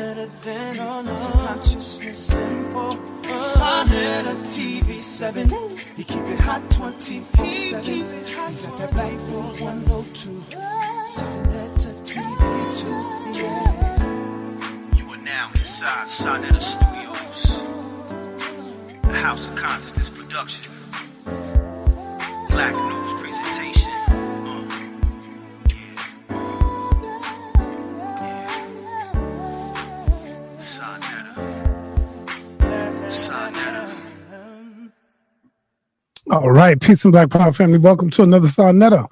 better than consciousness info. sa.neter TV7. You keep it hot 24/7. You got that Black Force 102. sa.neter TV2. Yeah. You are now inside sa.neter Studios, the House of Consciousness production. Black news presentation. All right, peace and Black Power family. Welcome to another sa.neter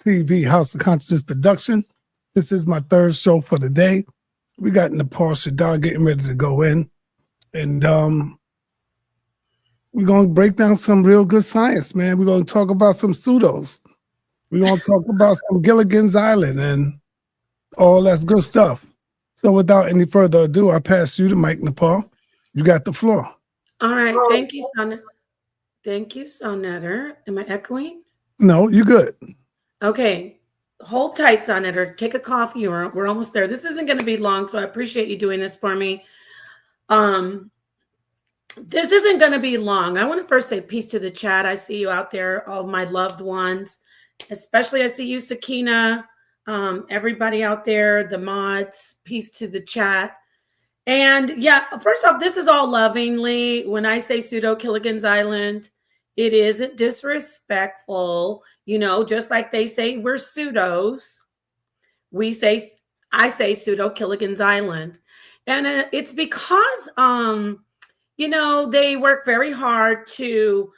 TV House of Consciousness production. This is my third show for the day. We got Napah, Shadah getting ready to go in, and we're gonna break down some real good science, man. We're gonna talk about some pseudos. We're gonna talk about some Gilligan's Island and all that good stuff. So, without any further ado, I pass you the mic, Napah. You got the floor. All right, thank you, sa.neter. Thank you, sa.neter. Am I echoing? No, you good. Okay, hold tight, sa.neter. Take a coffee. We're almost there. This isn't going to be long, so I appreciate you doing this for me. This isn't going to be long. I want to first say peace to the chat. I see you out there, all of my loved ones. Especially I see you, Sakina, everybody out there, the mods. Peace to the chat. And yeah, first off, this is all lovingly. When I say pseudo Gilligan's Island, it isn't disrespectful. You know, just like they say we're pseudos, I say pseudo Gilligan's Island. And it's because, you know, they work very hard to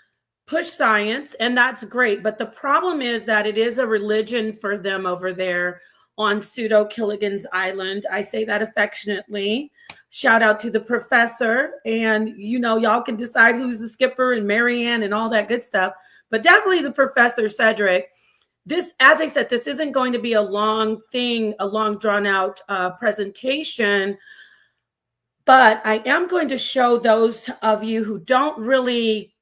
push science, and that's great. But the problem is that it is a religion for them over there on pseudo Gilligan's Island. I say that affectionately. Shout out to the professor, and you know, y'all can decide who's the skipper and Marianne and all that good stuff, but definitely the professor Cedric. This, as I said, this isn't going to be a long thing, a long drawn out presentation, but I am going to show those of you who don't really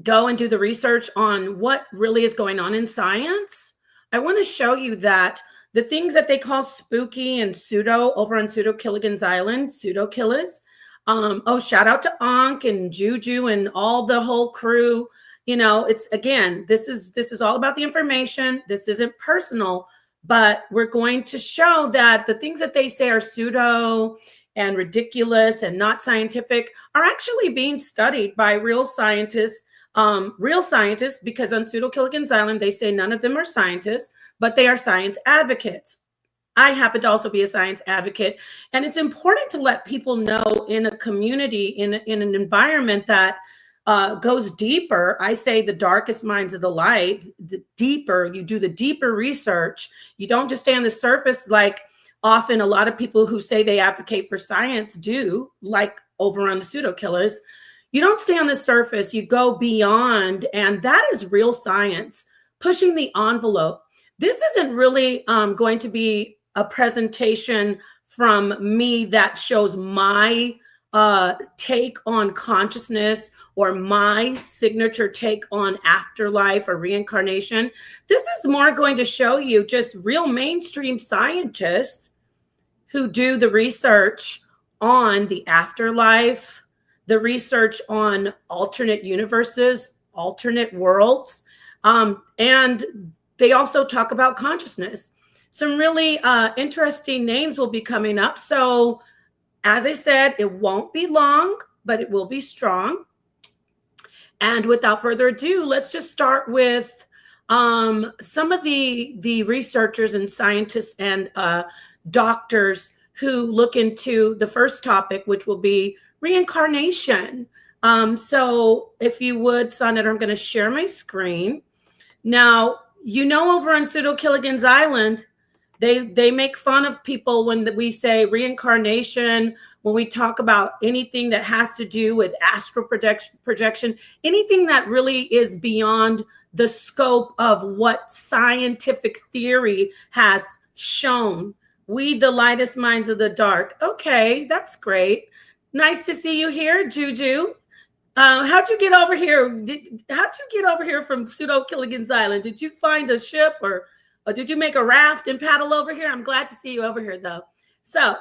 go and do the research on what really is going on in science. I want to show you that the things that they call spooky and pseudo over on pseudo Gilligan's Island, pseudo killers. Oh, shout out to Ankh and Juju and all the whole crew. You know, it's again, this is all about the information. This isn't personal, but we're going to show that the things that they say are pseudo and ridiculous and not scientific are actually being studied by real scientists. Because on pseudo Gilligan's Island, they say none of them are scientists, but they are science advocates. I happen to also be a science advocate, and it's important to let people know in a community, in an environment that goes deeper. I say the darkest minds of the light, the deeper you do, the deeper research. You don't just stay on the surface like often a lot of people who say they advocate for science do, like over on the pseudo killers. You don't stay on the surface, you go beyond, and that is real science, pushing the envelope. This isn't really going to be a presentation from me that shows my take on consciousness or my signature take on afterlife or reincarnation. This is more going to show you just real mainstream scientists who do the research on the afterlife, the research on alternate universes, alternate worlds, and they also talk about consciousness. Some really interesting names will be coming up. So as I said, it won't be long, but it will be strong. And without further ado, let's just start with some of the researchers and scientists and doctors who look into the first topic, which will be reincarnation. So if you would, sa.neter, I'm going to share my screen. Now, you know, over on pseudo Gilligan's Island, they make fun of people when we say reincarnation, when we talk about anything that has to do with astral projection, anything that really is beyond the scope of what scientific theory has shown. We, the lightest minds of the dark. Okay, that's great. Nice to see you here, Juju. How'd you get over here? How'd you get over here from pseudo Gilligan's Island? Did you find a ship or did you make a raft and paddle over here? I'm glad to see you over here, though. So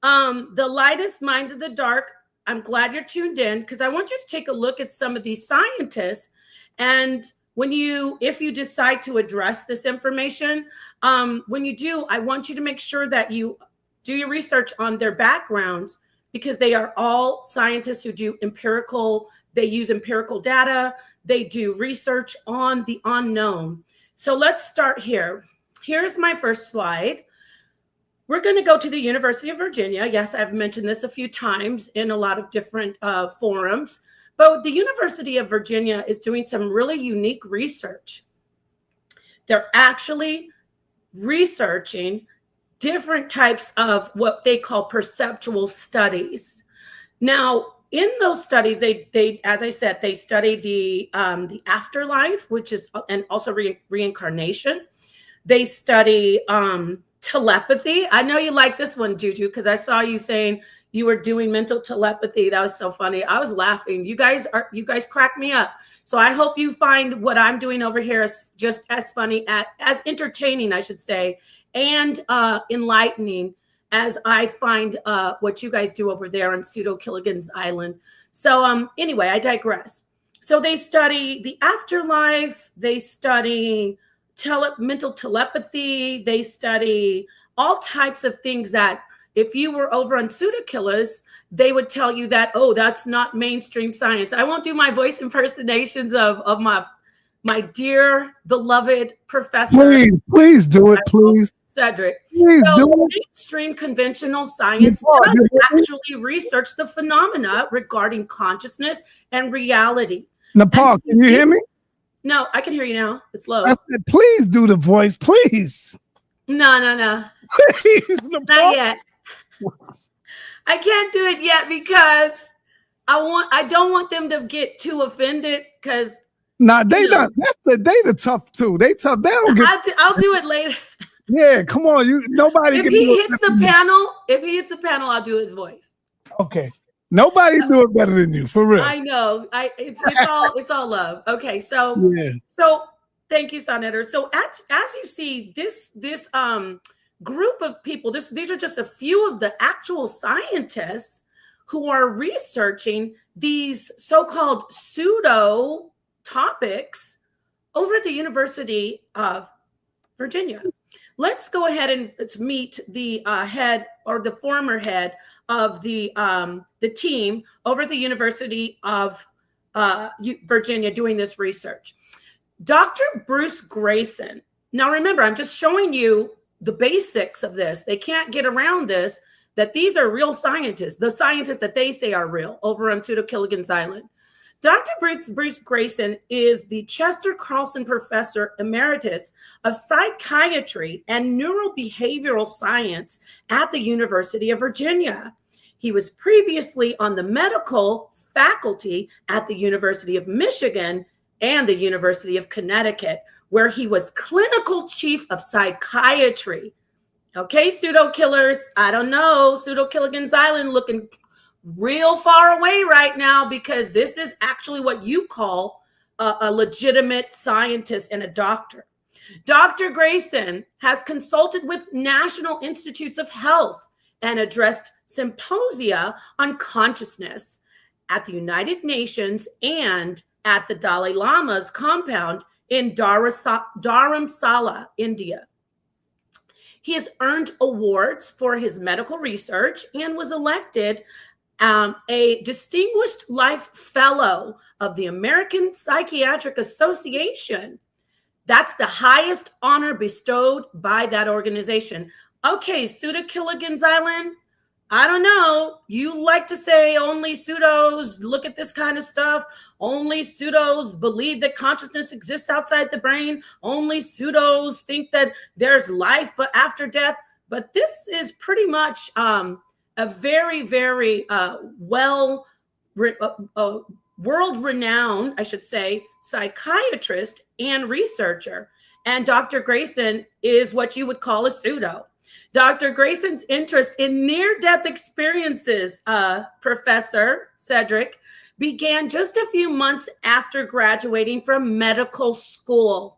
The lightest minds of the dark. I'm glad you're tuned in because I want you to take a look at some of these scientists. And if you decide to address this information, when you do, I want you to make sure that you do your research on their backgrounds, because they are all scientists who do they use empirical data, they do research on the unknown. So let's start here. Here's my first slide. We're going to go to the University of Virginia. Yes, I've mentioned this a few times in a lot of different forums, but the University of Virginia is doing some really unique research. They're actually researching different types of what they call perceptual studies. Now, in those studies, they as I said, they study the afterlife, which is, and also reincarnation. They study telepathy. I know you like this one, Juju, because I saw you saying you were doing mental telepathy. That was so funny. I was laughing. You guys crack me up. So I hope you find what I'm doing over here is just as funny, as entertaining, I should say, and enlightening as I find what you guys do over there on Pseudo-Killigan's Island. So anyway, I digress. So they study the afterlife. They study mental telepathy. They study all types of things that if you were over on Pseudo Killers, they would tell you that, oh, that's not mainstream science. I won't do my voice impersonations of my dear beloved professor. Please do it, please. Cedric. Please so do it. mainstream conventional science does actually research the phenomena regarding consciousness and reality. Napah, can you hear me? No, I can hear you now. It's low. I said, please do the voice, please. No. Please, not yet. I can't do it yet because I don't want them to get too offended because they the tough too. They tough. They don't get. I'll do it later. Yeah, come on. Nobody. If he hits the panel, I'll do his voice. Okay. Nobody do it better than you, for real. I know. It's all love. Okay, so yeah. So thank you, sa.neter. So as you see, this group of people, these are just a few of the actual scientists who are researching these so-called pseudo topics over at the University of Virginia. Let's go ahead and meet the head or the former head of the team over at the University of Virginia doing this research. Dr. Bruce Grayson. Now remember, I'm just showing you the basics of this. They can't get around this, that these are real scientists, the scientists that they say are real over on Pseudo-Killigan's Island. Dr. Bruce Grayson is the Chester Carlson Professor Emeritus of Psychiatry and Neurobehavioral Science at the University of Virginia. He was previously on the medical faculty at the University of Michigan and the University of Connecticut, where he was clinical chief of psychiatry. Okay, pseudo killers, I don't know, Pseudo-Killigan's Island looking real far away right now, because this is actually what you call a legitimate scientist and a doctor. Dr. Grayson has consulted with National Institutes of Health and addressed symposia on consciousness at the United Nations and at the Dalai Lama's compound in Dharamsala, India. He has earned awards for his medical research and was elected a Distinguished Life Fellow of the American Psychiatric Association. That's the highest honor bestowed by that organization. Okay, Pseudo-Killigan's Island, I don't know. You like to say only pseudos look at this kind of stuff. Only pseudos believe that consciousness exists outside the brain. Only pseudos think that there's life after death. But this is pretty much a very, very world-renowned, I should say, psychiatrist and researcher. And Dr. Grayson is what you would call a pseudo. Dr. Grayson's interest in near-death experiences, Professor Cedric, began just a few months after graduating from medical school,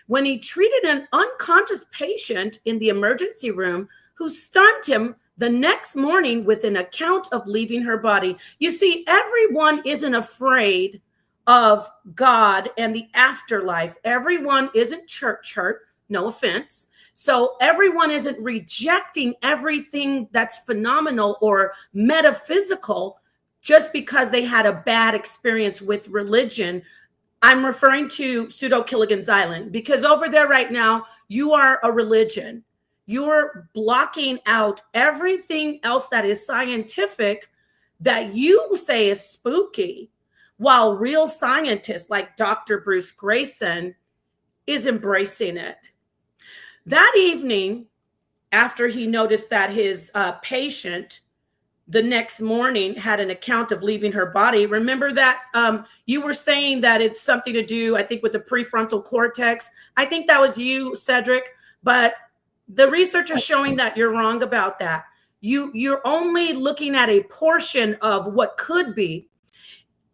when he treated an unconscious patient in the emergency room who stunned him the next morning with an account of leaving her body. You see, everyone isn't afraid of God and the afterlife. Everyone isn't church hurt, no offense. So everyone isn't rejecting everything that's phenomenal or metaphysical just because they had a bad experience with religion. I'm referring to Pseudo-Gilligan's Island, because over there right now, you are a religion. You're blocking out everything else that is scientific that you say is spooky, while real scientists like Dr. Bruce Grayson is embracing it. That evening, after he noticed that his patient the next morning had an account of leaving her body, remember that you were saying that it's something to do, I think, with the prefrontal cortex. I think that was you, Cedric, but the research is showing that you're wrong about that. You're only looking at a portion of what could be.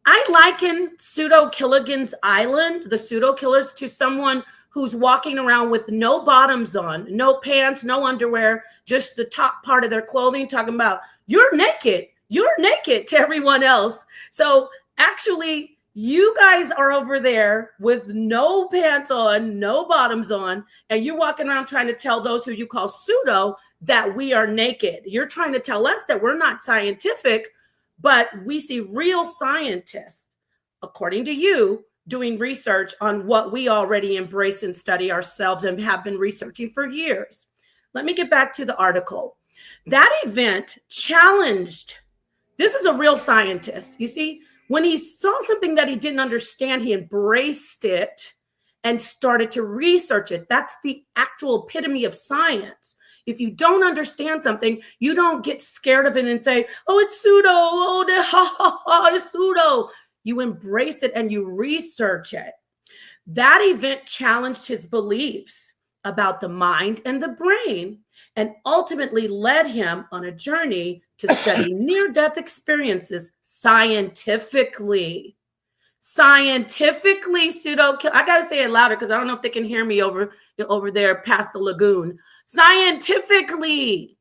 I liken Pseudo-Gilligan's Island, the pseudo killers, to someone who's walking around with no bottoms on, no pants, no underwear, just the top part of their clothing, talking about, you're naked to everyone else. So actually, you guys are over there with no pants on, no bottoms on, and you're walking around trying to tell those who you call pseudo that we are naked. You're trying to tell us that we're not scientific, but we see real scientists, according to you, doing research on what we already embrace and study ourselves and have been researching for years. Let me get back to the article. That event challenged, this is a real scientist. You see, when he saw something that he didn't understand, he embraced it and started to research it. That's the actual epitome of science. If you don't understand something, you don't get scared of it and say, oh, it's pseudo, oh, it's pseudo. You embrace it and you research it. That event challenged his beliefs about the mind and the brain and ultimately led him on a journey to study near-death experiences scientifically. Scientifically, I got to say it louder because I don't know if they can hear me over there past the lagoon. Scientifically,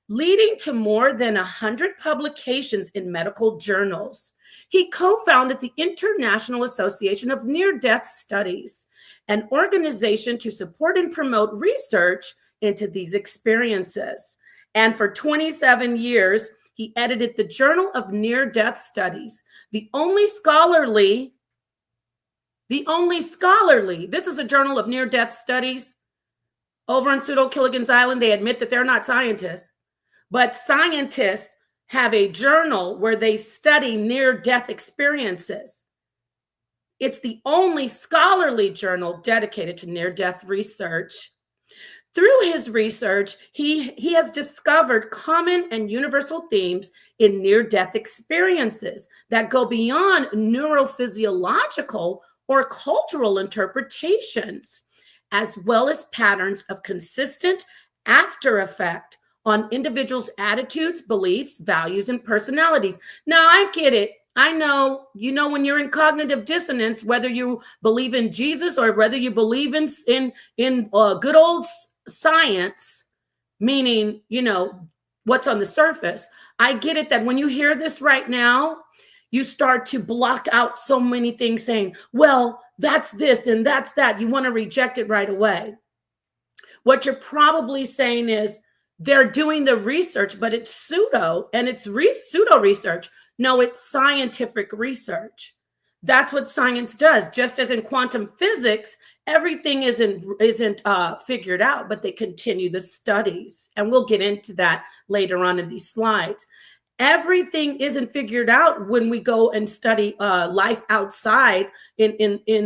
leading to more than 100 publications in medical journals. He co-founded the International Association of Near-Death Studies, an organization to support and promote research into these experiences. And for 27 years, he edited the Journal of Near-Death Studies, the only scholarly, this is a journal of near-death studies. Over on Pseudo-Gilligan's Island, they admit that they're not scientists, but scientists have a journal where they study near-death experiences. It's the only scholarly journal dedicated to near-death research. Through his research, he has discovered common and universal themes in near-death experiences that go beyond neurophysiological or cultural interpretations, as well as patterns of consistent after effect on individuals' attitudes, beliefs, values, and personalities. Now, I get it. I know, when you're in cognitive dissonance, whether you believe in Jesus or whether you believe in good old science, meaning, what's on the surface. I get it that when you hear this right now, you start to block out so many things saying, well, that's this and that's that. You want to reject it right away. What you're probably saying is they're doing the research, but it's pseudo and it's pseudo research. No, it's scientific research. That's what science does. Just as in quantum physics, everything isn't figured out, but they continue the studies. And we'll get into that later on in these slides. Everything isn't figured out when we go and study life outside in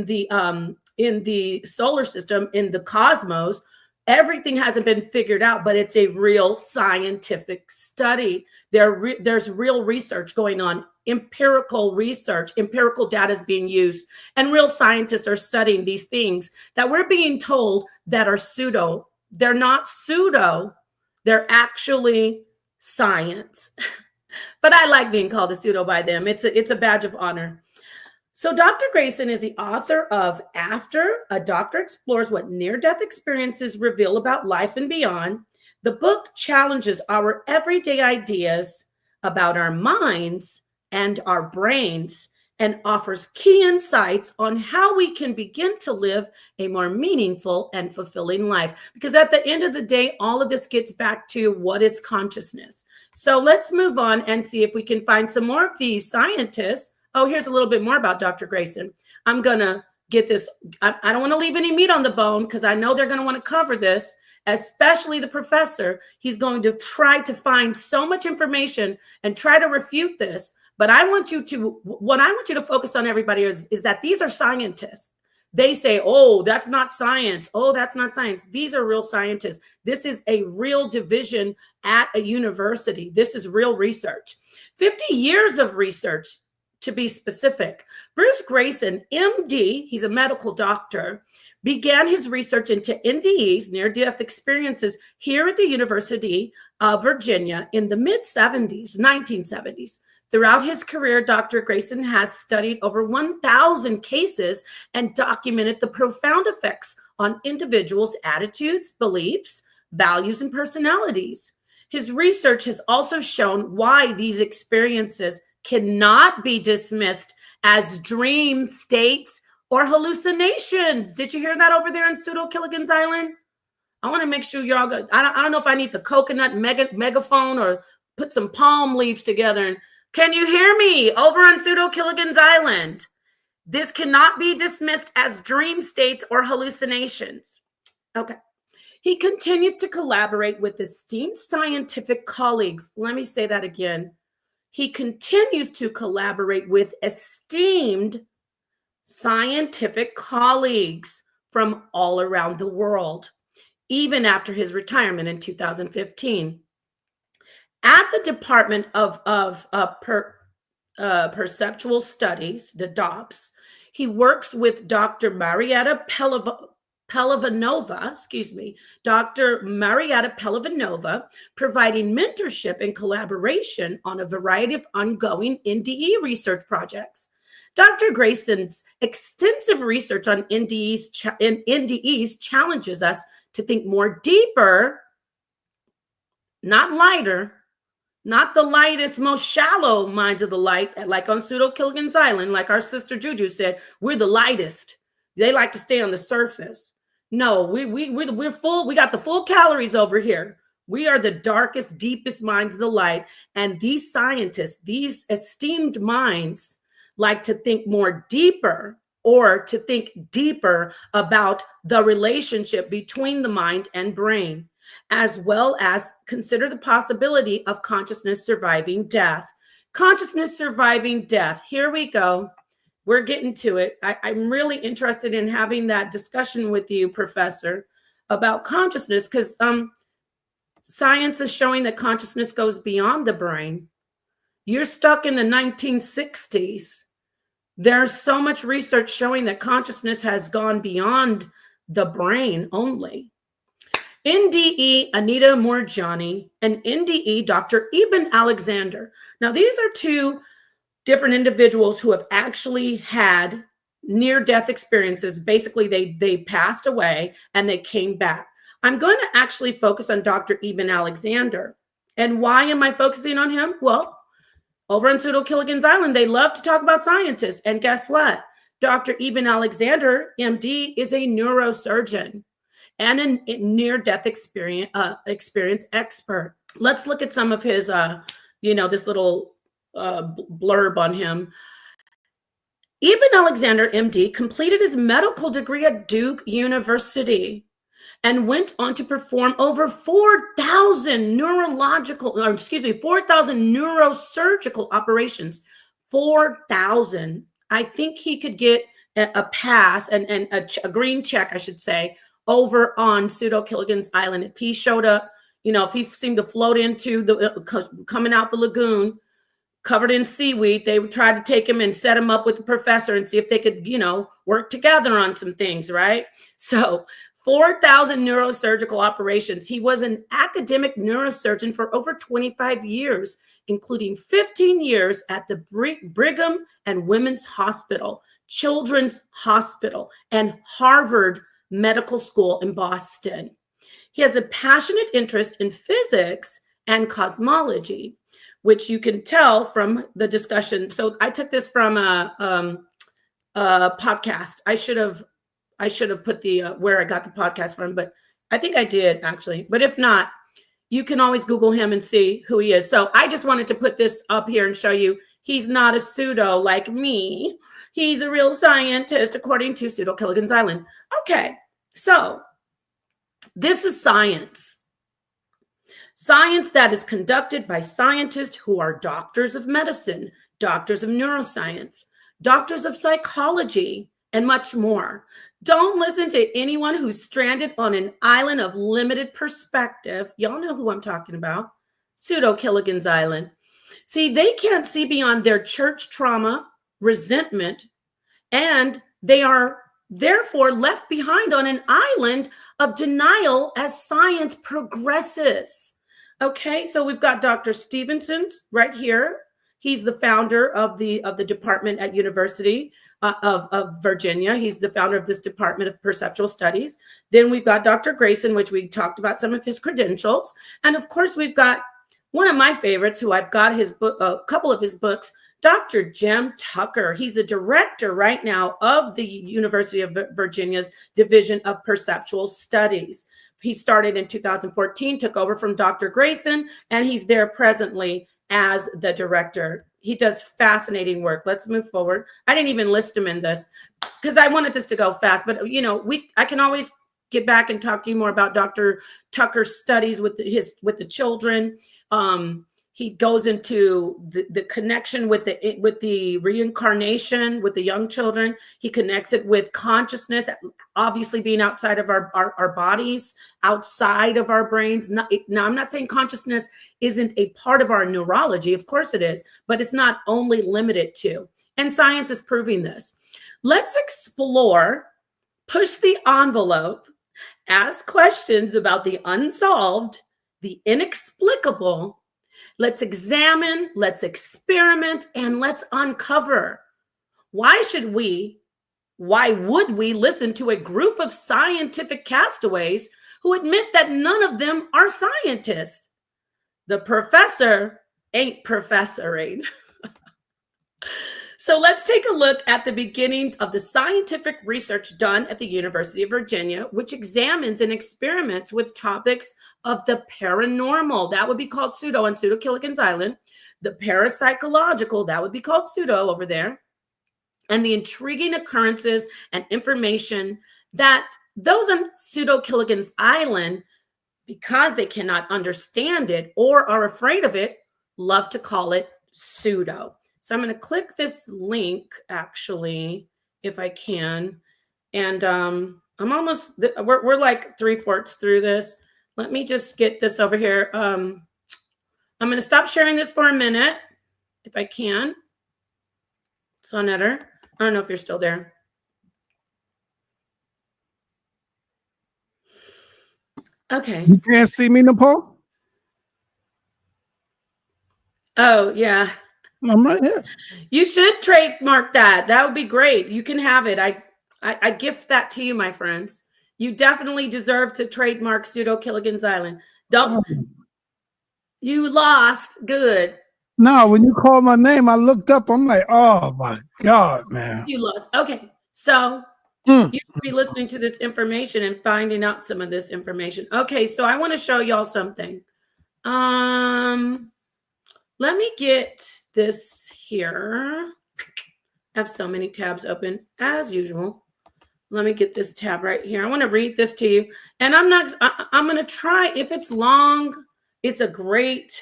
the solar system, in the cosmos. Everything hasn't been figured out, but it's a real scientific study. There's real research going on, empirical research, empirical data is being used, and real scientists are studying these things that we're being told that are pseudo. They're not pseudo, they're actually science. But I like being called a pseudo by them. It's a badge of honor. So Dr. Grayson is the author of After, A Doctor Explores What Near-Death Experiences Reveal About Life and Beyond. The book challenges our everyday ideas about our minds and our brains and offers key insights on how we can begin to live a more meaningful and fulfilling life. Because at the end of the day, all of this gets back to what is consciousness. So let's move on and see if we can find some more of these scientists. Oh, here's a little bit more about Dr. Grayson. I'm going to get this. I don't want to leave any meat on the bone because I know they're going to want to cover this, especially the professor. He's going to try to find so much information and try to refute this. But what I want you to focus on, everybody, is that these are scientists. They say, oh, that's not science. Oh, that's not science. These are real scientists. This is a real division at a university. This is real research. 50 years of research, to be specific. Bruce Grayson, MD, he's a medical doctor, began his research into NDEs, near-death experiences, here at the University of Virginia in the mid-70s, 1970s. Throughout his career, Dr. Grayson has studied over 1,000 cases and documented the profound effects on individuals' attitudes, beliefs, values, and personalities. His research has also shown why these experiences cannot be dismissed as dream states or hallucinations. Did you hear that over there in Pseudo-Killigan's Island? I want to make sure you're all good. I don't know if I need the coconut megaphone or put some palm leaves together. And can you hear me over on Pseudo-Killigan's Island? This cannot be dismissed as dream states or hallucinations. Okay. He continues to collaborate with esteemed scientific colleagues. Let me say that again. He continues to collaborate with esteemed scientific colleagues from all around the world, even after his retirement in 2015. At the Department of Perceptual Studies, the DOPS, he works with Dr. Marietta Dr. Marietta Pelavanova, providing mentorship and collaboration on a variety of ongoing NDE research projects. Dr. Grayson's extensive research on NDEs challenges us to think more deeper, not lighter, not the lightest, most shallow minds of the light, like on Pseudo-Killigan's Island, like our sister Juju said, we're the lightest. They like to stay on the surface. No, we're full. We got the full calories over here. We are the darkest, deepest minds of the light. And these scientists, these esteemed minds, like to think more deeper, or to think deeper about the relationship between the mind and brain, as well as consider the possibility of consciousness surviving death. Consciousness surviving death. Here we go. We're getting to it. I'm really interested in having that discussion with you, Professor, about consciousness, because science is showing that consciousness goes beyond the brain. You're stuck in the 1960s. There's so much research showing that consciousness has gone beyond the brain only. NDE Anita Moorjani and NDE Dr. Eben Alexander. Now, these are two different individuals who have actually had near-death experiences. Basically, they passed away and they came back. I'm going to actually focus on Dr. Eben Alexander. And why am I focusing on him? Well, over on Pseudo-Killigan's Island, they love to talk about scientists. And guess what? Dr. Eben Alexander, MD, is a neurosurgeon and a near-death experience expert. Let's look at some of his, this little blurb on him. Eben Alexander, MD, completed his medical degree at Duke University and went on to perform over 4,000 neurosurgical operations. 4,000. I think he could get a pass and a green check, I should say, over on Pseudo-Killigan's Island. If he showed up, if he seemed to float into coming out the lagoon, covered in seaweed, they would try to take him and set him up with the professor and see if they could, work together on some things, right? So 4,000 neurosurgical operations. He was an academic neurosurgeon for over 25 years, including 15 years at the Brigham and Women's Hospital, Children's Hospital, and Harvard Medical School in Boston. He has a passionate interest in physics and cosmology, which you can tell from the discussion. So I took this from a podcast. I should have put the where I got the podcast from, but I think I did actually. But if not, you can always Google him and see who he is. So I just wanted to put this up here and show you he's not a pseudo like me. He's a real scientist, according to Pseudo Killigan's Island. Okay, so this is science. Science that is conducted by scientists who are doctors of medicine, doctors of neuroscience, doctors of psychology, and much more. Don't listen to anyone who's stranded on an island of limited perspective. Y'all know who I'm talking about. Pseudo Killigan's Island. See, they can't see beyond their church trauma, resentment, and they are therefore left behind on an island of denial as science progresses. Okay, so we've got Dr. Stevenson's right here. He's the founder of the department at University of Virginia. He's the founder of this Department of Perceptual Studies. Then we've got Dr. Grayson, which we talked about some of his credentials. And of course, we've got one of my favorites, who I've got his book, a couple of his books, Dr. Jim Tucker. He's the director right now of the University of Virginia's Division of Perceptual Studies. He started in 2014, took over from Dr. Grayson, and he's there presently as the director. He does fascinating work. Let's move forward. I didn't even list him in this because I wanted this to go fast, but I can always get back and talk to you more about Dr. Tucker's studies with the children. He goes into the connection with the reincarnation with the young children. He connects it with consciousness, obviously being outside of our bodies, outside of our brains. Now, I'm not saying consciousness isn't a part of our neurology. Of course it is, but it's not only limited to. And science is proving this. Let's explore, push the envelope, ask questions about the unsolved, the inexplicable. Let's examine, let's experiment, and let's uncover. Why would we listen to a group of scientific castaways who admit that none of them are scientists? The professor ain't professoring. So let's take a look at the beginnings of the scientific research done at the University of Virginia, which examines and experiments with topics of the paranormal. That would be called pseudo on Pseudo Killigan's Island. The parapsychological, that would be called pseudo over there. And the intriguing occurrences and information that those on Pseudo Killigan's Island, because they cannot understand it or are afraid of it, love to call it pseudo. So I'm going to click this link, actually, if I can. And I'm almost, we're like 3/4 through this. Let me just get this over here. I'm going to stop sharing this for a minute, if I can. sa.neter, I don't know if you're still there. Okay. You can't see me, Napah? Oh, yeah. I'm right here. You should trademark that. That would be great. You can have it. I gift that to you, my friends. You definitely deserve to trademark Pseudo Killigan's Island. Don't. You lost. Good. No, when you called my name, I looked up. I'm like, oh my God, man. You lost. Okay. So you should be listening to this information and finding out some of this information. Okay. So I want to show y'all something. Let me get this here. I have so many tabs open as usual. Let me get this tab right here. I want to read this to you. And I'm going to try, if it's long, it's a great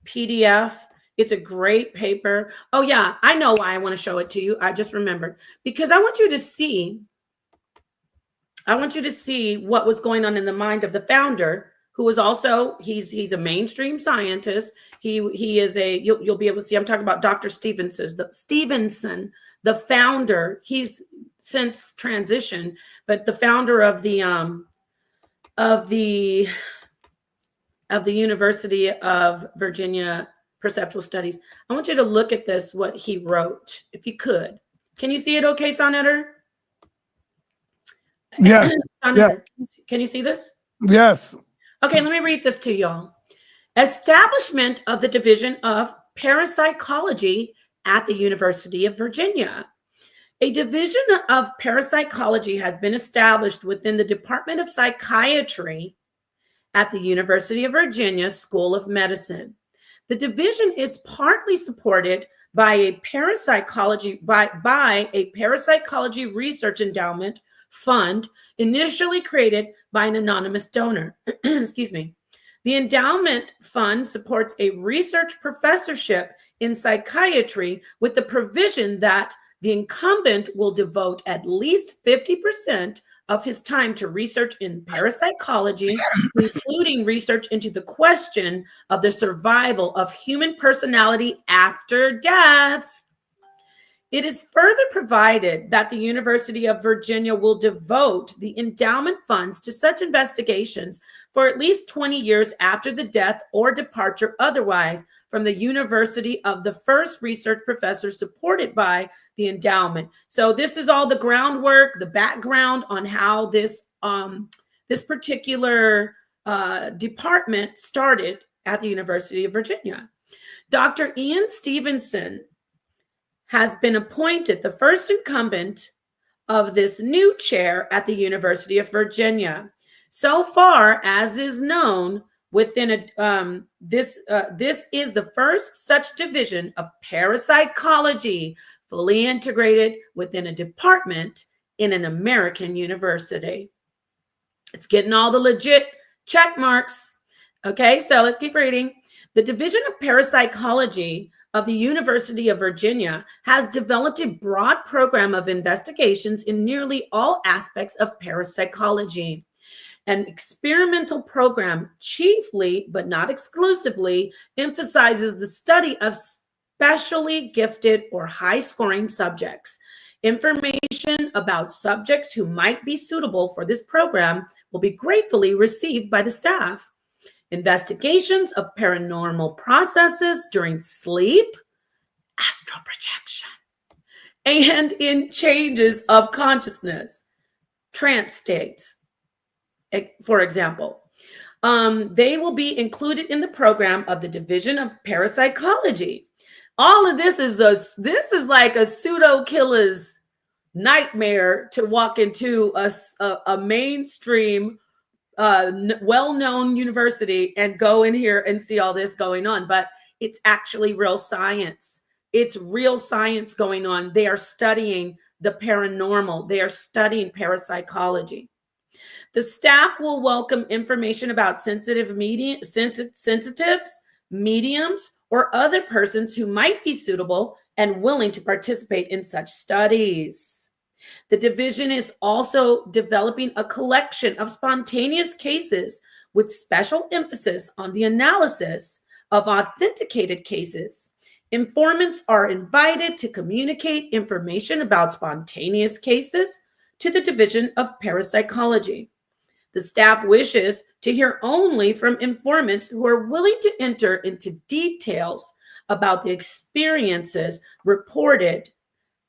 PDF. It's a great paper. Oh yeah, I know why I want to show it to you. I just remembered. Because I want you to see what was going on in the mind of the founder, who was also, he's a mainstream scientist. He is you'll be able to see, I'm talking about Dr. Stevenson, the founder. He's since transitioned, but the founder of the University of Virginia Perceptual Studies. I want you to look at this, what he wrote, if you could. Can you see it okay, sa.neter? Yeah. Yeah. Can you see this? Yes. Okay, let me read this to y'all. Establishment of the Division of Parapsychology at the University of Virginia. A division of parapsychology has been established within the Department of Psychiatry at the University of Virginia School of Medicine. The division is partly supported by a parapsychology research endowment fund initially created by an anonymous donor. Excuse me. The endowment fund supports a research professorship in psychiatry with the provision that the incumbent will devote at least 50% of his time to research in parapsychology, including research into the question of the survival of human personality after death. It is further provided that the University of Virginia will devote the endowment funds to such investigations for at least 20 years after the death or departure otherwise from the university of the first research professor supported by the endowment. So this is all the groundwork, the background on how this particular department started at the University of Virginia. Dr. Ian Stevenson has been appointed the first incumbent of this new chair at the University of Virginia. So far as is known, within this is the first such division of parapsychology fully integrated within a department in an American university. It's getting all the legit check marks. Okay, so let's keep reading. The Division of Parapsychology of the University of Virginia has developed a broad program of investigations in nearly all aspects of parapsychology. An experimental program chiefly, but not exclusively, emphasizes the study of specially gifted or high-scoring subjects. Information about subjects who might be suitable for this program will be gratefully received by the staff. Investigations of paranormal processes during sleep, astral projection, and in changes of consciousness, trance states, for example. They will be included in the program of the Division of Parapsychology. All of this is like a pseudo killer's nightmare to walk into a mainstream well-known university and go in here and see all this going on, but it's actually real science. It's real science going on. They are studying the paranormal. They are studying parapsychology. The staff will welcome information about sensitives, mediums, or other persons who might be suitable and willing to participate in such studies. The division is also developing a collection of spontaneous cases with special emphasis on the analysis of authenticated cases. Informants are invited to communicate information about spontaneous cases to the Division of Parapsychology. The staff wishes to hear only from informants who are willing to enter into details about the experiences reported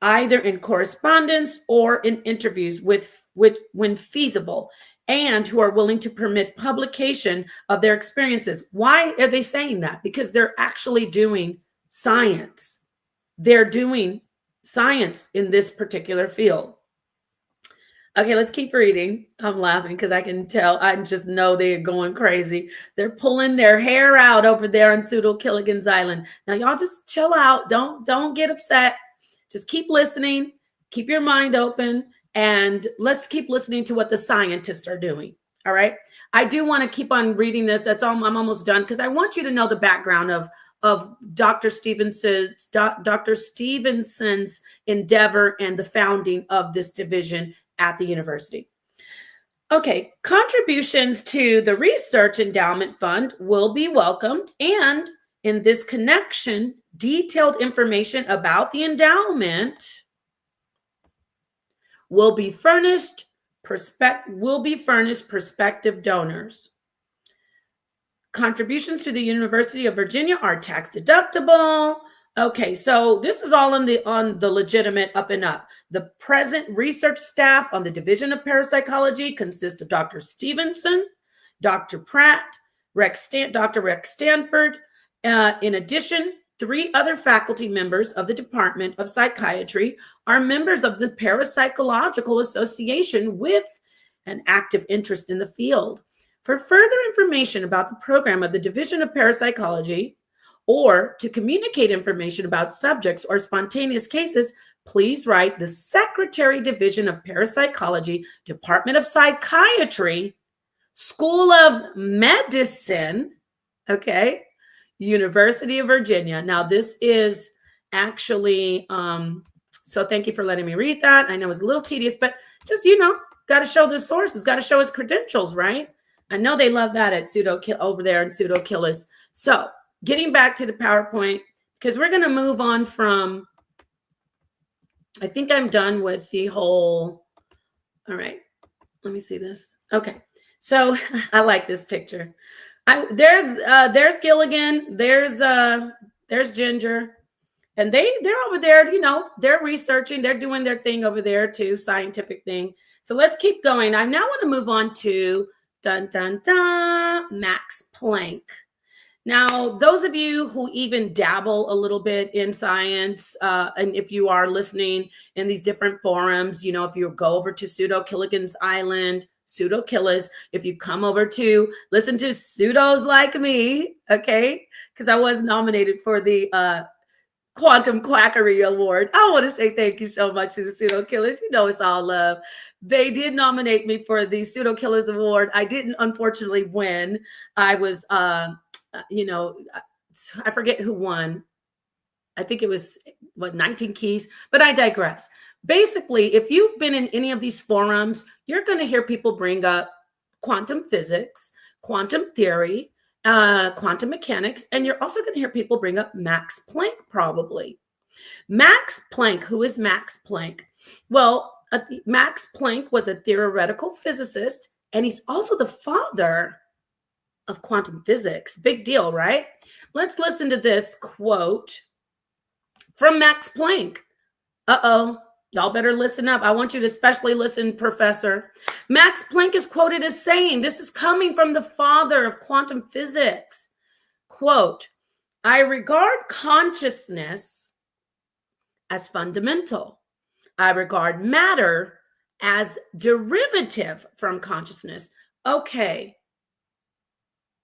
either in correspondence or in interviews with when feasible, and who are willing to permit publication of their experiences. Why are they saying that? Because they're actually doing science. They're doing science in this particular field. Okay, let's keep reading. I'm laughing because I can tell. I just know they're going crazy. They're pulling their hair out over there on Pseudo Killigan's Island. Now, y'all just chill out. Don't get upset. Just keep listening, keep your mind open, and let's keep listening to what the scientists are doing. All right. I do want to keep on reading this. That's all. I'm almost done because I want you to know the background of Dr. Stevenson's endeavor and the founding of this division at the university. Okay, contributions to the Research Endowment Fund will be welcomed, and in this connection, detailed information about the endowment will be furnished prospective donors. Contributions to the University of Virginia are tax deductible. Okay, so this is all on the legitimate up and up. The present research staff on the Division of Parapsychology consists of Dr. Stevenson, Dr. Pratt, Dr. Rex Stanford. In addition, 3 other faculty members of the Department of Psychiatry are members of the Parapsychological Association with an active interest in the field. For further information about the program of the Division of Parapsychology, or to communicate information about subjects or spontaneous cases, please write the Secretary, Division of Parapsychology, Department of Psychiatry, School of Medicine, okay, University of Virginia. Now, this is actually, so thank you for letting me read that. I know it's a little tedious, but just, got to show the sources, got to show his credentials, right? I know they love that at over there in Pseudo-Killis. So getting back to the PowerPoint, because we're going to move on from, I think I'm done with the whole, all right, let me see this. Okay, so I like this picture. There's Gilligan, there's Ginger, and they're over there, they're researching, they're doing their thing over there too, scientific thing. So let's keep going. I now want to move on to Max Planck. Now, those of you who even dabble a little bit in science, and if you are listening in these different forums, if you go over to Pseudo-Killigan's Island, Pseudo-Killis, if you come over to listen to pseudos like me, okay, because I was nominated for the Quantum Quackery Award. I want to say thank you so much to the Pseudo-Killers. It's all love. They did nominate me for the Pseudo-Killers Award. I didn't, unfortunately, win. I was, I forget who won. I think it was, 19 keys, but I digress. Basically, if you've been in any of these forums, you're going to hear people bring up quantum physics, quantum theory, quantum mechanics, and you're also going to hear people bring up Max Planck, probably. Max Planck, who is Max Planck? Well, Max Planck was a theoretical physicist, and he's also the father of quantum physics. Big deal, right? Let's listen to this quote from Max Planck. Y'all better listen up. I want you to especially listen, Professor. Max Planck is quoted as saying, this is coming from the father of quantum physics. Quote, I regard consciousness as fundamental. I regard matter as derivative from consciousness. Okay,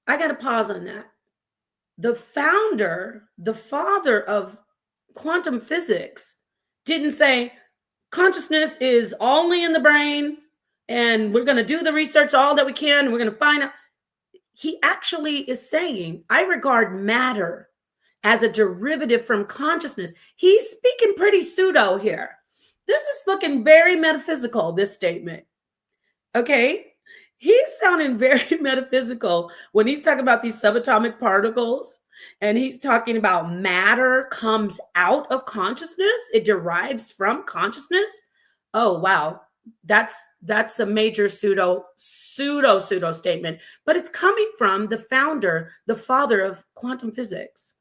I got to pause on that. The father of quantum physics didn't say consciousness is only in the brain and we're going to do the research all that we can and we're going to find out. He actually is saying, I regard matter as a derivative from consciousness. He's speaking pretty pseudo here. This is looking very metaphysical, this statement. Okay? He's sounding very metaphysical when he's talking about these subatomic particles. And he's talking about matter comes out of consciousness. It derives from consciousness. Oh, wow. That's a major pseudo statement. But it's coming from the father of quantum physics.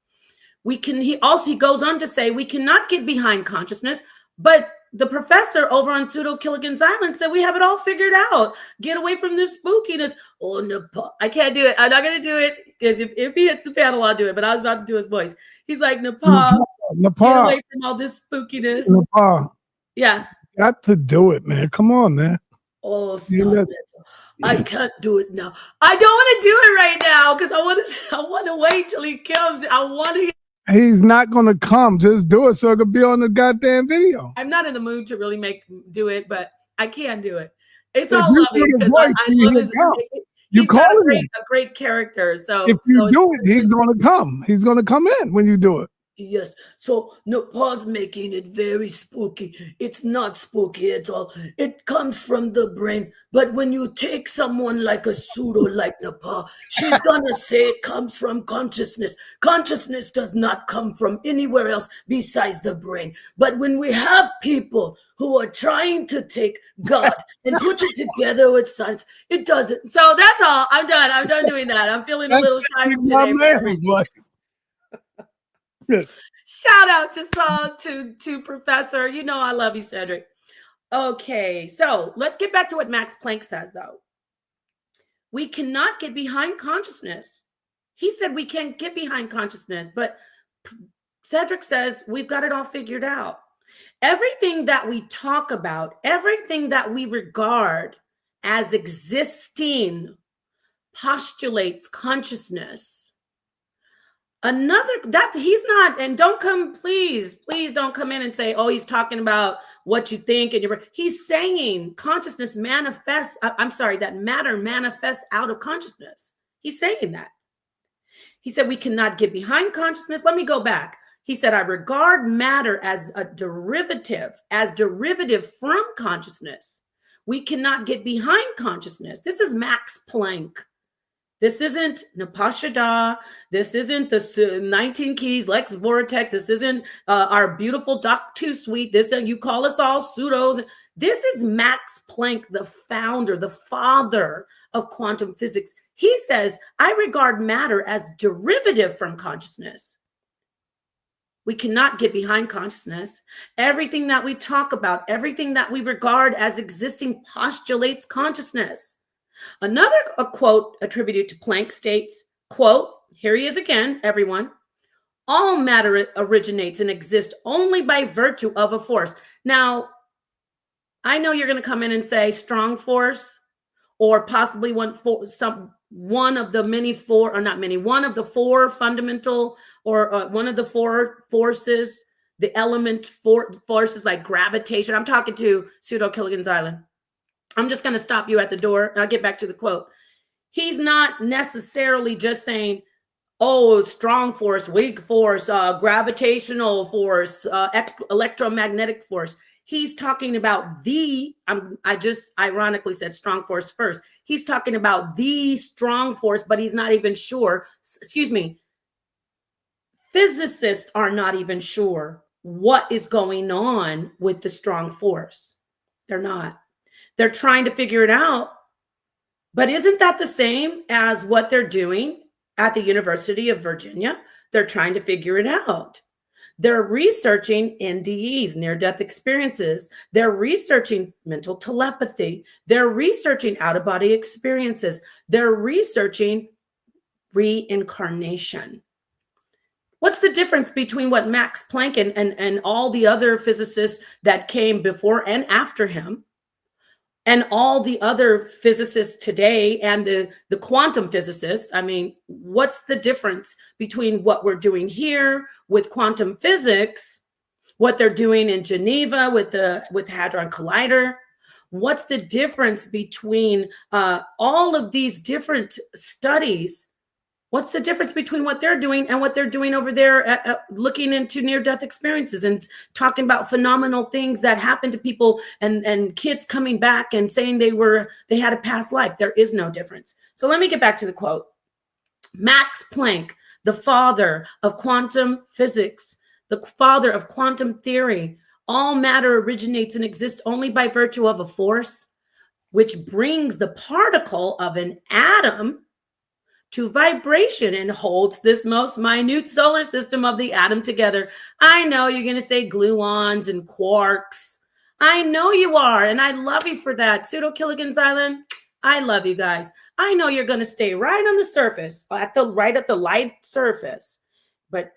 He goes on to say, we cannot get behind consciousness, but the professor over on Pseudo-Killigan's Island said we have it all figured out. Get away from this spookiness. Oh, Napah. I can't do it. I'm not going to do it because if he hits the panel, I'll do it. But I was about to do his voice. He's like, Napah. Get away from all this spookiness. Napah. Yeah. Got to do it, man. Come on, man. Oh, I can't do it now. I don't want to do it right now because I want to wait till he comes. I want to. He's not going to come. Just do it so it could be on the goddamn video. I'm not in the mood to really do it, but I can do it. It's all lovely because I love his. He's got a great character. So if you do it, he's going to come. He's going to come in when you do it. Yes. So Napah's making it very spooky. It's not spooky at all. It comes from the brain. But when you take someone like a pseudo like Napah, she's gonna say it comes from consciousness. Consciousness does not come from anywhere else besides the brain. But when we have people who are trying to take God and put it together with science, it doesn't. So that's all. I'm done. I'm done doing that. I'm feeling a little tired today. Shout out to Professor. You know I love you, Cedric. Okay, so let's get back to what Max Planck says, though. We cannot get behind consciousness. He said we can't get behind consciousness, but Cedric says we've got it all figured out. Everything that we talk about, everything that we regard as existing postulates consciousness. Another, that he's not, and don't come, please don't come in and say, oh, he's talking about what you think and he's saying consciousness manifests, that matter manifests out of consciousness. He's saying that. He said we cannot get behind consciousness. Let me go back. He said, I regard matter as a derivative from consciousness. We cannot get behind consciousness. This is Max Planck. This isn't Napah Shadah. This isn't the 19 Keys, Lex Vortex. This isn't our beautiful Doc 2 suite. This you call us all pseudos. This is Max Planck, the founder, the father of quantum physics. He says, I regard matter as derivative from consciousness. We cannot get behind consciousness. Everything that we talk about, everything that we regard as existing postulates consciousness. Another quote attributed to Planck states, quote, here he is again, everyone, all matter originates and exists only by virtue of a force. Now, I know you're going to come in and say strong force, or possibly one of the many four, or not many, one of the four fundamental, or one of the four forces, the element forces like gravitation. I'm talking to Pseudo Killigan's Island. I'm just going to stop you at the door and I'll get back to the quote. He's not necessarily just saying, oh, strong force, weak force, gravitational force, electromagnetic force. He's talking about I just ironically said strong force first. He's talking about the strong force, but he's not even sure. Excuse me. Physicists are not even sure what is going on with the strong force. They're not. They're trying to figure it out. But isn't that the same as what they're doing at the University of Virginia? They're trying to figure it out. They're researching NDEs, near-death experiences. They're researching mental telepathy. They're researching out-of-body experiences. They're researching reincarnation. What's the difference between what Max Planck and all the other physicists that came before and after him, and all the other physicists today and the quantum physicists? I mean, what's the difference between what we're doing here with quantum physics, what they're doing in Geneva with Hadron Collider? What's the difference between all of these different studies? What's the difference between what they're doing and what they're doing over there looking into near-death experiences and talking about phenomenal things that happen to people and kids coming back and saying they had a past life? There is no difference. So let me get back to the quote. Max Planck, the father of quantum physics, the father of quantum theory, all matter originates and exists only by virtue of a force, which brings the particle of an atom to vibration and holds this most minute solar system of the atom together. I know you're going to say gluons and quarks. I know you are, and I love you for that. Pseudo Killigan's Island, I love you guys. I know you're going to stay right on the surface, right at the light surface. But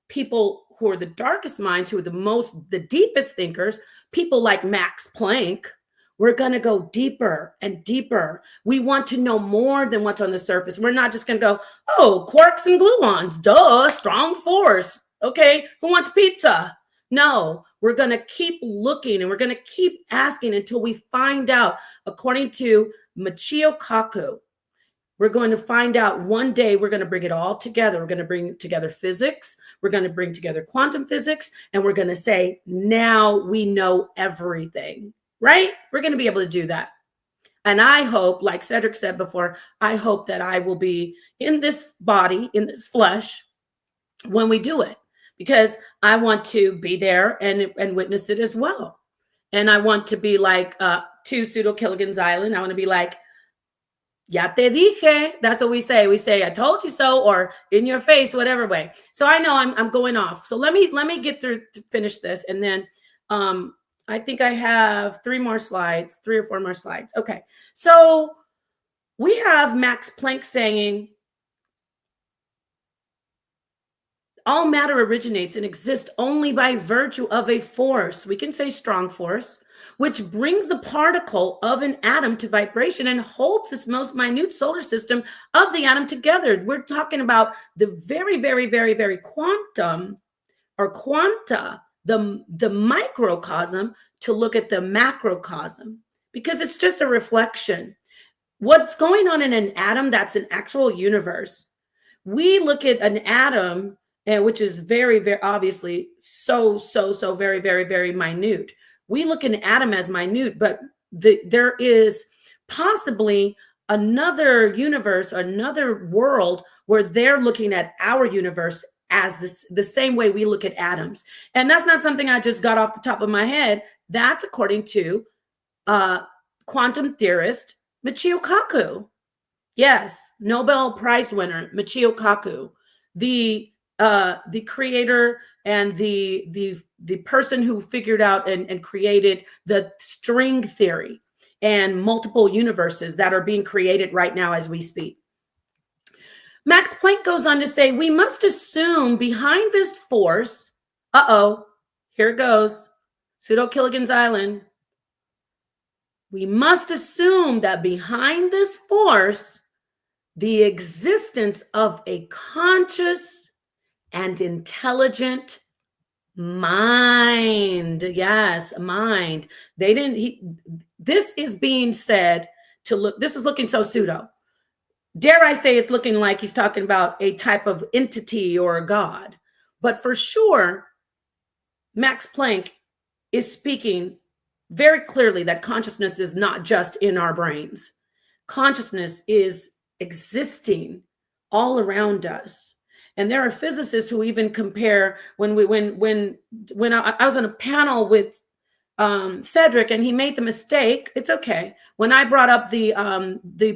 people who are the darkest minds, who are the deepest thinkers, people like Max Planck, we're going to go deeper and deeper. We want to know more than what's on the surface. We're not just going to go, oh, quarks and gluons, duh, strong force. Okay, who wants pizza? No, we're going to keep looking and we're going to keep asking until we find out. According to Michio Kaku, we're going to find out one day. We're going to bring it all together. We're going to bring together physics. We're going to bring together quantum physics. And we're going to say, now we know everything. Right? We're going to be able to do that. And I hope, like Cedric said before, I hope that I will be in this body, in this flesh, when we do it, because I want to be there and witness it as well. And I want to be like to Pseudo Killigan's Island. I want to be like, ya te dije. That's what we say. We say, I told you so, or in your face, whatever way. So I know I'm going off. So let me get through to finish this. And then I think I have 3 or 4 more slides. Okay. So we have Max Planck saying, all matter originates and exists only by virtue of a force. We can say strong force, which brings the particle of an atom to vibration and holds this most minute solar system of the atom together. We're talking about the very, very, very, very quantum or quanta, the microcosm, to look at the macrocosm, because it's just a reflection. What's going on in an atom, that's an actual universe. We look at an atom, which is very, very obviously so very, very, very minute. We look at an atom as minute, but there is possibly another universe, another world, where they're looking at our universe as the same way we look at atoms. And that's not something I just got off the top of my head. That's according to quantum theorist Michio Kaku. Yes, Nobel Prize winner Michio Kaku, the creator and the person who figured out and created the string theory and multiple universes that are being created right now as we speak. Max Planck goes on to say, we must assume behind this force, here it goes, pseudo-Gilligan's Island. We must assume that behind this force, the existence of a conscious and intelligent mind. Yes, mind. This is being said to look, this is looking so pseudo. Dare I say it's looking like he's talking about a type of entity or a god. But for sure, Max Planck is speaking very clearly that consciousness is not just in our brains. Consciousness is existing all around us. And there are physicists who even compare when I was on a panel with Cedric, and he made the mistake. It's okay. When I brought up the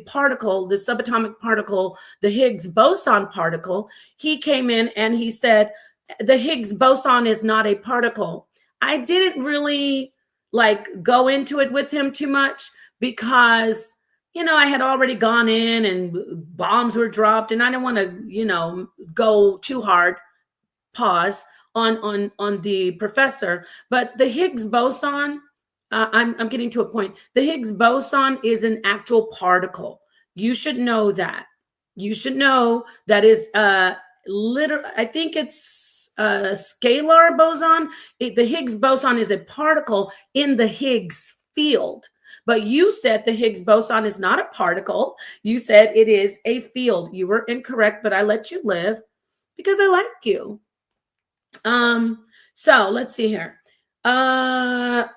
particle, the subatomic particle, the Higgs boson particle, he came in and he said, the Higgs boson is not a particle. I didn't really go into it with him too much because, I had already gone in and bombs were dropped and I didn't want to, go too hard, pause on the professor. But the Higgs boson, I'm getting to a point. The Higgs boson is an actual particle. You should know that. You should know that is I think it's a scalar boson. The Higgs boson is a particle in the Higgs field. But you said the Higgs boson is not a particle. You said it is a field. You were incorrect, but I let you live because I like you. So let's see here. Max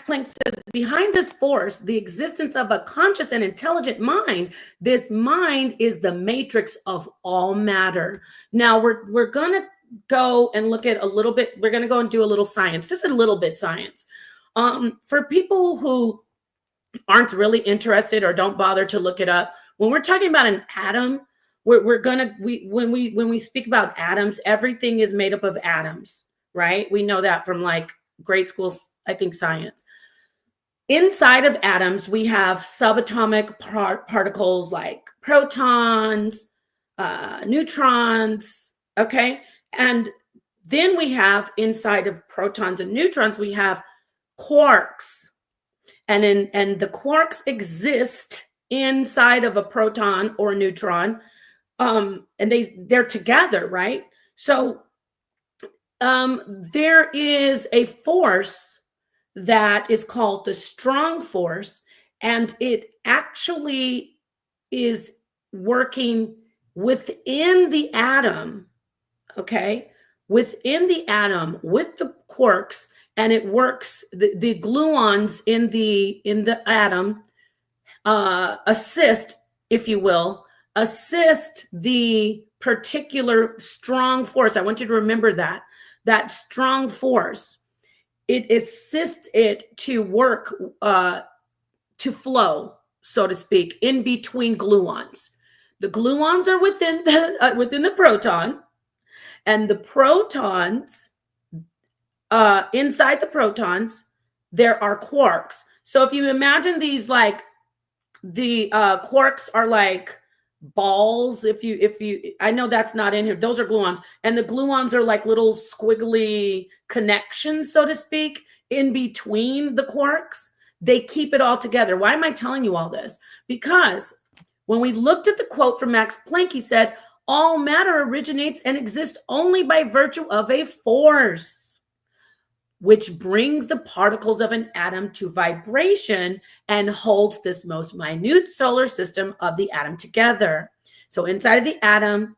Planck says, behind this force, the existence of a conscious and intelligent mind, this mind is the matrix of all matter. Now we're going to go and look at a little bit. We're going to go and do a little science, just a little bit science. For people who aren't really interested or don't bother to look it up, when we're talking about an atom, when we speak about atoms, everything is made up of atoms, right? We know that from grade school, I think, science. Inside of atoms, we have subatomic particles like protons, neutrons, okay? And then we have inside of protons and neutrons, we have quarks. And the quarks exist inside of a proton or a neutron. And they're together, right? So there is a force that is called the strong force, and it actually is working within the atom, okay? Within the atom with the quarks, and it works, the gluons in the atom assist, if you will, assist the particular strong force. I want you to remember that strong force. It assists it to work, to flow, so to speak, in between gluons. The gluons are within the proton, and the protons inside the protons, there are quarks. So if you imagine these, like the quarks are like balls. If you, I know that's not in here. Those are gluons, and the gluons are like little squiggly connections, so to speak, in between the quarks. They keep it all together. Why am I telling you all this? Because when we looked at the quote from Max Planck, he said, all matter originates and exists only by virtue of a force, which brings the particles of an atom to vibration and holds this most minute solar system of the atom together. So inside of the atom,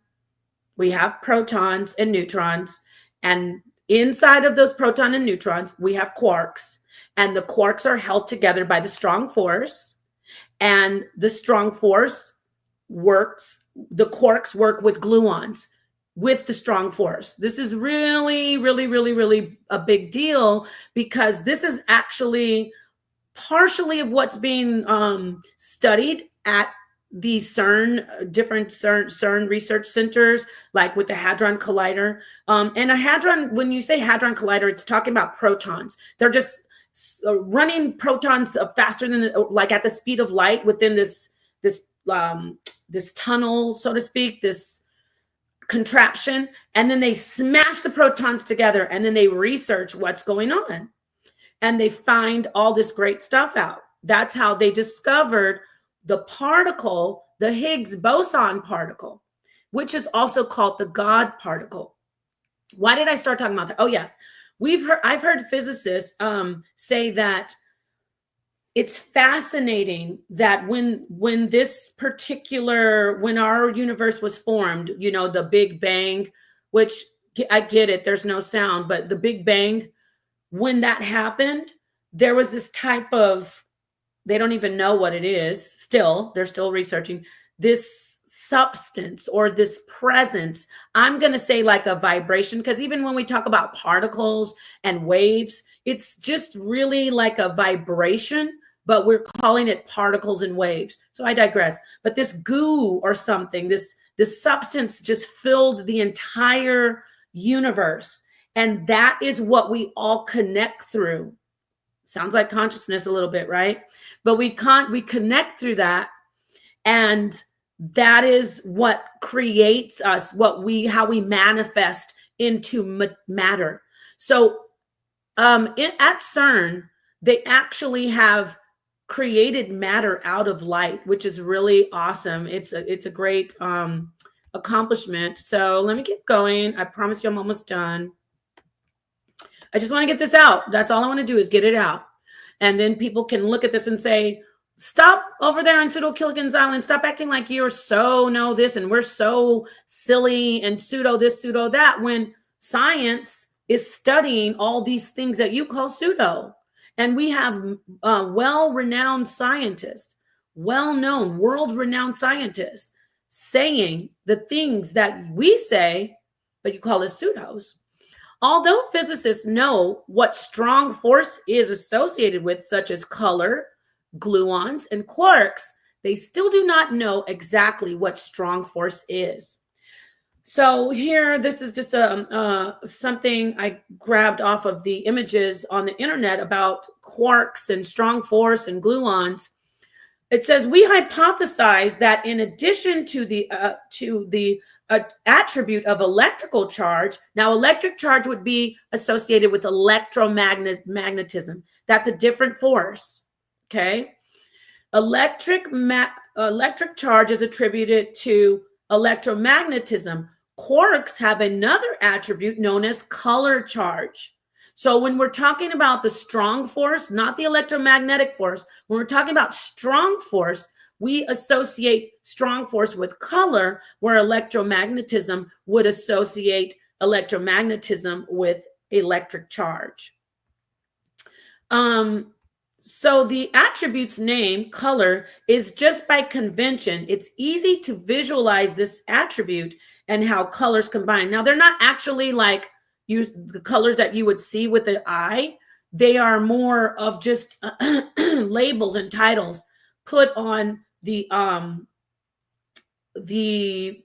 we have protons and neutrons, and inside of those proton and neutrons, we have quarks, and the quarks are held together by the strong force, and the strong force works, the quarks work with gluons with the strong force. This is really, really, really, really a big deal, because this is actually partially of what's being studied at the CERN, different CERN research centers, like with the Hadron Collider. And a hadron, when you say Hadron Collider, it's talking about protons. They're just running protons faster than, like at the speed of light within this tunnel, so to speak, this contraption, and then they smash the protons together, and then they research what's going on, and they find all this great stuff out. That's how they discovered the particle, the Higgs boson particle, which is also called the God particle. Why did I start talking about that? Oh yes, I've heard physicists say that it's fascinating that when our universe was formed, you know, the Big Bang, which I get it, there's no sound, but the Big Bang, when that happened, there was this type of, they don't even know what it is still, they're still researching, this substance or this presence. I'm going to say like a vibration, because even when we talk about particles and waves, it's just really like a vibration, but we're calling it particles and waves. So I digress. But this goo or something, this substance just filled the entire universe. And that is what we all connect through. Sounds like consciousness a little bit, right? But we connect through that. And that is what creates us, how we manifest into matter. So at CERN, they actually have created matter out of light, which is really awesome. It's a great accomplishment. So let me keep going. I promise you I'm almost done. I just want to get this out. That's all I want to do is get it out. And then people can look at this and say, stop over there on pseudo-Gilligan's Island. Stop acting like you're so know this and we're so silly and pseudo this, pseudo that, when science is studying all these things that you call pseudo. And we have well-renowned scientists, well-known, world-renowned scientists saying the things that we say, but you call it pseudos. Although physicists know what strong force is associated with, such as color, gluons, and quarks, they still do not know exactly what strong force is. So here, this is just something I grabbed off of the images on the internet about quarks and strong force and gluons. It says, we hypothesize that in addition to the attribute of electrical charge, now electric charge would be associated with electromagnetism. That's a different force, okay? Electric charge is attributed to electromagnetism. Quarks have another attribute known as color charge. So when we're talking about the strong force, not the electromagnetic force, when we're talking about strong force, we associate strong force with color, where electromagnetism would associate electromagnetism with electric charge. So the attribute's name, color, is just by convention. It's easy to visualize this attribute and how colors combine. Now, they're not actually like the colors that you would see with the eye. They are more of just labels and titles put on the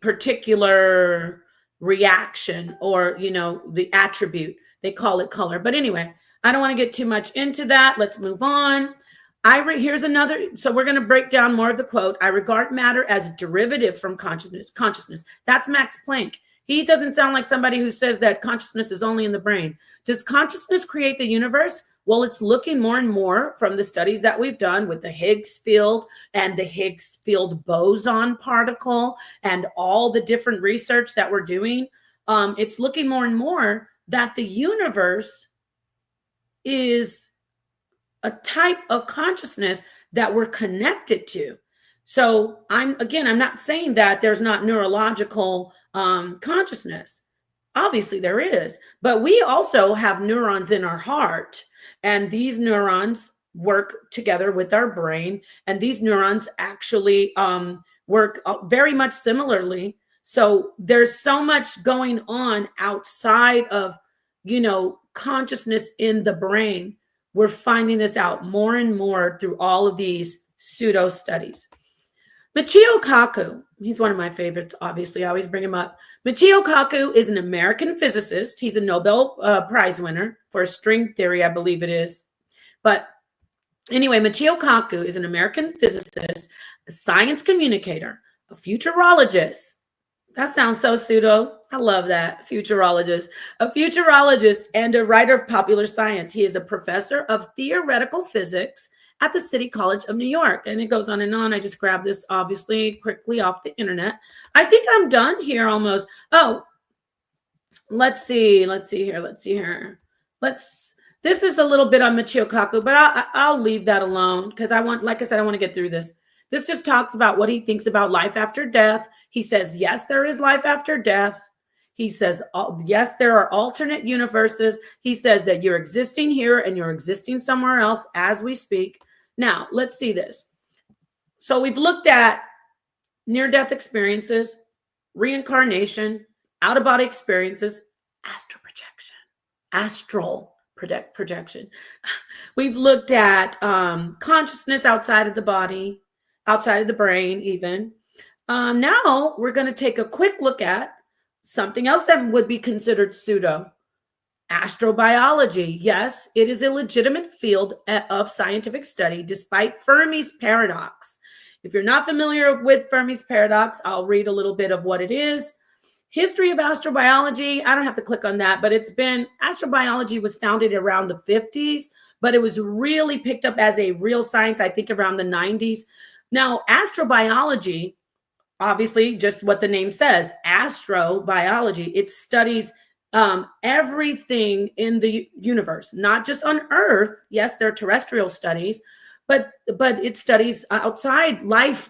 particular reaction, or, you know, the attribute. They call it color. But anyway, I don't want to get too much into that. Let's move on. Here's another. So we're going to break down more of the quote. I regard matter as derivative from consciousness. That's Max Planck. He doesn't sound like somebody who says that consciousness is only in the brain. Does consciousness create the universe? Well, it's looking more and more from the studies that we've done with the Higgs field and the Higgs field boson particle and all the different research that we're doing. It's looking more and more that the universe is a type of consciousness that we're connected to. So I'm not saying that there's not neurological consciousness. Obviously there is, but we also have neurons in our heart, and these neurons work together with our brain, and these neurons actually work very much similarly. So there's so much going on outside of, consciousness in the brain. We're finding this out more and more through all of these pseudo studies. Michio Kaku, he's one of my favorites, obviously. I always bring him up. Michio Kaku is an American physicist. He's a Nobel Prize winner for string theory, I believe it is. But anyway, Michio Kaku is an American physicist, a science communicator, a futurologist. That sounds so pseudo. I love that. Futurologist. A futurologist and a writer of popular science. He is a professor of theoretical physics at the City College of New York. And it goes on and on. I just grabbed this, obviously, quickly off the internet. I think I'm done here almost. Oh, let's see here. This is a little bit on Michio Kaku, but I'll leave that alone because I want to get through this. This just talks about what he thinks about life after death. He says, yes, there is life after death. He says, yes, there are alternate universes. He says that you're existing here and you're existing somewhere else as we speak. Now, let's see this. So we've looked at near-death experiences, reincarnation, out-of-body experiences, astral projection. We've looked at consciousness outside of the body, outside of the brain even. Now we're going to take a quick look at something else that would be considered pseudo. Astrobiology. Yes, it is a legitimate field of scientific study despite Fermi's paradox. If you're not familiar with Fermi's paradox, I'll read a little bit of what it is. History of astrobiology. I don't have to click on that, but astrobiology was founded around the 50s, but it was really picked up as a real science, I think around the 90s. Now, astrobiology, obviously, just what the name says, astrobiology, it studies everything in the universe, not just on Earth. Yes, there are terrestrial studies, but it studies outside life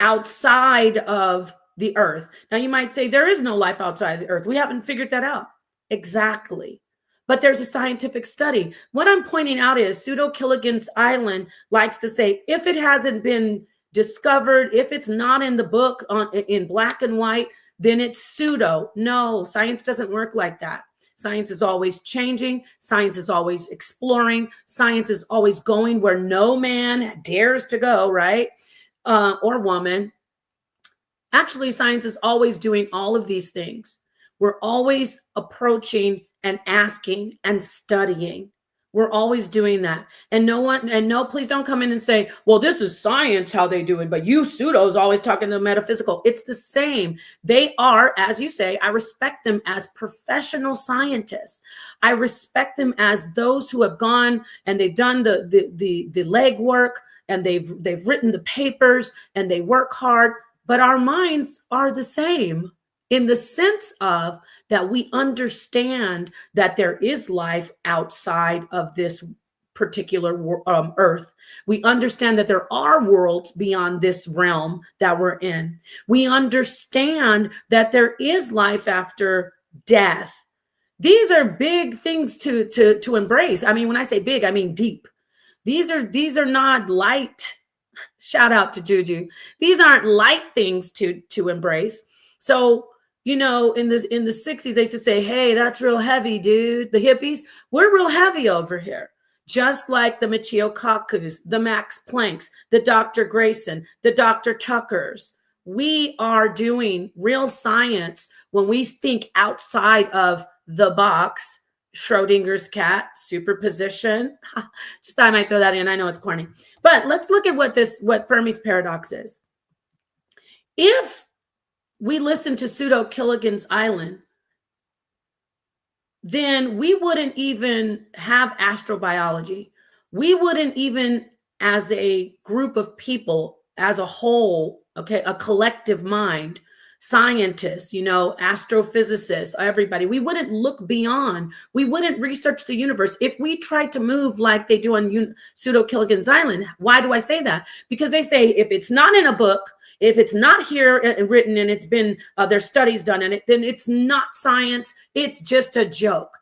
outside of the Earth. Now, you might say there is no life outside the Earth. We haven't figured that out. Exactly. But there's a scientific study. What I'm pointing out is Pseudo-Gilligan's Island likes to say, if it hasn't been discovered, if it's not in the book in black and white, then it's pseudo. No, science doesn't work like that. Science is always changing. Science is always exploring. Science is always going where no man dares to go, right? Or woman. Actually, science is always doing all of these things. We're always approaching and asking and studying. We're always doing that. And please don't come in and say, well, this is science, how they do it, but you pseudos always talking to metaphysical. It's the same. They are, as you say, I respect them as professional scientists. I respect them as those who have gone and they've done the legwork and they've written the papers and they work hard, but our minds are the same. In the sense of that we understand that there is life outside of this particular earth. We understand that there are worlds beyond this realm that we're in. We understand that there is life after death. These are big things to embrace. I mean, when I say big, I mean deep. These are not light. Shout out to Juju. These aren't light things to embrace. So, in the 60s, they used to say, hey, that's real heavy, dude. The hippies, we're real heavy over here. Just like the Michio Kakus, the Max Plancks, the Dr. Grayson, the Dr. Tuckers. we are doing real science when we think outside of the box. Schrodinger's cat, superposition. Just thought I might throw that in. I know it's corny, but let's look at what Fermi's paradox is. If we listen to pseudo Gilligan's Island, then we wouldn't even have astrobiology. We wouldn't even, as a group of people, as a whole, okay, a collective mind, scientists, astrophysicists, everybody, we wouldn't look beyond. We wouldn't research the universe. If we tried to move like they do on pseudo Gilligan's Island, why do I say that? Because they say if it's not in a book, if it's not here written and it's been there's studies done in it, then it's not science. It's just a joke.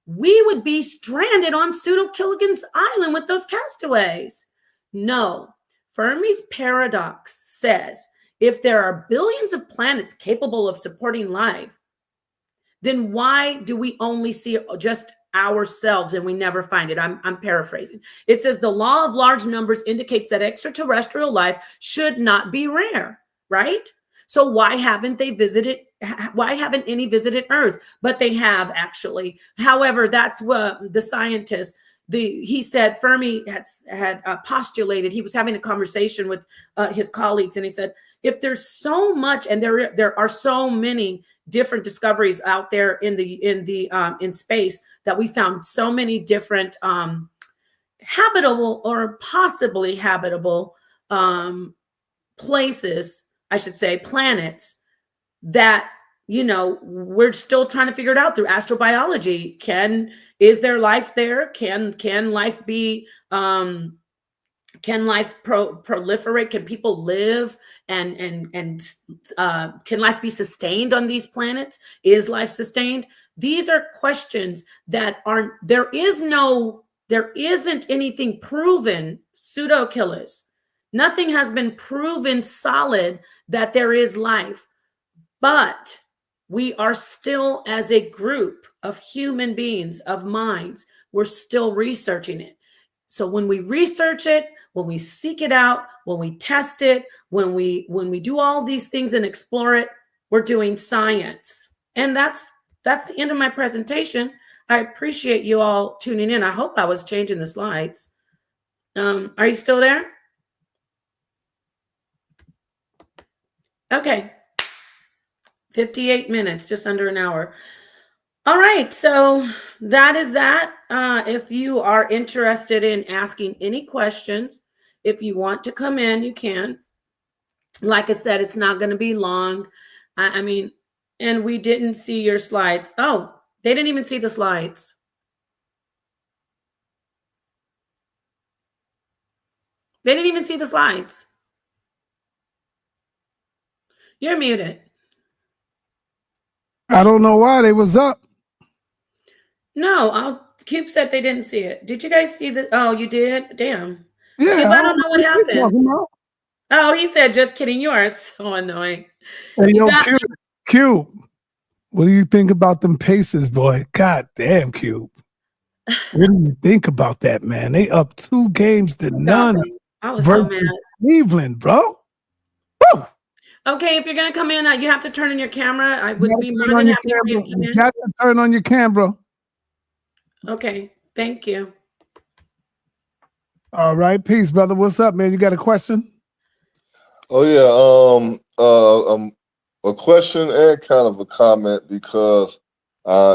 We would be stranded on pseudo Gilligan's Island with those castaways. No, Fermi's paradox says if there are billions of planets capable of supporting life, then why do we only see just ourselves and we never find it? I'm paraphrasing. It says the law of large numbers indicates that extraterrestrial life should not be rare, right? So why haven't any visited Earth? But they have, actually. However, that's what the scientist, he said, Fermi had postulated, he was having a conversation with his colleagues, and he said, if there's so much, and there are so many different discoveries out there in space, that we found so many different habitable or possibly habitable places, I should say, planets, that we're still trying to figure it out through astrobiology. Is there life there? Can life be can life proliferate? Can people live and can life be sustained on these planets? Is life sustained? These are questions that there isn't anything proven, pseudo-killers. Nothing has been proven solid that there is life, but we are still, as a group of human beings, of minds, we're still researching it. So when we research it, when we seek it out, when we test it, when we do all these things and explore it, we're doing science. And that's the end of my presentation. I appreciate you all tuning in. I hope I was changing the slides. Are you still there? Okay. 58 minutes, just under an hour. All right, so that is that. If you are interested in asking any questions, if you want to come in, you can. Like I said, it's not going to be long. I mean, and we didn't see your slides. Oh, they didn't even see the slides. They didn't even see the slides. You're muted. I don't know why they was up. No, Cube said they didn't see it. Did you guys see the? Oh, you did? Damn. Yeah, Cube, I don't know what happened. Oh, he said, just kidding. You are so annoying. Hey, Cube, what do you think about them Pacers, boy? God damn, Cube. What do you think about that, man? They up 2 games to none. I was so mad. Cleveland, bro. Woo! Okay, if you're going to come in, you have to turn on your camera. I would be more than happy for you to come in. You have to turn on your camera. Okay, thank you. All right, peace, brother. What's up, man? You got a question? Oh yeah, a question and kind of a comment, because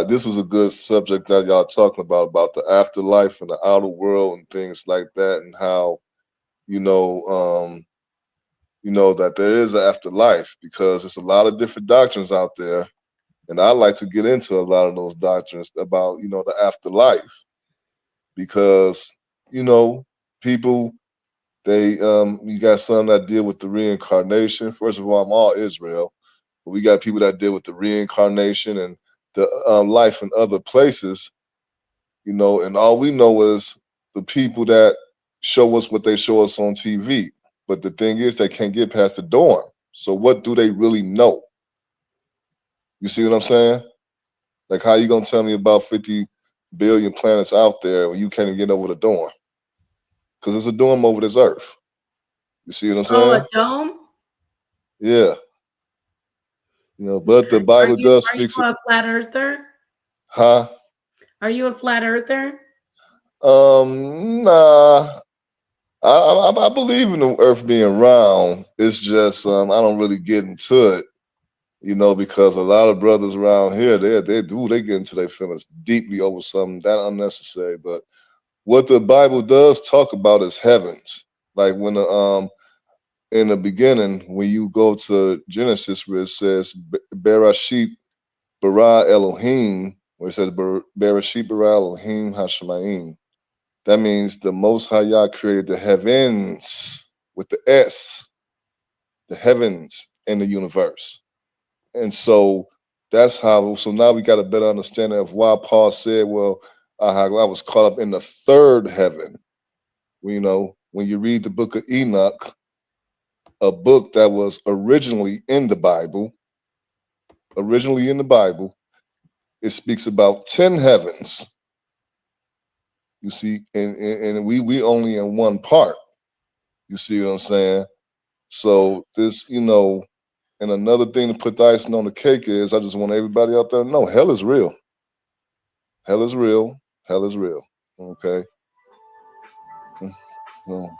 this was a good subject that y'all talking about the afterlife and the outer world and things like that, and how that there is an afterlife, because there's a lot of different doctrines out there, and I like to get into a lot of those doctrines about the afterlife, because people, they you got some that deal with the reincarnation. First of all, I'm all Israel, but we got people that deal with the reincarnation and the life in other places, and all we know is the people that show us what they show us on TV. But the thing is, they can't get past the dorm. So what do they really know? You see what I'm saying? Like, how you gonna tell me about 50 billion planets out there when you can't even get over the dorm? Because there's a dome over this earth. You see what I'm saying? Oh, a dome? Yeah. You know, but the Are Bible you does are you speak. a flat earther? Huh? Are you a flat earther? Nah. I believe in the Earth being round. It's just I don't really get into it, you know, because a lot of brothers around here they get into their feelings deeply over something that unnecessary. But what the Bible does talk about is heavens, like when the in the beginning, when you go to Genesis, where it says Bereshit bara Elohim, where it says Bereshit bara Elohim Hashemayim. That means the Most High Yah created the heavens with the S, the heavens in the universe. And so that's how, so now we got a better understanding of why Paul said, well, I was caught up in the third heaven. You know, when you read the book of Enoch, a book that was originally in the Bible, it speaks about 10 heavens. You see, and we only in one part. You see what I'm saying? So this, you know, and another thing to put the icing on the cake is I just want everybody out there to know hell is real. Hell is real. Hell is real. Okay.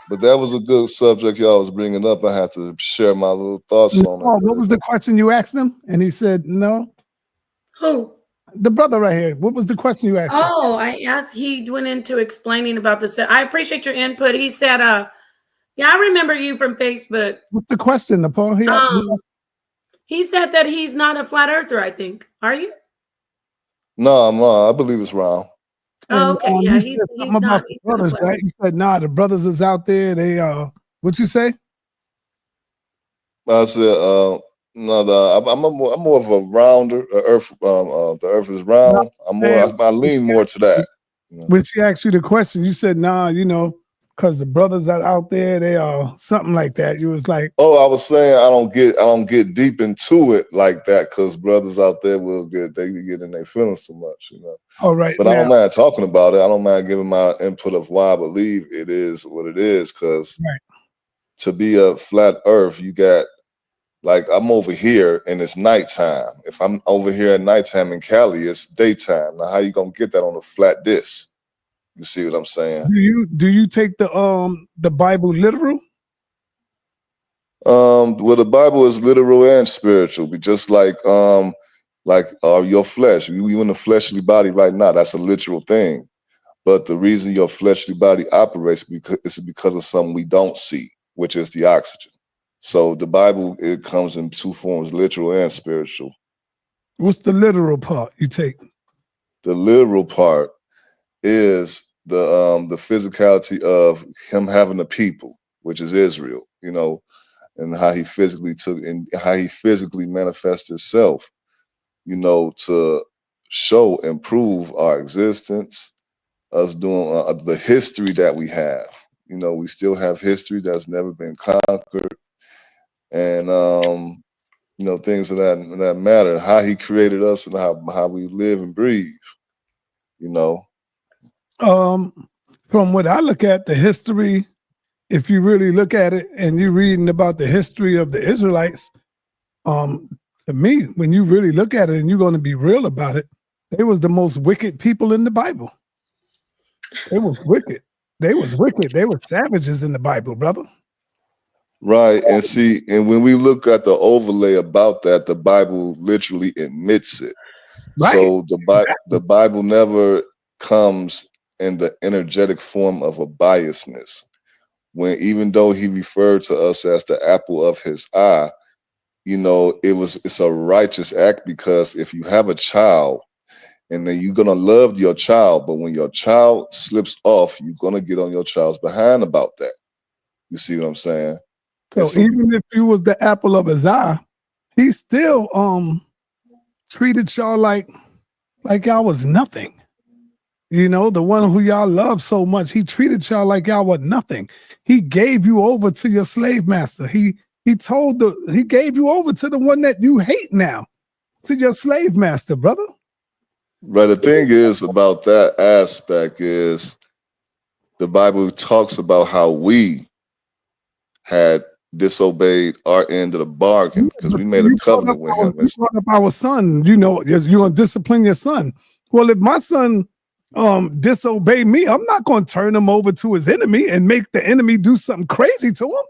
But that was a good subject y'all was bringing up. I had to share my little thoughts on it. Oh, what was the question you asked him? And he said no. Who? The brother right here. What was the question you asked him? Oh, I asked. He went into explaining about this. I appreciate your input. He said, yeah, I remember you from Facebook. What's the question, Napah? He said that he's not a flat earther, I think. Are you? No, I'm not. I believe it's round. Oh, okay. Yeah, he's something about the brothers, right? He said, nah, the brothers is out there. They what you say? I said, no, I'm more of a rounder. The earth is round. I lean more to that. You know? When she asked you the question, you said, nah, you know, because the brothers are out there, they are something like that. You was like, oh, I was saying I don't get deep into it like that because brothers out there they get in their feelings too much, you know. All right. But I don't mind talking about it. I don't mind giving my input of why I believe it is what it is, because to be a flat earth, you got, like, I'm over here and it's nighttime. If I'm over here at nighttime in Cali, it's daytime. Now, how you gonna get that on a flat disc? You see what I'm saying? Do you take the Bible literal? Well, the Bible is literal and spiritual. Just like your flesh. You in a fleshly body right now. That's a literal thing. But the reason your fleshly body operates is because of something we don't see, which is the oxygen. So the Bible, it comes in two forms, literal and spiritual. What's the literal part you take? The literal part is the physicality of him having a people, which is Israel, you know, and how he physically manifested himself, you know, to show and prove our existence, us doing the history that we have. You know, we still have history that's never been conquered, and you know, things of that matter. How he created us and how we live and breathe. You know. From what I look at, the history, if you really look at it and you're reading about the history of the Israelites, to me, when you really look at it and you're going to be real about it, they was the most wicked people in the Bible. They was wicked. They was wicked. They were savages in the Bible, brother. Right. And see, and when we look at the overlay about that, the Bible literally admits it. Right. So the Bible never comes in the energetic form of a biasness. When even though he referred to us as the apple of his eye, you know, it's a righteous act, because if you have a child and then you're gonna love your child, but when your child slips off, you're gonna get on your child's behind about that. You see what I'm saying? So even if you was the apple of his eye, he still treated y'all like y'all was nothing. You know, the one who y'all love so much, he treated y'all like y'all were nothing. He gave you over to your slave master. He gave you over to the one that you hate now, to your slave master, brother. Right. The thing is about that aspect is the Bible talks about how we had disobeyed our end of the bargain because we made a covenant with him. You brought up our son, you're gonna discipline your son. Well, if my son disobey me, I'm not gonna turn him over to his enemy and make the enemy do something crazy to him.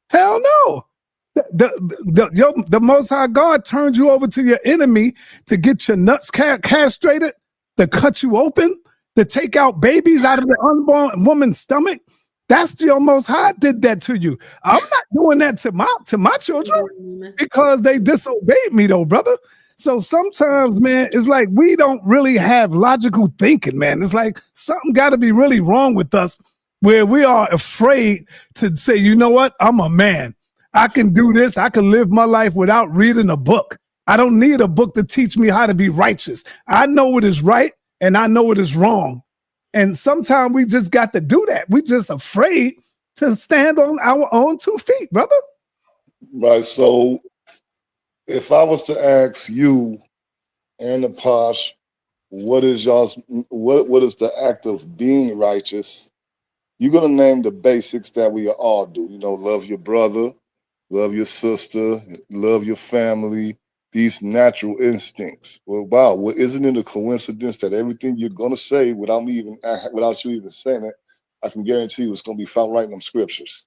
Hell no. The Most High God turned you over to your enemy to get your nuts castrated, to cut you open, to take out babies out of the unborn woman's stomach. That's your Most High did that to you. I'm not doing that to my children because they disobeyed me, though, brother. So sometimes, man, it's like we don't really have logical thinking, man. It's like something got to be really wrong with us where we are afraid to say, you know what? I'm a man. I can do this. I can live my life without reading a book. I don't need a book to teach me how to be righteous. I know what is right and I know what is wrong. And sometimes we just got to do that. We just afraid to stand on our own 2 feet, brother. Right. So if I was to ask you and Napah, what is the act of being righteous? You're gonna name the basics that we all do. Love your brother, love your sister, love your family, these natural instincts. Well, wow, isn't it a coincidence that everything you're going to say without you even saying it, I can guarantee you it's going to be found right in them scriptures.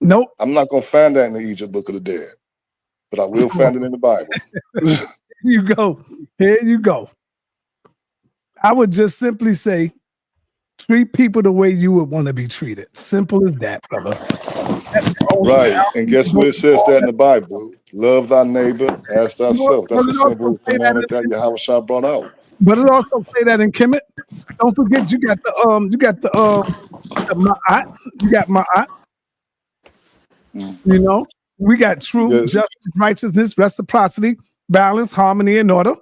Nope. I'm not going to find that in the Egypt Book of the Dead, but I will find it in the Bible. Here you go. I would just simply say, treat people the way you would want to be treated. Simple as that, brother. Right. And guess what it says that in the Bible? Love thy neighbor as thyself. That's a simple commandment that Yahweh brought out. But it also say that in Kemet. Don't forget you got the Ma'at. You got Ma'at. We got truth, justice, righteousness, reciprocity, balance, harmony, and order.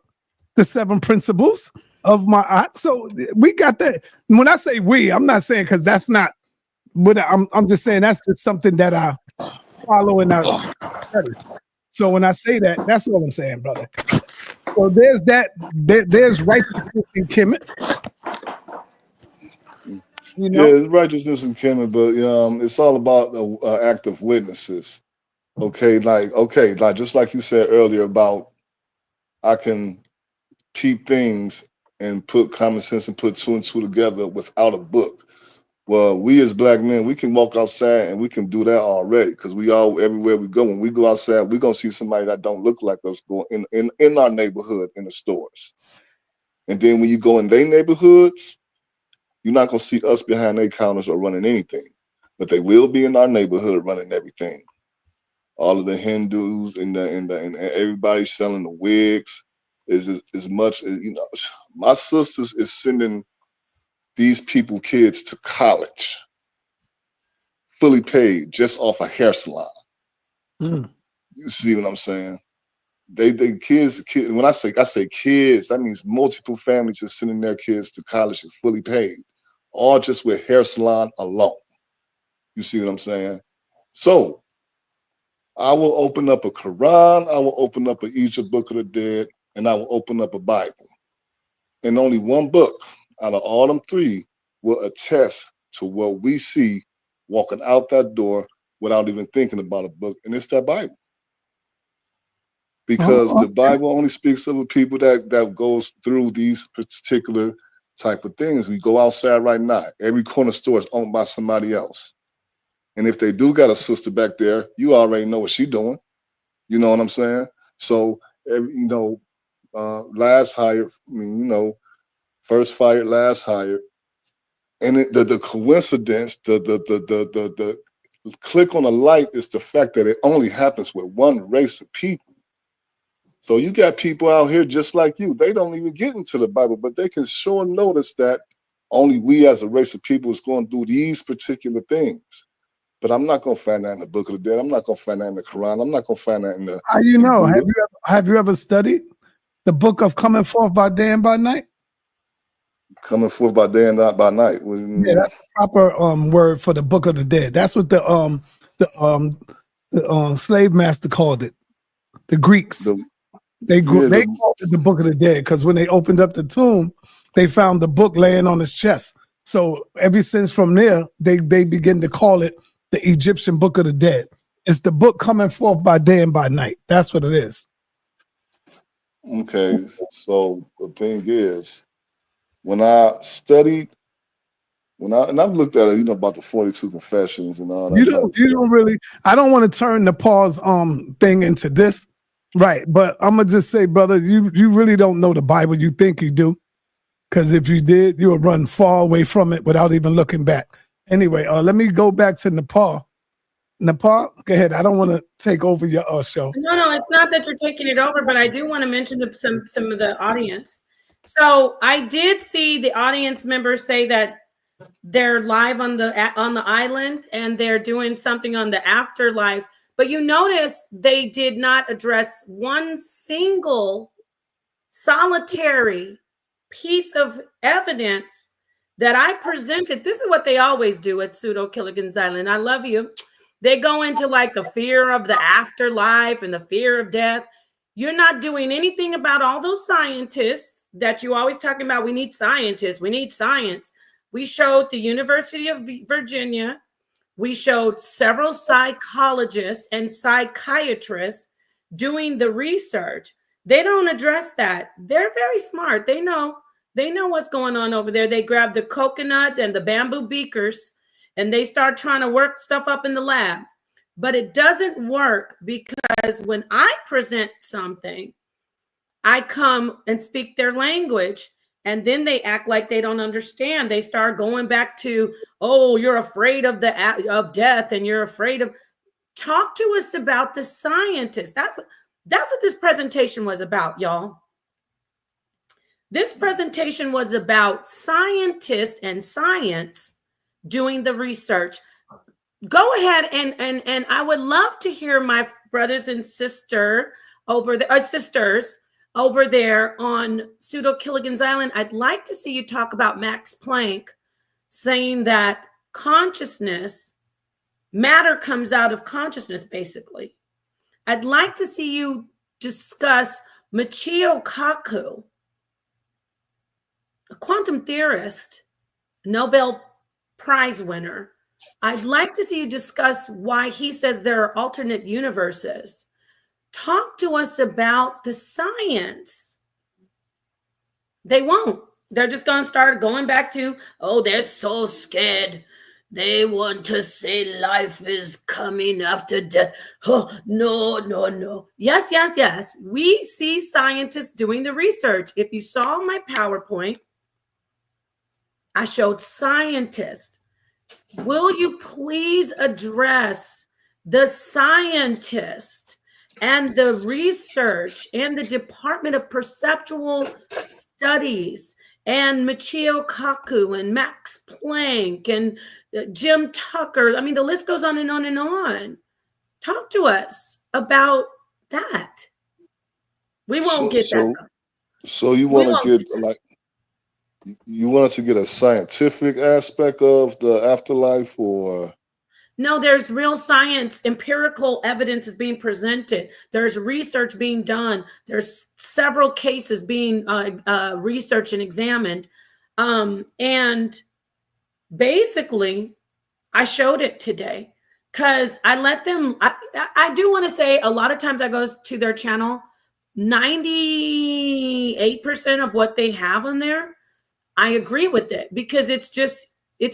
The 7 principles of Ma'at. So we got that. When I say we, I'm not saying because that's not. But I'm just saying that's just something that I follow and I study. So when I say that, that's what I'm saying, brother. So there's that. There's righteousness in Kemet. Yeah, it's righteousness in Kemet, but it's all about the act of witnesses. Okay, just like you said earlier about I can keep things and put common sense and put 2 and 2 together without a book. Well, we as black men, we can walk outside and we can do that already because everywhere we go, when we go outside, we're going to see somebody that don't look like us going in our neighborhood in the stores. And then when you go in their neighborhoods, you're not going to see us behind their counters or running anything, but they will be in our neighborhood running everything. All of the Hindus and everybody selling the wigs is as much as, my sisters is sending these people kids to college, fully paid, just off a hair salon. You see what I'm saying? They kids. When I say kids, that means multiple families are sending their kids to college and fully paid, all just with hair salon alone. You see what I'm saying? So I will open up a Quran, I will open up an Egypt Book of the Dead, and I will open up a Bible. And only one book out of all them 3 will attest to what we see walking out that door without even thinking about a book, and it's that Bible. Because the Bible only speaks of the people that goes through these particular type of things. We go outside right now. Every corner store is owned by somebody else. And if they do got a sister back there, you already know what she's doing. You know what I'm saying? So, last hired, first fired, last hired. And the coincidence, the click on the light is the fact that it only happens with one race of people. So you got people out here just like you. They don't even get into the Bible, but they can sure notice that only we as a race of people is going to do these particular things. But I'm not going to find that in the Book of the Dead. I'm not going to find that in the Quran. I'm not going to find that in the... How you know? Have you ever studied the book of Coming Forth by Day and by Night? Coming Forth by Day and not by night. Yeah, that's the proper word for the Book of the Dead. That's what the slave master called it. The Greeks. They called it the Book of the Dead because when they opened up the tomb, they found the book laying on his chest. So ever since from there, they begin to call it the Egyptian Book of the Dead. It's the book coming forth by day and by night. That's what it is. Okay, so the thing is, when I studied, and I've looked at it, about the 42 confessions and all that type of You stuff. don't really. I don't want to turn the pause thing into this, right? But I'm gonna just say, brother, you really don't know the Bible. You think you do, because if you did, you would run far away from it without even looking back. Anyway, let me go back to Napah. Napah, go ahead. I don't want to take over your show. No, it's not that you're taking it over, but I do want to mention to some of the audience. So I did see the audience members say that they're live on the island and they're doing something on the afterlife. But you notice they did not address one single solitary piece of evidence that I presented. This is what they always do at Pseudo Killigan's Island. I love you. They go into like the fear of the afterlife and the fear of death. You're not doing anything about all those scientists that you always talking about. We need scientists. We need science. We showed the University of Virginia. We showed several psychologists and psychiatrists doing the research. They don't address that. They're very smart. They know what's going on over there. They grab the coconut and the bamboo beakers and they start trying to work stuff up in the lab. But it doesn't work because when I present something, I come and speak their language, and then they act like they don't understand. They start going back to, oh, you're afraid of death, and you're afraid of. Talk to us about the scientists. That's what this presentation was about, y'all. This presentation was about scientists and science doing the research. Go ahead and I would love to hear my brothers and sisters over there on Pseudo Killigan's Island. I'd like to see you talk about Max Planck saying that matter comes out of consciousness, basically. I'd like to see you discuss Michio Kaku, a quantum theorist, Nobel Prize winner. I'd like to see you discuss why he says there are alternate universes. Talk to us about the science. They won't. They're just going to start going back to, oh, they're so scared. They want to say life is coming after death. Oh, no. Yes. We see scientists doing the research. If you saw my PowerPoint, I showed scientists. Will you please address the scientists and the research and the Department of Perceptual Studies and Michio Kaku and Max Planck and Jim Tucker? I mean, the list goes on and on and on. Talk to us about that. We won't get that. So you want to get you wanted to get a scientific aspect of the afterlife, or? No, there's real science, empirical evidence is being presented. There's research being done. There's several cases being researched and examined. And basically, I showed it today because I let them, I do want to say a lot of times I go to their channel, 98% of what they have on there, I agree with it because it's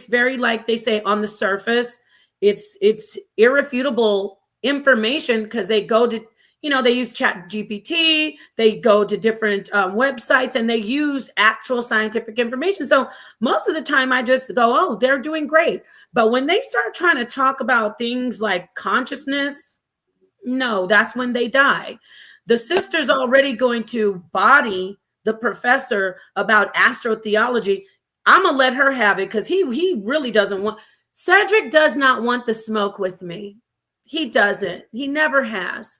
very, like they say, on the surface. It's irrefutable information because they go to, they use Chat GPT, they go to different websites and they use actual scientific information. So most of the time I just go, oh, they're doing great. But when they start trying to talk about things like consciousness, no, that's when they die. The sister's already going to body the professor about astrotheology. I'm going to let her have it because he really doesn't want. Cedric does not want the smoke with me. He doesn't. He never has.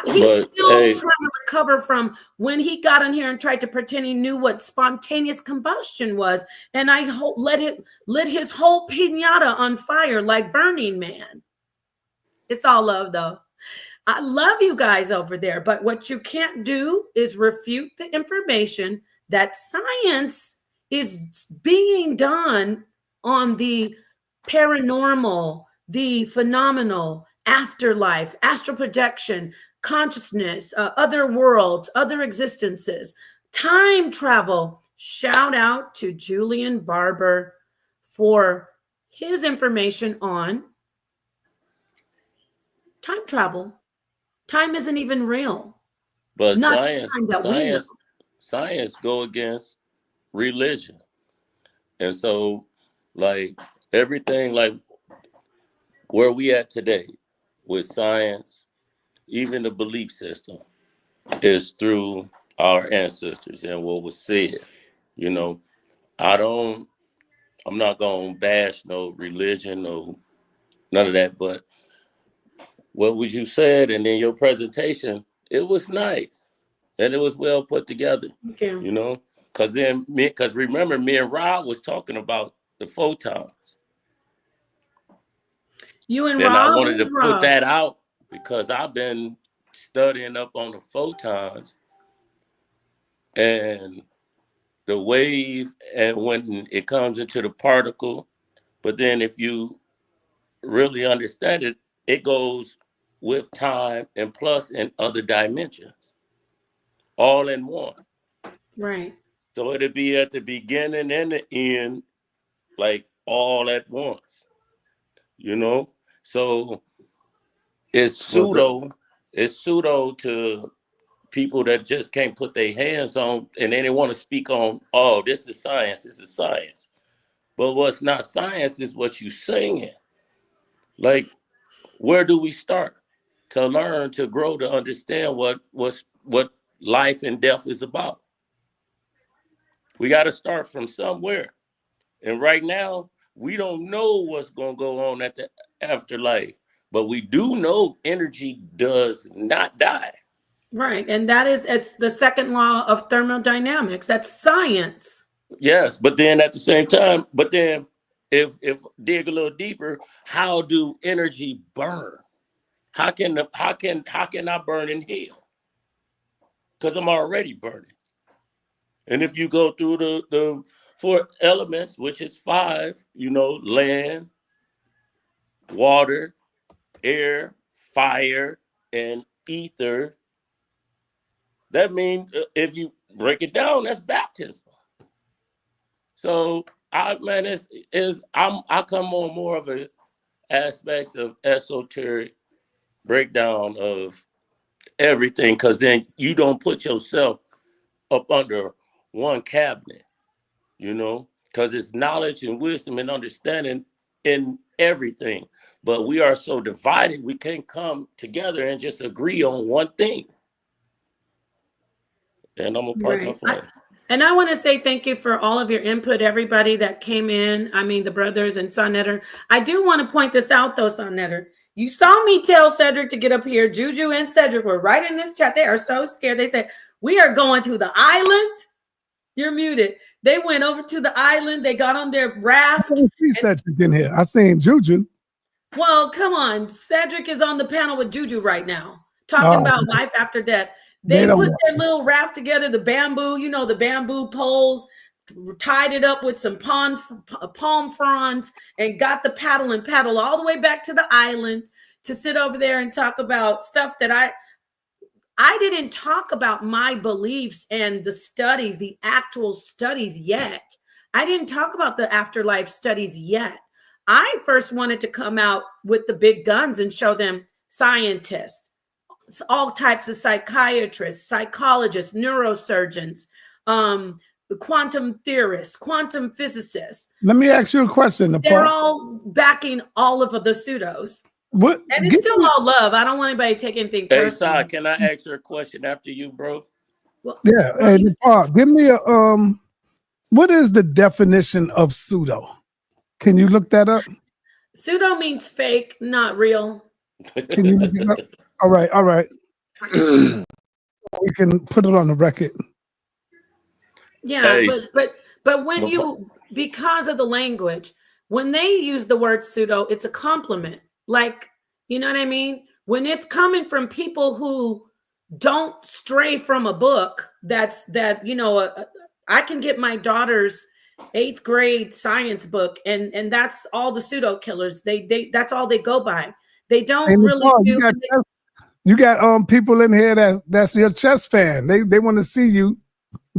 He's still trying to recover from when he got in here and tried to pretend he knew what spontaneous combustion was. And I lit his whole piñata on fire like Burning Man. It's all love, though. I love you guys over there. But what you can't do is refute the information that science is being done on the paranormal, the phenomenal, afterlife, astral projection, consciousness, other worlds, other existences, time travel. Shout out to Julian Barber for his information on time travel. Time isn't even real. But Not the time that we know. science go against religion. And so, like, everything, like where we at today with science, even the belief system, is through our ancestors and what was said. You know, I'm not gonna bash no religion, no none of that, but what was you said and then your presentation, it was nice and it was well put together. Okay. You know, because remember, me and Rob was talking about the photons. You and And I Rob? wanted to Who's put Rob? that out because I've been studying up on the photons and the wave and when it comes into the particle. But then if you really understand it, it goes with time and plus in other dimensions, all in one. Right. So it'd be at the beginning and the end, like all at once, you know? So it's pseudo to people that just can't put their hands on and they want to speak on, oh, this is science. But what's not science is what you're saying. Like, where do we start to learn, to grow, to understand what life and death is about? We got to start from somewhere. And right now, we don't know what's going to go on at the afterlife, but we do know energy does not die. Right. And it's the second law of thermodynamics. That's science. Yes, but then at the same time, if dig a little deeper, how do energy burn? How can I burn in hell? Because I'm already burning. And if you go through the 4 elements, which is 5, land, water, air, fire, and ether, that means if you break it down, that's baptism. So I come on more of a aspects of esoteric breakdown of everything, because then you don't put yourself up under one cabinet, because it's knowledge and wisdom and understanding in everything. But we are so divided, we can't come together and just agree on one thing. And I'm gonna park my plane. And I want to say thank you for all of your input, everybody that came in. I mean, the brothers and sa.neter. I do want to point this out, though, sa.neter. You saw me tell Cedric to get up here. Juju and Cedric were right in this chat. They are so scared. They said, we are going to the island. You're muted. They went over to the island. They got on their raft. I see Cedric in here. I seen Juju. Well, come on. Cedric is on the panel with Juju right now, talking about life after death. They put their little raft together, the bamboo, the bamboo poles, tied it up with some palm fronds, and got the paddle and paddle all the way back to the island to sit over there and talk about stuff that I didn't talk about my beliefs and the studies, the actual studies yet. I didn't talk about the afterlife studies yet. I first wanted to come out with the big guns and show them scientists, all types of psychiatrists, psychologists, neurosurgeons, quantum theorists, quantum physicists. Let me ask you a question. They're all backing all of the pseudos. What? And it's still all love. I don't want anybody to take anything personal. Hey, Si, can I ask you a question after you, bro? Well, yeah. Hey, give me a what is the definition of pseudo? Can you look that up? Pseudo means fake, not real. Can you look it up? All right. We can put it on the record. Yeah, hey. but when because of the language, when they use the word pseudo, it's a compliment. Like, you know what I mean? When it's coming from people who don't stray from a book, I can get my daughter's 8th grade science book, and that's all the pseudo killers. They that's all they go by. They don't And really Nepal, do. you got people in here that's your chess fan. They want to see you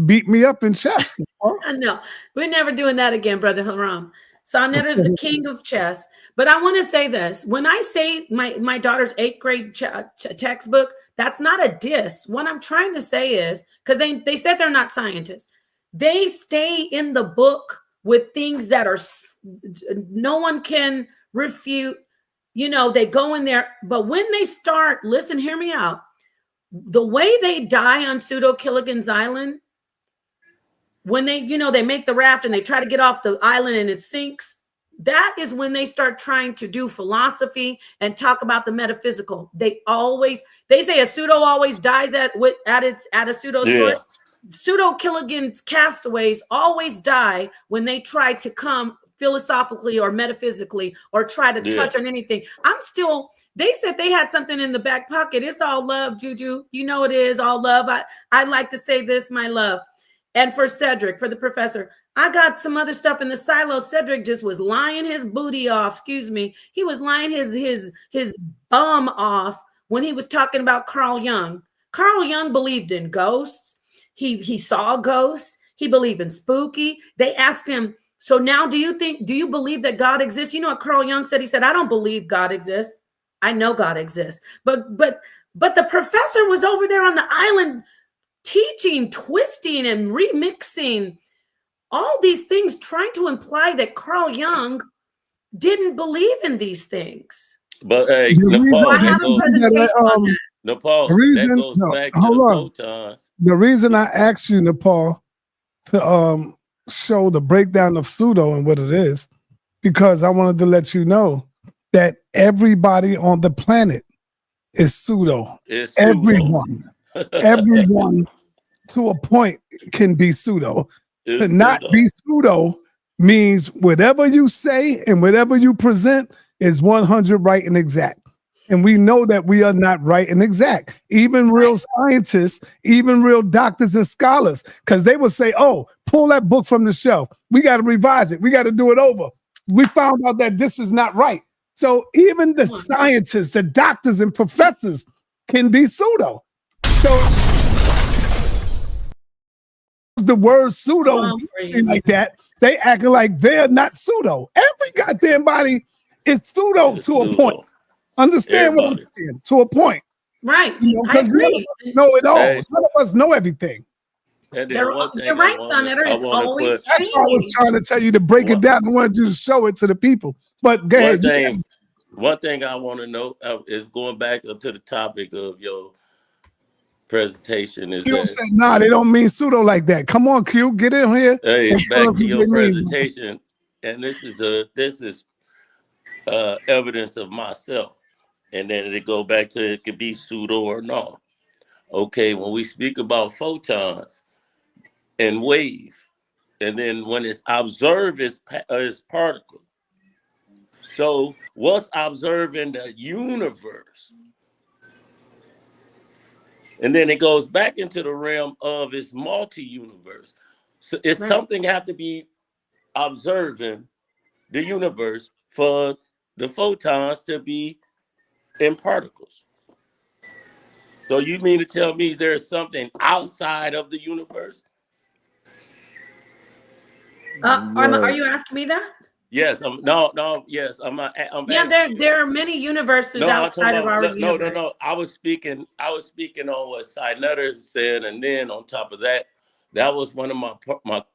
beat me up in chess. No, we're never doing that again, Brother Haram. sa.neter is the king of chess. But I want to say this. When I say my daughter's 8th grade textbook, that's not a diss. What I'm trying to say is, because they said they're not scientists, they stay in the book with things that are no one can refute. You know, they go in there. But when they start, listen, hear me out. The way they die on Pseudo-Killigan's Island, when they make the raft and they try to get off the island and it sinks, that is when they start trying to do philosophy and talk about the metaphysical. They say a pseudo always dies at a pseudo source. Pseudo-Killigan's castaways always die when they try to come philosophically or metaphysically or try to touch on anything. They said they had something in the back pocket. It's all love, Juju. You know it is all love. I like to say this, my love. And for Cedric, for the professor, I got some other stuff in the silo. Cedric just was lying his booty off. Excuse me. He was lying his bum off when he was talking about Carl Jung. Carl Jung believed in ghosts. He saw ghosts. He believed in spooky. They asked him, so now do you believe that God exists? You know what Carl Jung said? He said, I don't believe God exists. I know God exists. But the professor was over there on the island teaching, twisting, and remixing all these things, trying to imply that Carl Jung didn't believe in these things. But hey, Nepal, I have a presentation on that. Nepal, that goes back to the photons. The reason I asked you, Nepal, to show the breakdown of pseudo and what it is, because I wanted to let you know that everybody on the planet is pseudo. Everyone. Everyone to a point can be pseudo. To not be pseudo means whatever you say and whatever you present is 100 right and exact. And we know that we are not right and exact. Even real scientists, even real doctors and scholars, because they will say, oh, pull that book from the shelf. We got to revise it. We got to do it over. We found out that this is not right. So even the scientists, the doctors and professors can be pseudo. So the word pseudo like that, they acting like they're not pseudo. Every goddamn body is pseudo to a point. Understand what I'm saying? To a point. Right. I agree. Know it all. None of us know everything. You're right, sa.neter. It's always that's why I was trying to tell you to break it down. I wanted you to show it to the people. But go ahead. One thing I want to know is going back to the topic of your presentation is Q said, nah, they don't mean pseudo like that. Come on, Q, get in here. Hey, back to your presentation, and this is evidence of myself, and then it go back to it could be pseudo or no. Okay, when we speak about photons and wave, and then when it's observed as particle. So what's observed in the universe? And then it goes back into the realm of its multi-universe. So it's something have to be observing the universe for the photons to be in particles. So you mean to tell me there's something outside of the universe? Are you asking me that? Yes. Yes. There are many universes outside of our universe. No. I was speaking on what sa.neter said, and then on top of that, that was one of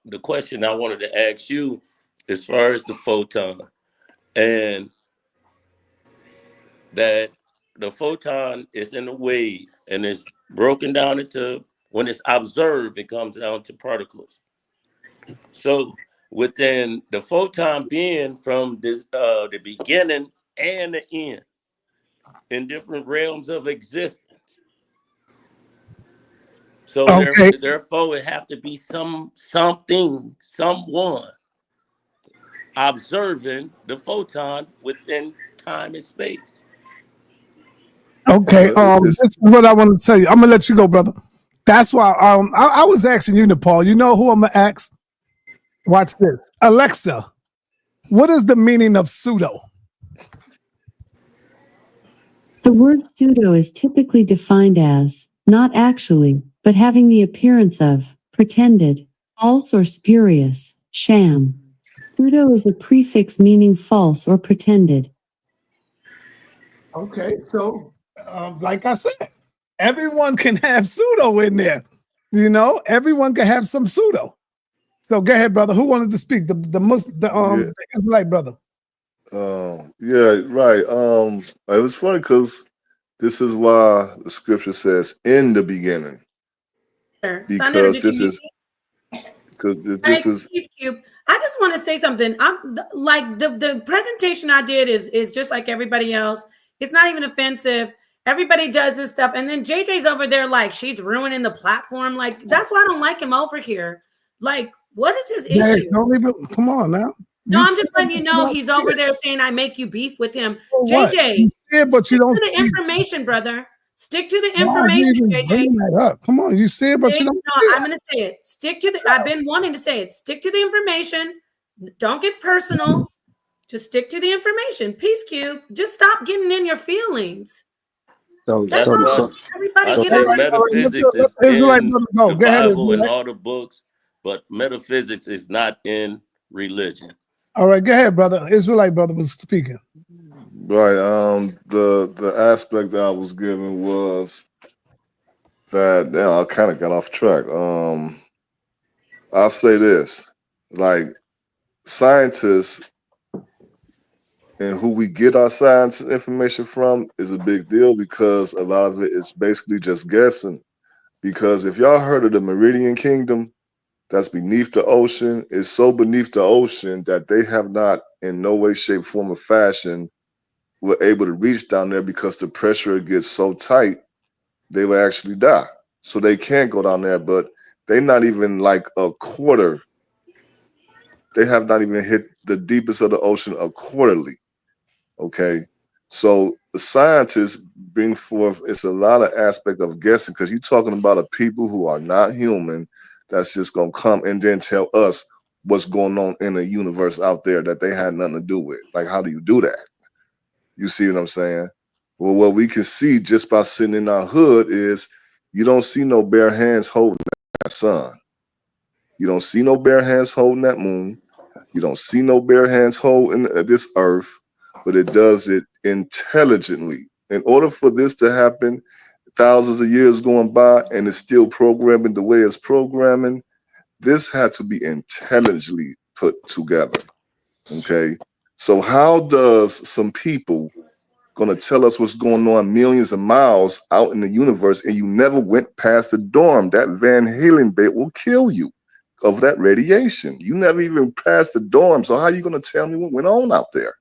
the question I wanted to ask you, as far as the photon, and that the photon is in a wave and it's broken down into, when it's observed, it comes down to particles. So within the photon being from this, the beginning and the end, in different realms of existence. So therefore, it have to be someone observing the photon within time and space. Okay, this is what I want to tell you. I'm gonna let you go, brother. That's why I was asking you, Nepal. You know who I'm gonna ask? Watch this. Alexa, what is the meaning of pseudo? The word pseudo is typically defined as, not actually, but having the appearance of, pretended, false or spurious, sham. Pseudo is a prefix meaning false or pretended. Okay, so like I said, everyone can have pseudo in there. You know, everyone can have some pseudo. So go ahead, brother. Who wanted to speak? The Israelite brother. Yeah, right. It was funny because this is why the scripture says in the beginning, because this is Cube. I just want to say something. I'm like the presentation I did is just like everybody else. It's not even offensive. Everybody does this stuff, and then JJ's over there like she's ruining the platform. Like that's why I don't like him over here. Like, what is his issue? Don't even, come on now. No, I'm just letting you know he's over there saying I make you beef with him. JJ, but you don't stick to the information, brother. Stick to the Why information, you JJ. bringing that up? Come on, you see it, but you don't. No, I'm going to say it. Stick to the. I've been wanting to say it. Stick to the information. Don't get personal. Just stick to the information. Peace Cube. Just stop getting in your feelings. So, That's so, all. so Everybody I get said out. metaphysics is Israelite in brother, go. the Go ahead, Bible and Israelite. all the books, but metaphysics is not in religion. All right, go ahead, brother. Israelite brother was speaking. right. The aspect that I was given was that I kind of got off track. I'll say this: like scientists and who we get our science information from is a big deal because a lot of it is basically just guessing. Because if y'all heard of the Meridian Kingdom, that's beneath the ocean, is so beneath the ocean that they have not, in no way, shape, form, or fashion, were able to reach down there because the pressure gets so tight, they will actually die. So they can't go down there, but they're not even like a quarter. They have not even hit the deepest of the ocean a quarterly. Okay. So the scientists bring forth, it's a lot of aspect of guessing because you're talking about a people who are not human that's just going to come and then tell us what's going on in the universe out there that they had nothing to do with. Like, how do you do that? You see what I'm saying? Well, what we can see just by sitting in our hood is you don't see no bare hands holding that sun. You don't see no bare hands holding that moon. You don't see no bare hands holding this earth, but it does it intelligently. In order for this to happen, thousands of years going by and it's still programming the way it's programming, this had to be intelligently put together. Okay. So how does some people gonna tell us what's going on millions of miles out in the universe and you never went past the dorm? That Van Halen bit will kill you of that radiation. You never even passed the dorm. So how are you gonna tell me what went on out there?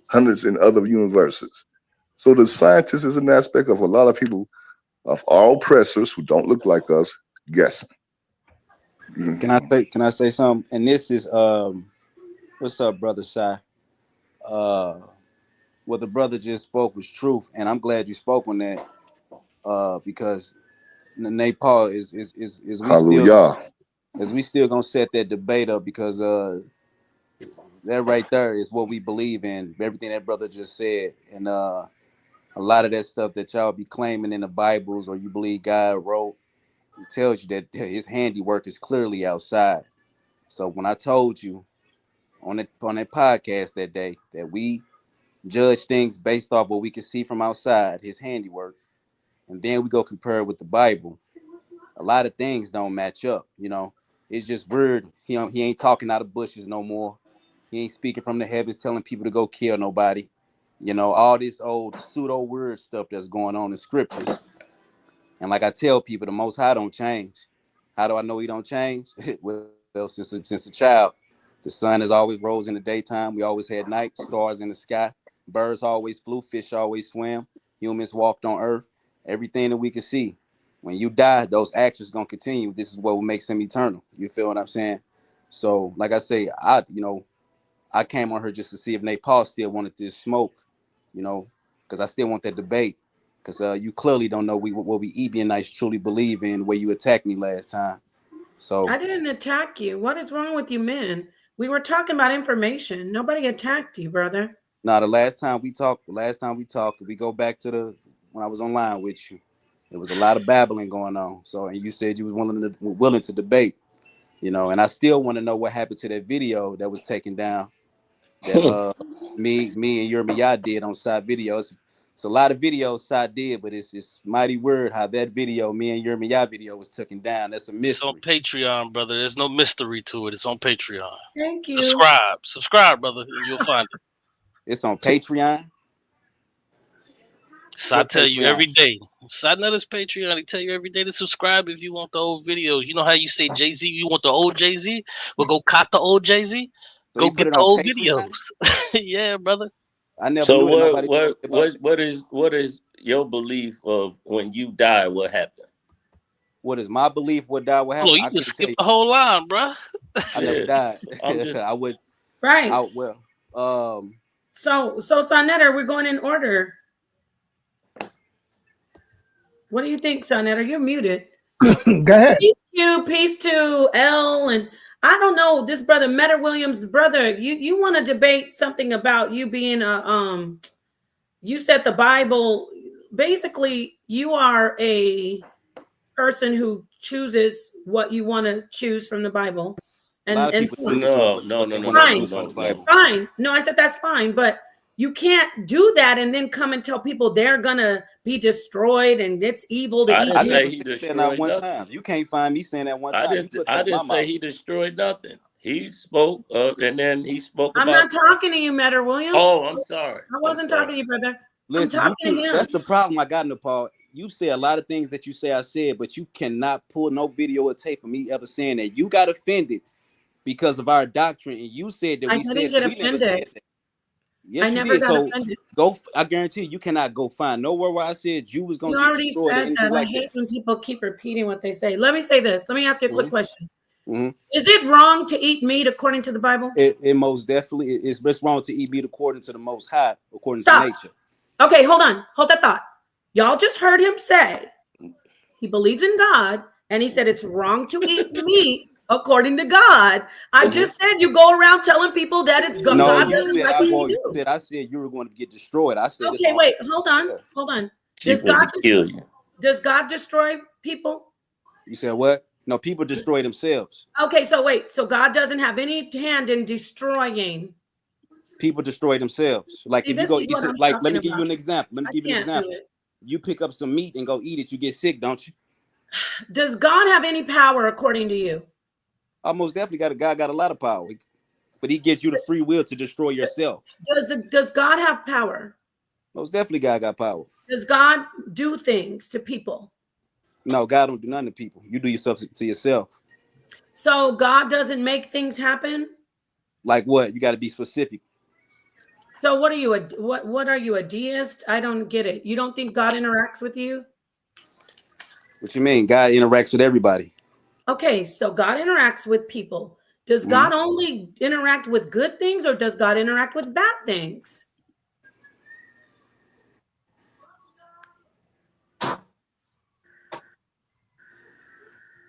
Hundreds in other universes. So the scientist is an aspect of a lot of people, of our oppressors who don't look like us, guessing. can I say something? And this is what's up, brother Sai? What the brother just spoke was truth, and I'm glad you spoke on that. Because Napah is we Hallelujah. still gonna set that debate up because that right there is what we believe in. Everything that brother just said, and a lot of that stuff that y'all be claiming in the Bibles or you believe God wrote, it tells you that his handiwork is clearly outside. So when I told you on that podcast that day that we judge things based off what we can see from outside, his handiwork, and then we go compare it with the Bible, a lot of things don't match up. You know, it's just weird. He ain't talking out of bushes no more. He ain't speaking from the heavens telling people to go kill nobody. You know, all this old pseudo word stuff that's going on in scriptures. And like I tell people, the Most High don't change. How do I know he don't change? Well, since a child, the sun has always rose in the daytime. We always had night, stars in the sky. Birds always flew, fish always swam. Humans walked on earth. Everything that we could see. When you die, those actions gonna continue. This is what makes him eternal. You feel what I'm saying? So, like I say, I came on her just to see if Napah still wanted this smoke, because I still want that debate. Because you clearly don't know what we Ebionites truly believe in, where you attacked me last time. So I didn't attack you. What is wrong with you men? We were talking about information. Nobody attacked you, brother. Now, the last time we talked, we go back to when I was online with you. There was a lot of babbling going on. So, and you said you was willing to debate, you know, and I still want to know what happened to that video that was taken down that me and Yirmiyah did on side videos. It's a lot of videos side did, but it's mighty weird how that video, me and Yirmiyah video, was taken down. That's a It's mystery. on Patreon, brother. There's no mystery to it. It's on Patreon. Thank you. Subscribe, brother, and you'll find it. It's on Patreon. So I tell you every day. sa.neter's Patreon. He tell you every day to subscribe if you want the old videos. You know how you say Jay-Z, you want the old Jay-Z? Well, go cop the old Jay-Z. So go you put get it the on old Patreon? videos. Yeah, brother. I never So knew that nobody what is your belief of when you die? What happened? What is my belief? What died? What Look, happened? you I just can't tell skip you. the whole line, bro. I never died. I'm just I would. Right. So sa.neter, we're going in order. What do you think, sa.neter? You're muted. Go ahead. Peace Q, peace to L, and I don't know this brother, Meta Williams' brother. You want to debate something about you being a you said the Bible. Basically, you are a person who chooses what you want to choose from the Bible. A lot of people no. Fine. No, I said that's fine, but you can't do that and then come and tell people they're gonna be destroyed and it's evil to eat. I didn't say he destroyed that one nothing. time. You can't find me saying that one time. I didn't say he destroyed nothing. He spoke, and then he spoke I'm about. not talking to you, Meta Williams. Oh, I'm sorry. I wasn't talking to you, brother. Listen, I'm talking to him. That's the problem I got, Napah. You say a lot of things that you say I said, but you cannot pull no video or tape of me ever saying that. You got offended because of our doctrine, and you said that we said that. We never said that. Yes, I you never did. got So offended. I guarantee you cannot go find nowhere where I said you was going to get destroyed or anything that. like I hate that. when people keep repeating what they say. Let me say this. Let me ask you a quick question. Mm-hmm. Is it wrong to eat meat according to the Bible? It most definitely is. It's wrong to eat meat according to the Most High, according Stop. to nature. Okay, hold on. Hold that thought. Y'all just heard him say he believes in God, and he said it's wrong to eat meat according to God. I just said you go around telling people that it's God. No, God you doesn't said like what you do. I said you were going to get destroyed. I said okay, wait, hold on. Does God kill you? Does God destroy people? You said what? No, people destroy themselves. Okay, so wait. So God doesn't have any hand in destroying. People destroy themselves. Like if you go eat, like let me give you an example. Let me give you an example. You pick up some meat and go eat it, you get sick, don't you? Does God have any power according to you? Most definitely God got a lot of power, but he gives you the free will to destroy yourself. Does God have power? Most definitely God got power. Does God do things to people? No, God don't do nothing to people. You do yourself to yourself. So God doesn't make things happen? Like what? You got to be specific. So what are you what are you, a deist? I don't get it. You don't think God interacts with you? What you mean? God interacts with everybody. Okay, so God interacts with people. Does God only interact with good things, or does God interact with bad things?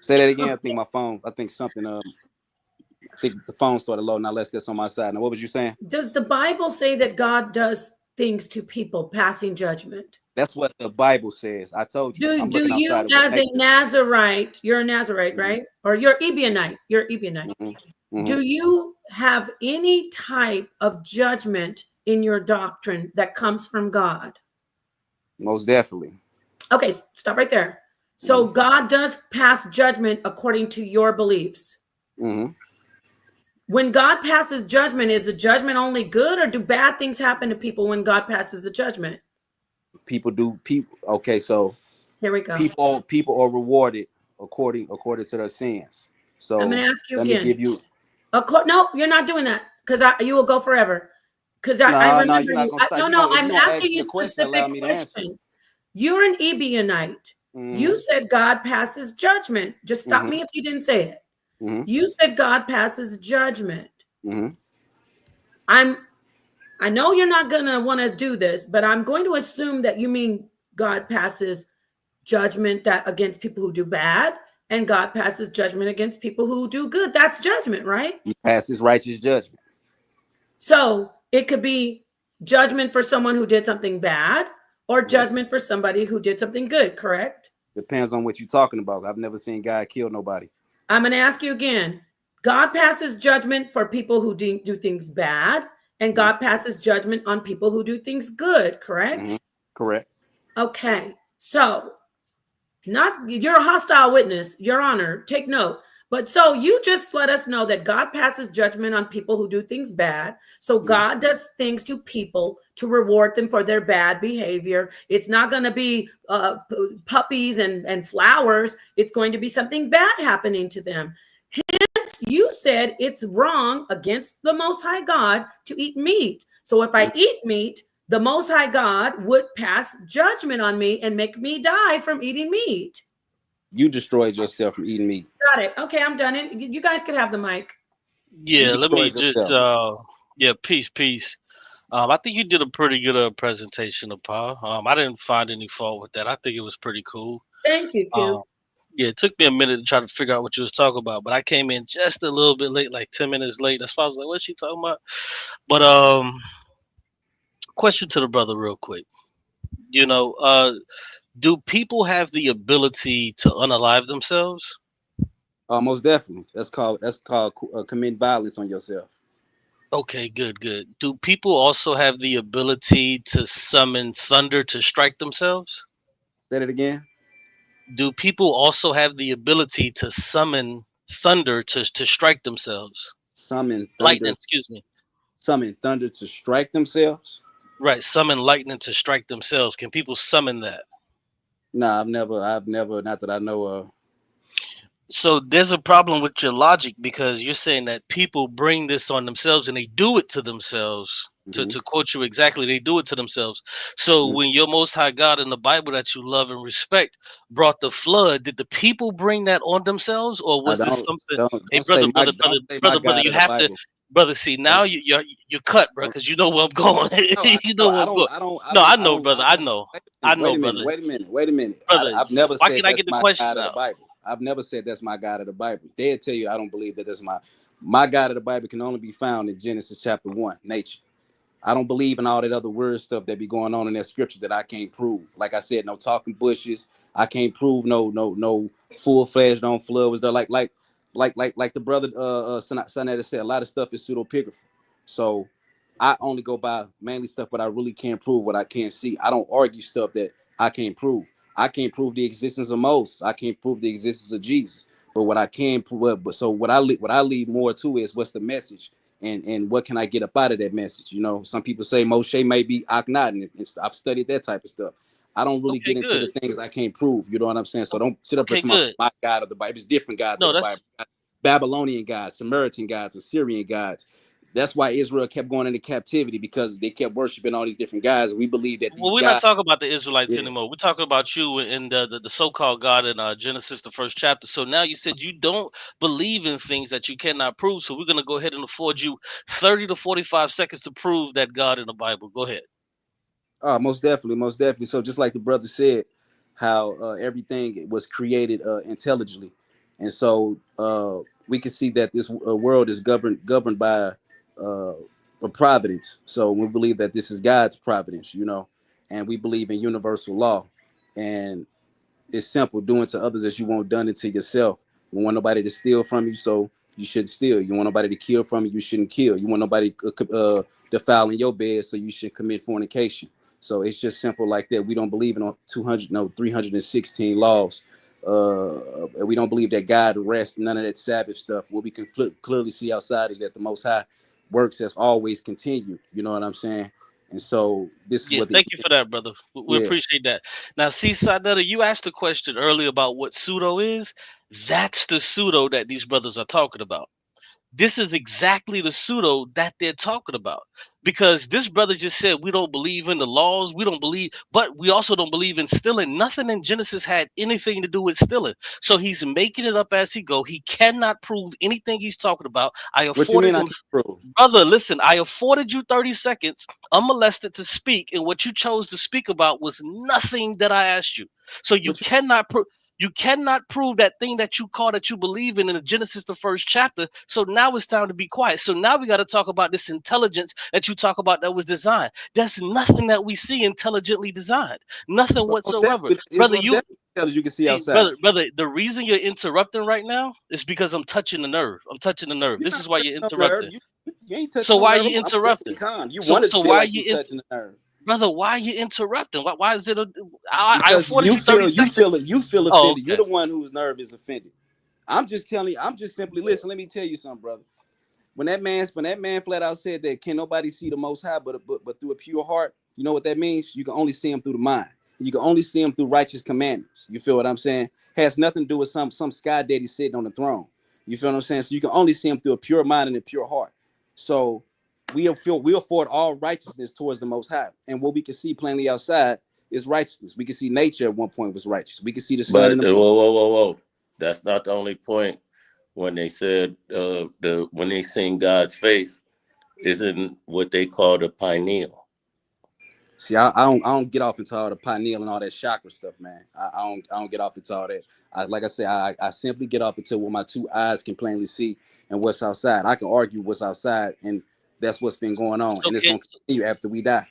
Say that again. I think something I think the phone started loading. Now let's get on my side. Now what was you saying? Does the Bible say that God does things to people, passing judgment? That's what the Bible says. I told you. Do you as a Nazarite, you're a Nazarite, right? Or you're Ebionite. You're Ebionite. Do you have any type of judgment in your doctrine that comes from God? Most definitely. Okay, stop right there. So God does pass judgment according to your beliefs. When God passes judgment, is the judgment only good, or do bad things happen to people when God passes the judgment? People. Okay, so here we go. People are rewarded according to their sins. So I'm going to ask you let again. me give you. No, you're not doing that, because you will go forever. Because I remember you. I'm asking you specific questions. You're an Ebionite. You said God passes judgment. Just stop me if you didn't say it. You said God passes judgment. I know you're not going to want to do this, but I'm going to assume that you mean God passes judgment that against people who do bad, and God passes judgment against people who do good. That's judgment, right? He passes righteous judgment. So it could be Judgment for someone who did something bad, or judgment for somebody who did something good, correct? Depends on what you're talking about. I've never seen God kill nobody. I'm going to ask you again. God passes judgment for people who do things bad, and God passes judgment on people who do things good, correct? Correct. Okay. So, you're a hostile witness, Your Honor, take note. But so you just let us know that God passes judgment on people who do things bad. So God does things to people to reward them for their bad behavior. It's not going to be puppies and flowers. It's going to be something bad happening to them. Hence, you said it's wrong against the Most High God to eat meat. So if I eat meat, the Most High God would pass judgment on me and make me die from eating meat. You destroyed yourself from eating meat. Got it. Okay, I'm done. You guys could have the mic. Yeah, let me just peace. I think you did a pretty good presentation, Napah. I didn't find any fault with that. I think it was pretty cool. Thank you, Q. Yeah, it took me a minute to try to figure out what you was talking about, but I came in just a little bit late, like 10 minutes late. That's why I was like, what's she talking about? But question to the brother real quick. Do people have the ability to unalive themselves? Most definitely. That's called commit violence on yourself. Okay, good. Do people also have the ability to summon thunder to strike themselves? Say it again. Do people also have the ability to summon thunder to strike themselves? Summon thunder. Lightning, excuse me. Summon thunder to strike themselves? Right, summon lightning to strike themselves. Can people summon that? Nah, I've never, not that I know of. So there's a problem with your logic, because you're saying that people bring this on themselves and they do it to themselves. To quote you exactly, they do it to themselves. So when your Most High God in the Bible that you love and respect brought the flood, did the people bring that on themselves, or was this something? Hey, brother, you have to, brother. See, now you're cut, bro, because you know where I'm going. You know where I'm going. No, I know, brother. I know, brother. Wait a minute. Brother, I've never why said can I that's get the my question God of the Bible. I've never said that's my God of the Bible. They'll tell you I don't believe that that's my God of the Bible can only be found in Genesis chapter 1, nature. I don't believe in all that other word stuff that be going on in that scripture that I can't prove. Like I said, no talking bushes. I can't prove no full-fledged on flood was there. Like the brother sa.neter said, a lot of stuff is pseudepigraphy. So I only go by mainly stuff what I really can't prove, what I can't see. I don't argue stuff that I can't prove. I can't prove the existence of Moses. I can't prove the existence of Jesus. But what I can prove, what I lead more to is what's the message, and what can I get up out of that message? You know, some people say Moshe may be Akhenaten, and I've studied that type of stuff. I don't really get into the things I can't prove. You know what I'm saying? So don't sit up and tell my God of the Bible. It's different gods of the Bible. Babylonian gods, Samaritan gods, Assyrian gods. That's why Israel kept going into captivity, because they kept worshiping all these different guys. We believe that these we're guys, not talking about the Israelites anymore. We're talking about you and the so-called God in Genesis, the first chapter. So now you said you don't believe in things that you cannot prove. So we're going to go ahead and afford you 30 to 45 seconds to prove that God in the Bible. Go ahead. Most definitely. So just like the brother said, how everything was created intelligently, and so we can see that this world is governed by a providence. So we believe that this is God's providence, you know, and we believe in universal law, and it's simple: doing to others as you want done it to yourself. You want nobody to steal from you, so you shouldn't steal. You want nobody to kill from you, you shouldn't kill. You want nobody defiling your bed, so you should commit fornication. So it's just simple like that. We don't believe in 316 laws. We don't believe that God rests, none of that Sabbath stuff. What we can clearly see outside is that the Most High works has always continued. You know what I'm saying? And so this is what. Thank you for that, brother. We appreciate that. Now, see, sa.neter, you asked a question earlier about what pseudo is. That's the pseudo that these brothers are talking about. This is exactly the pseudo that they're talking about, because this brother just said we don't believe in the laws, we don't believe, but we also don't believe in stealing. Nothing in Genesis had anything to do with stealing, so he's making it up as he go. He cannot prove anything he's talking about. What you mean? Brother, listen, I afforded you 30 seconds unmolested to speak, and what you chose to speak about was nothing that I asked you. So you cannot prove. You cannot prove that thing that you call that you believe in the Genesis, the first chapter. So now it's time to be quiet. So now we got to talk about this intelligence that you talk about that was designed. There's nothing that we see intelligently designed. Nothing whatsoever. Brother, you can see outside. Brother, the reason you're interrupting right now is because I'm touching the nerve. I'm touching the nerve. This is why you're interrupting. You ain't touching so why are nerve. you interrupting? You want to feel like you're touching the nerve. Brother, why are you interrupting? Why is it because you feel offended. Oh, okay. You're the one whose nerve is offended. I'm just telling you, I'm just simply listen, let me tell you something, brother. When that man flat out said that can nobody see the Most High but through a pure heart, you know what that means? You can only see him through the mind. You can only see him through righteous commandments. You feel what I'm saying? Has nothing to do with some sky daddy sitting on the throne. You feel what I'm saying? So you can only see him through a pure mind and a pure heart. So we afford all righteousness towards the Most High. And what we can see plainly outside is righteousness. We can see nature at one point was righteous. We can see the sun. And the whoa. That's not the only point. When they said when they seen God's face, isn't what they call the pineal. See, I don't get off into all the pineal and all that chakra stuff, man. I don't get off into all that. Like I said, I simply get off into what my two eyes can plainly see and what's outside. I can argue what's outside, and that's what's been going on, and it's going to continue after we die.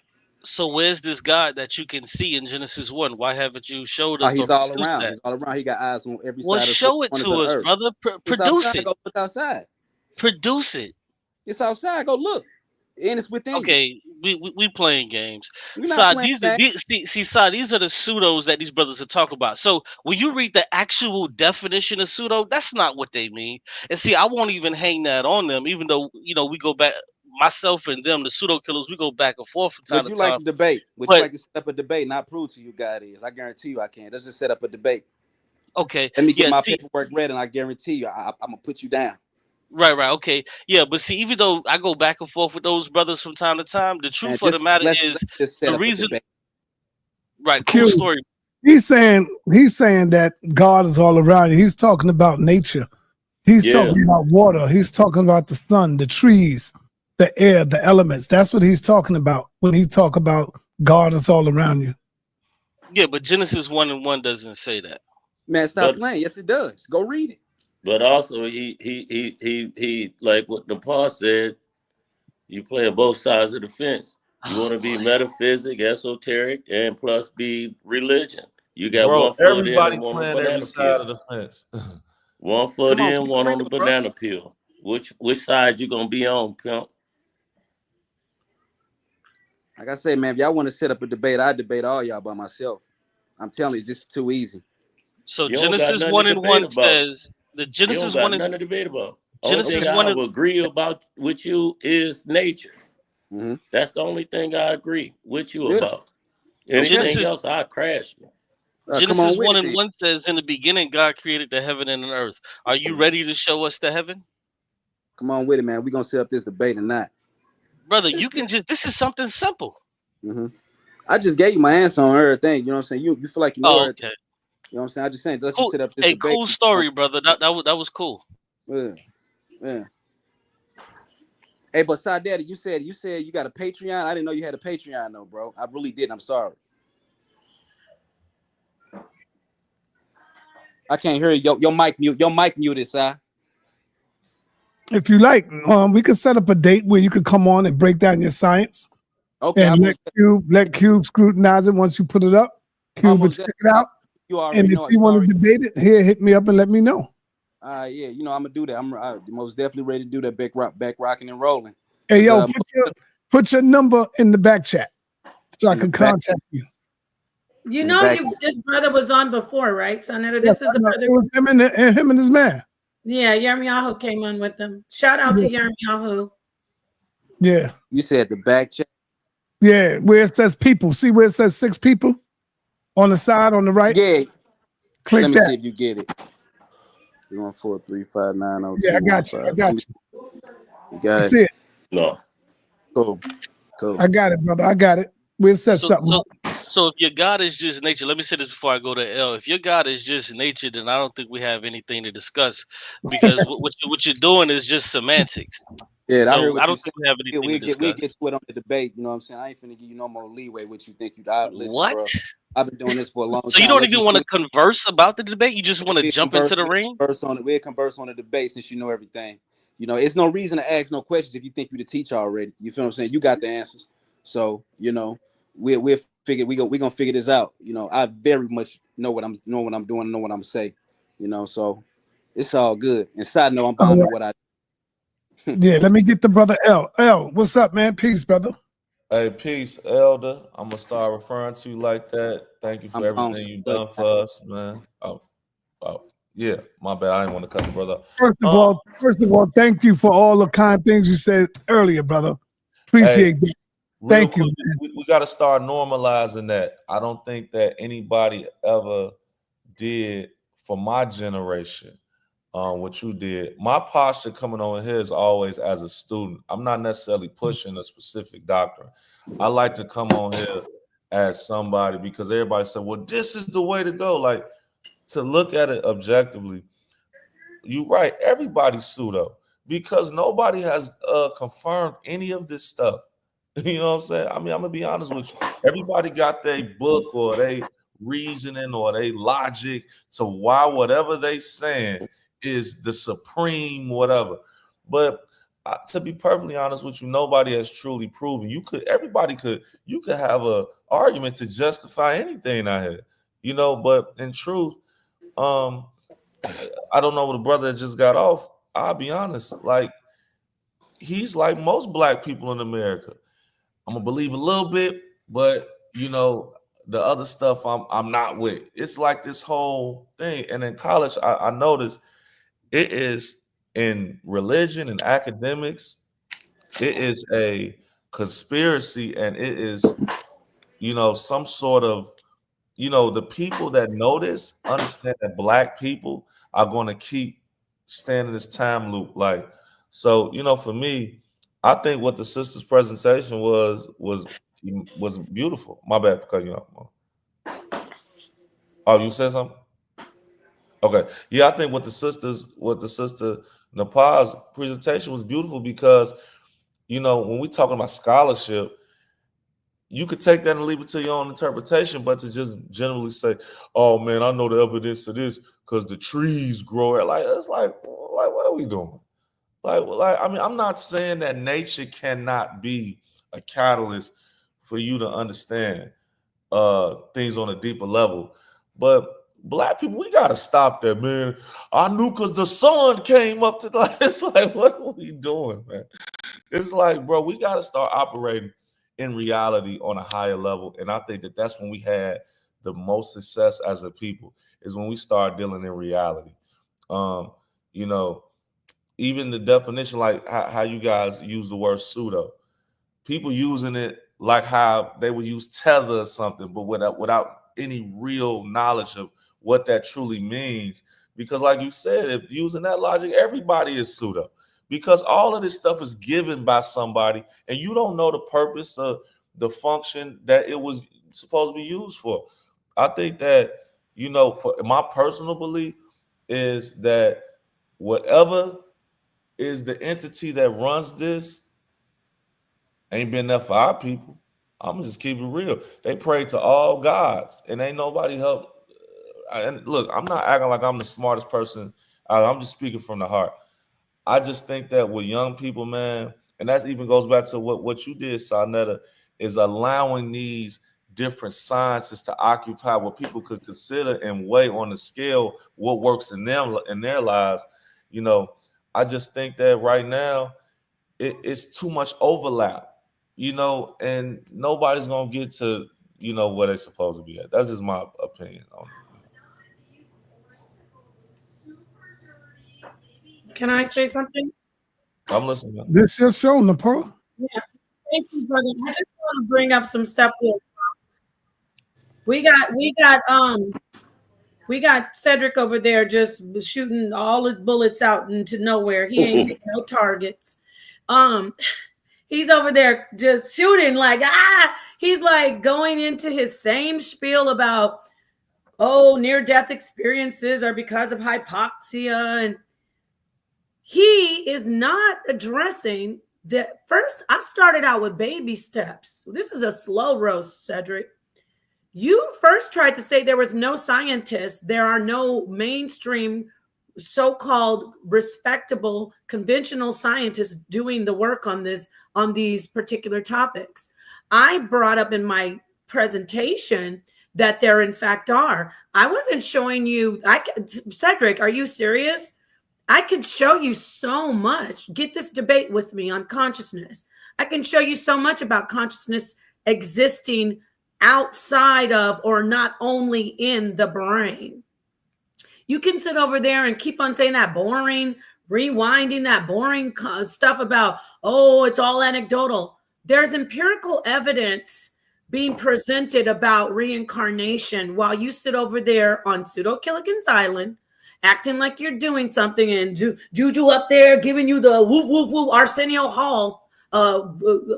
So where's this God that you can see in Genesis 1? Why haven't you showed us? He's all around. That? He's all around. He got eyes on every side. Show it to us, earth. Brother. Produce it. Go look outside. Produce it. It's outside. Go look. And it's within. Okay, we playing games. These are the pseudos that these brothers are talking about. So when you read the actual definition of pseudo, that's not what they mean. And see, I won't even hang that on them, even though we go back. Myself and them, the pseudo killers, we go back and forth from time to time. Would you like to debate? Would you like to set up a debate and I prove to you God is? I guarantee you I can. Let's just set up a debate. Okay. Let me get my paperwork ready and I guarantee you I'm going to put you down. Right. Okay. Yeah, but see, even though I go back and forth with those brothers from time to time, the truth of the matter is the reason. Right. Cool story. He's saying that God is all around you. He's talking about nature. He's talking about water. He's talking about the sun, the trees, the air, the elements. That's what he's talking about when he talk about God is all around you. Yeah, but Genesis 1:1 doesn't say that. Man, stop playing. Yes, it does. Go read it. But also, he like what Napah said. You play on both sides of the fence. You want to be metaphysic, esoteric, and plus be religion. You got one foot in and one on the banana peel. Of the fence. One foot in, one on the banana peel. Which side you gonna be on, pimp? Like I say, man, if y'all want to set up a debate, I debate all y'all by myself. I'm telling you, this is too easy. So Genesis 1:1 says the Genesis 1 nothing to debate about. Genesis 1 I will agree about with you is nature. Mm-hmm. That's the only thing I agree with you about. Anything else, I crash you. Genesis 1:1 says, "In the beginning, God created the heaven and the earth." Are you ready to show us the heaven? Come on with it, man. We're gonna set up this debate or not. Brother, you can just, this is something simple. Mm-hmm. I just gave you my answer on everything. You know what I'm saying? You feel like you know everything. Okay. You know what I'm saying? I just saying, let's just set up this debate. Cool story, brother. That was cool. Yeah. Hey, but sa.neter, you said you got a Patreon. I didn't know you had a Patreon though, bro. I really didn't. I'm sorry. I can't hear you. Your mic muted, Si. If you like, we could set up a date where you could come on and break down your science. Okay. And let Cube scrutinize it once you put it up. Cube would check it out. And if you want to debate it, hit me up and let me know. Yeah, I'm gonna do that. I'm most definitely ready to do that. Back rocking and rolling. Hey, yo, put your number in the back chat so I can contact you. You know, this brother was on before, right, sa.neter? This is the brother. It was him and his man. Yeah, Yirmiyahu came on with them. Shout out to Yirmiyahu. Yeah. You said the back chat? Yeah, where it says people. See where it says 6 people on the side on the right? Yeah. Click Let me that. see if you get it. 314-359-02. Yeah, I got you. You got it. No. Cool. I got it, brother. I got it. Where it says something. So if your God is just nature, let me say this before I go to L. If your God is just nature, then I don't think we have anything to discuss, because what you're doing is just semantics. Yeah, I heard So what I you don't said. think we have anything to We'll discuss. get to it on the debate. You know what I'm saying? I ain't finna give you no more leeway. What you think? Listen, What? bro. I've been doing this for a long So you time. don't Let's even just want to converse about the debate? You just want to jump into the ring? we'll converse on the debate since you know everything. You know, it's no reason to ask no questions if you think you the teacher already. You feel what I'm saying? You got the answers. So, you know, we'll figure we gonna figure this out. You know, I very much know what I'm doing, know what I'm gonna say. You know, so it's all good. And side note, I'm All bound to right. what I Yeah, let me get the brother L. L, what's up, man? Peace, brother. Hey, peace, Elder. I'm gonna start referring to you like that. Thank you I'm for on. everything you've done for us, man. Oh, yeah. My bad. I didn't want to cut the brother. First of all, thank you for all the kind things you said earlier, brother. Hey, Appreciate that. real Thank you, quick, man. we got to start normalizing that. I don't think that anybody ever did for my generation what you did. My posture coming on here is always as a student. I'm not necessarily pushing a specific doctrine. I like to come on here as somebody because everybody said, well, this is the way to go. Like, to look at it objectively, you're right. Everybody's pseudo because nobody has confirmed any of this stuff. You know what I'm saying? I mean, I'm gonna be honest with you. Everybody got their book or they reasoning or they logic to why whatever they saying is the supreme whatever. But to be perfectly honest with you, nobody has truly proven. You could have a argument to justify anything I had, you know. But in truth, um, I don't know what the brother that just got off. I'll be honest, like he's like most black people in America. I'm gonna believe a little bit, but you know, the other stuff I'm not with. It's like this whole thing. And in college, I noticed it is in religion and academics, it is a conspiracy, and it is, you know, some sort of, you know, the people that know this understand that black people are going to keep staying in this time loop. Like, so, you know, for me, I think what the sister's presentation was beautiful. My bad for cutting you off. Oh, you said something? Okay. Yeah, I think what the sister Napah's presentation was beautiful because, you know, when we talking about scholarship, you could take that and leave it to your own interpretation, but to just generally say, "Oh man, I know the evidence of this because the trees grow," like it's like what are we doing? Like I mean, I'm not saying that nature cannot be a catalyst for you to understand things on a deeper level, but black people, we gotta stop that, man. I knew because the sun came up to like it's like what are we doing, man? It's like, bro, we got to start operating in reality on a higher level. And I think that that's when we had the most success as a people is when we start dealing in reality. Um, you know, even the definition, like how you guys use the word pseudo, people using it like how they would use tether or something, but without any real knowledge of what that truly means. Because, like you said, if using that logic, everybody is pseudo. Because all of this stuff is given by somebody, and you don't know the purpose of the function that it was supposed to be used for. I think that, you know, for my personal belief is that whatever is the entity that runs this ain't been there for our people. I'm gonna just keep it real. They pray to all gods, and ain't nobody help. And look, I'm not acting like I'm the smartest person. I'm just speaking from the heart. I just think that with young people, man, and that even goes back to what you did, sa.neter, is allowing these different sciences to occupy what people could consider and weigh on the scale what works in them in their lives. You know, I just think that right now it's too much overlap, you know, and nobody's gonna get to, you know, where they're supposed to be at. That's just my opinion on it. Can I say something? I'm listening. This your show, Napah. Yeah. Thank you, brother. I just want to bring up some stuff here. We got Cedric over there just shooting all his bullets out into nowhere. He ain't hitting no targets. He's over there just shooting like he's like going into his same spiel about near-death experiences are because of hypoxia, and he is not addressing First, I started out with baby steps. This is a slow roast, Cedric. You first tried to say there was no scientists. There are no mainstream, so-called respectable, conventional scientists doing the work on these particular topics. I brought up in my presentation that there in fact are. I wasn't showing you. Cedric, are you serious? I could show you so much. Get this debate with me on consciousness. I can show you so much about consciousness existing outside of, or not only in the brain. You can sit over there and keep on saying that boring, rewinding that boring stuff about, oh, it's all anecdotal. There's empirical evidence being presented about reincarnation while you sit over there on Pseudo-Gilligan's Island, acting like you're doing something, and Juju up there giving you the woof, woof, woof, Arsenio Hall,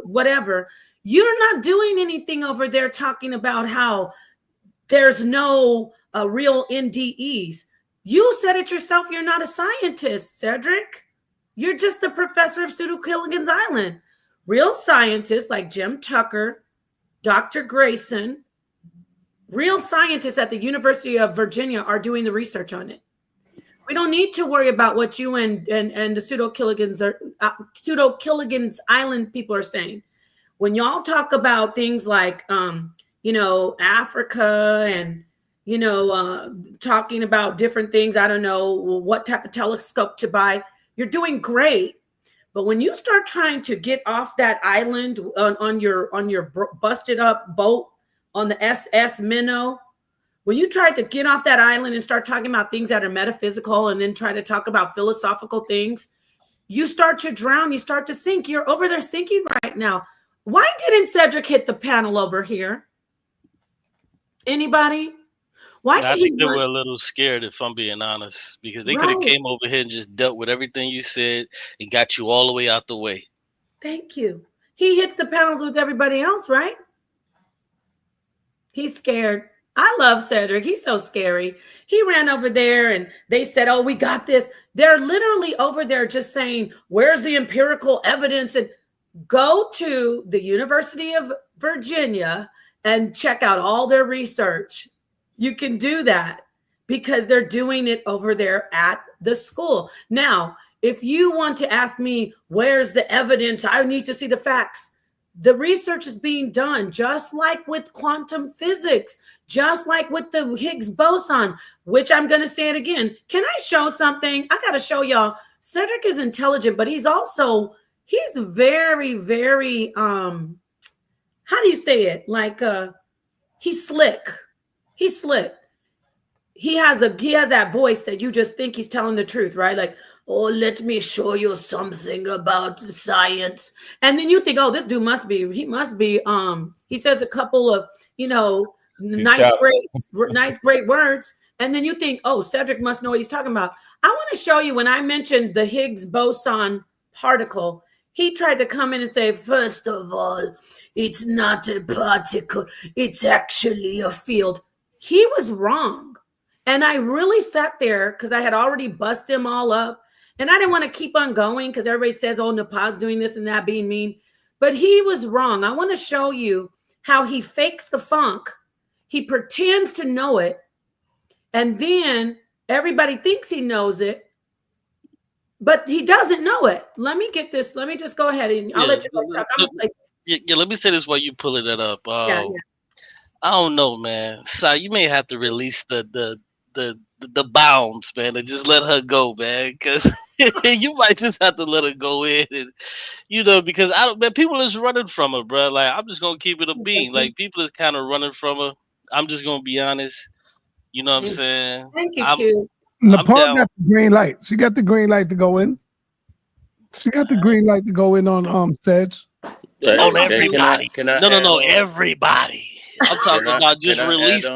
whatever. You're not doing anything over there talking about how there's no real NDEs. You said it yourself. You're not a scientist, Cedric. You're just the professor of Pseudo-Gilligan's Island. Real scientists like Jim Tucker, Dr. Grayson, real scientists at the University of Virginia are doing the research on it. We don't need to worry about what you and the Pseudo-Gilligan's Island people are saying. When y'all talk about things like, Africa and, talking about different things, I don't know what type of telescope to buy, you're doing great. But when you start trying to get off that island on your busted up boat on the SS Minnow, when you try to get off that island and start talking about things that are metaphysical and then try to talk about philosophical things, you start to drown, you start to sink. You're over there sinking right now. Why didn't Cedric hit the panel over here? Anybody? Why? I think they were a little scared, if I'm being honest, because they could have came over here and just dealt with everything you said and got you all the way out the way. Thank you. He hits the panels with everybody else, right? He's scared. I love Cedric. He's so scary. He ran over there and they said, oh, we got this. They're literally over there just saying, where's the empirical evidence? And go to the University of Virginia and check out all their research. You can do that because they're doing it over there at the school. Now, if you want to ask me, where's the evidence? I need to see the facts. The research is being done just like with quantum physics, just like with the Higgs boson, which I'm going to say it again. Can I show something? I got to show y'all. Cedric is intelligent, but he's very, very, how do you say it? Like, he's slick. He's slick. He has that voice that you just think he's telling the truth, right? Like, oh, let me show you something about science. And then you think, oh, this dude he says a couple of, ninth grade words. And then you think, oh, Cedric must know what he's talking about. I want to show you when I mentioned the Higgs boson particle, he tried to come in and say, first of all, it's not a particle. It's actually a field. He was wrong. And I really sat there because I had already busted him all up. And I didn't want to keep on going because everybody says, oh, Napah's doing this and that, being mean. But he was wrong. I want to show you how he fakes the funk. He pretends to know it. And then everybody thinks he knows it. But he doesn't know it. Let me get this. Let me just go ahead and I'll let you guys talk. Let me say this while you pulling it up. I don't know, man. So you may have to release the bounds, man, and just let her go, man, because you might just have to let her go in, and because people is running from her, bro. Like, I'm just gonna keep it a bean. Like, people is kind of running from her. I'm just gonna be honest. You know what I'm saying? Thank you, Q. Napah got the green light. She got the green light to go in. She got the green light to go in on Sedge. On everybody. No, everybody. I'm talking about just release.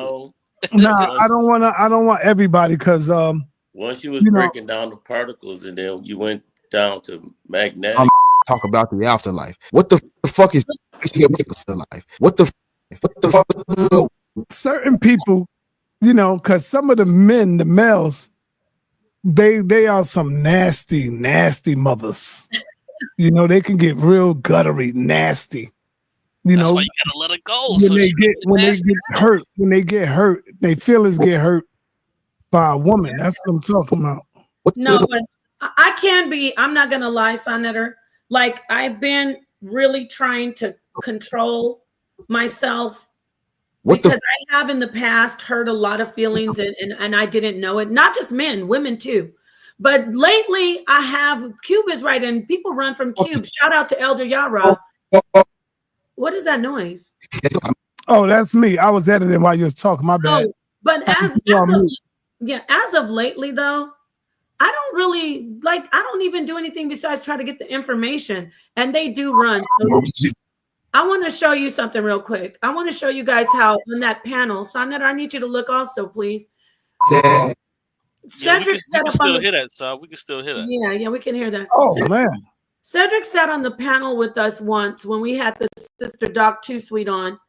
Nah, I don't want everybody because once you was breaking down the particles and then you went down to magnetic. Talk about the afterlife. What the fuck is afterlife? What the fuck? Certain people, because some of the males, they are some nasty mothers. You know, they can get real guttery, nasty. You That's know, why you gotta let it go. when So they she get hurt, their feelings get hurt by a woman. That's what I'm talking about. No, but I can be. I'm not gonna lie, sa.neter. Like I've been really trying to control myself because I have in the past hurt a lot of feelings and I didn't know it. Not just men, women too. But lately I have. Cube is right, and people run from Cube. Shout out to Elder Yara. What is that noise? Oh, that's me. I was editing while you was talking. My bad. Oh, but as of lately though, I don't really I don't even do anything besides try to get the information, and they do run. So I want to show you something real quick. I want to show you guys how on that panel, sa.neter, I need you to look also, please. Cedric set up on the. Hear that, so we can still hear that. Yeah, we can hear that. Oh man. Cedric sat on the panel with us once when we had the Sister Doc 2 Suite on.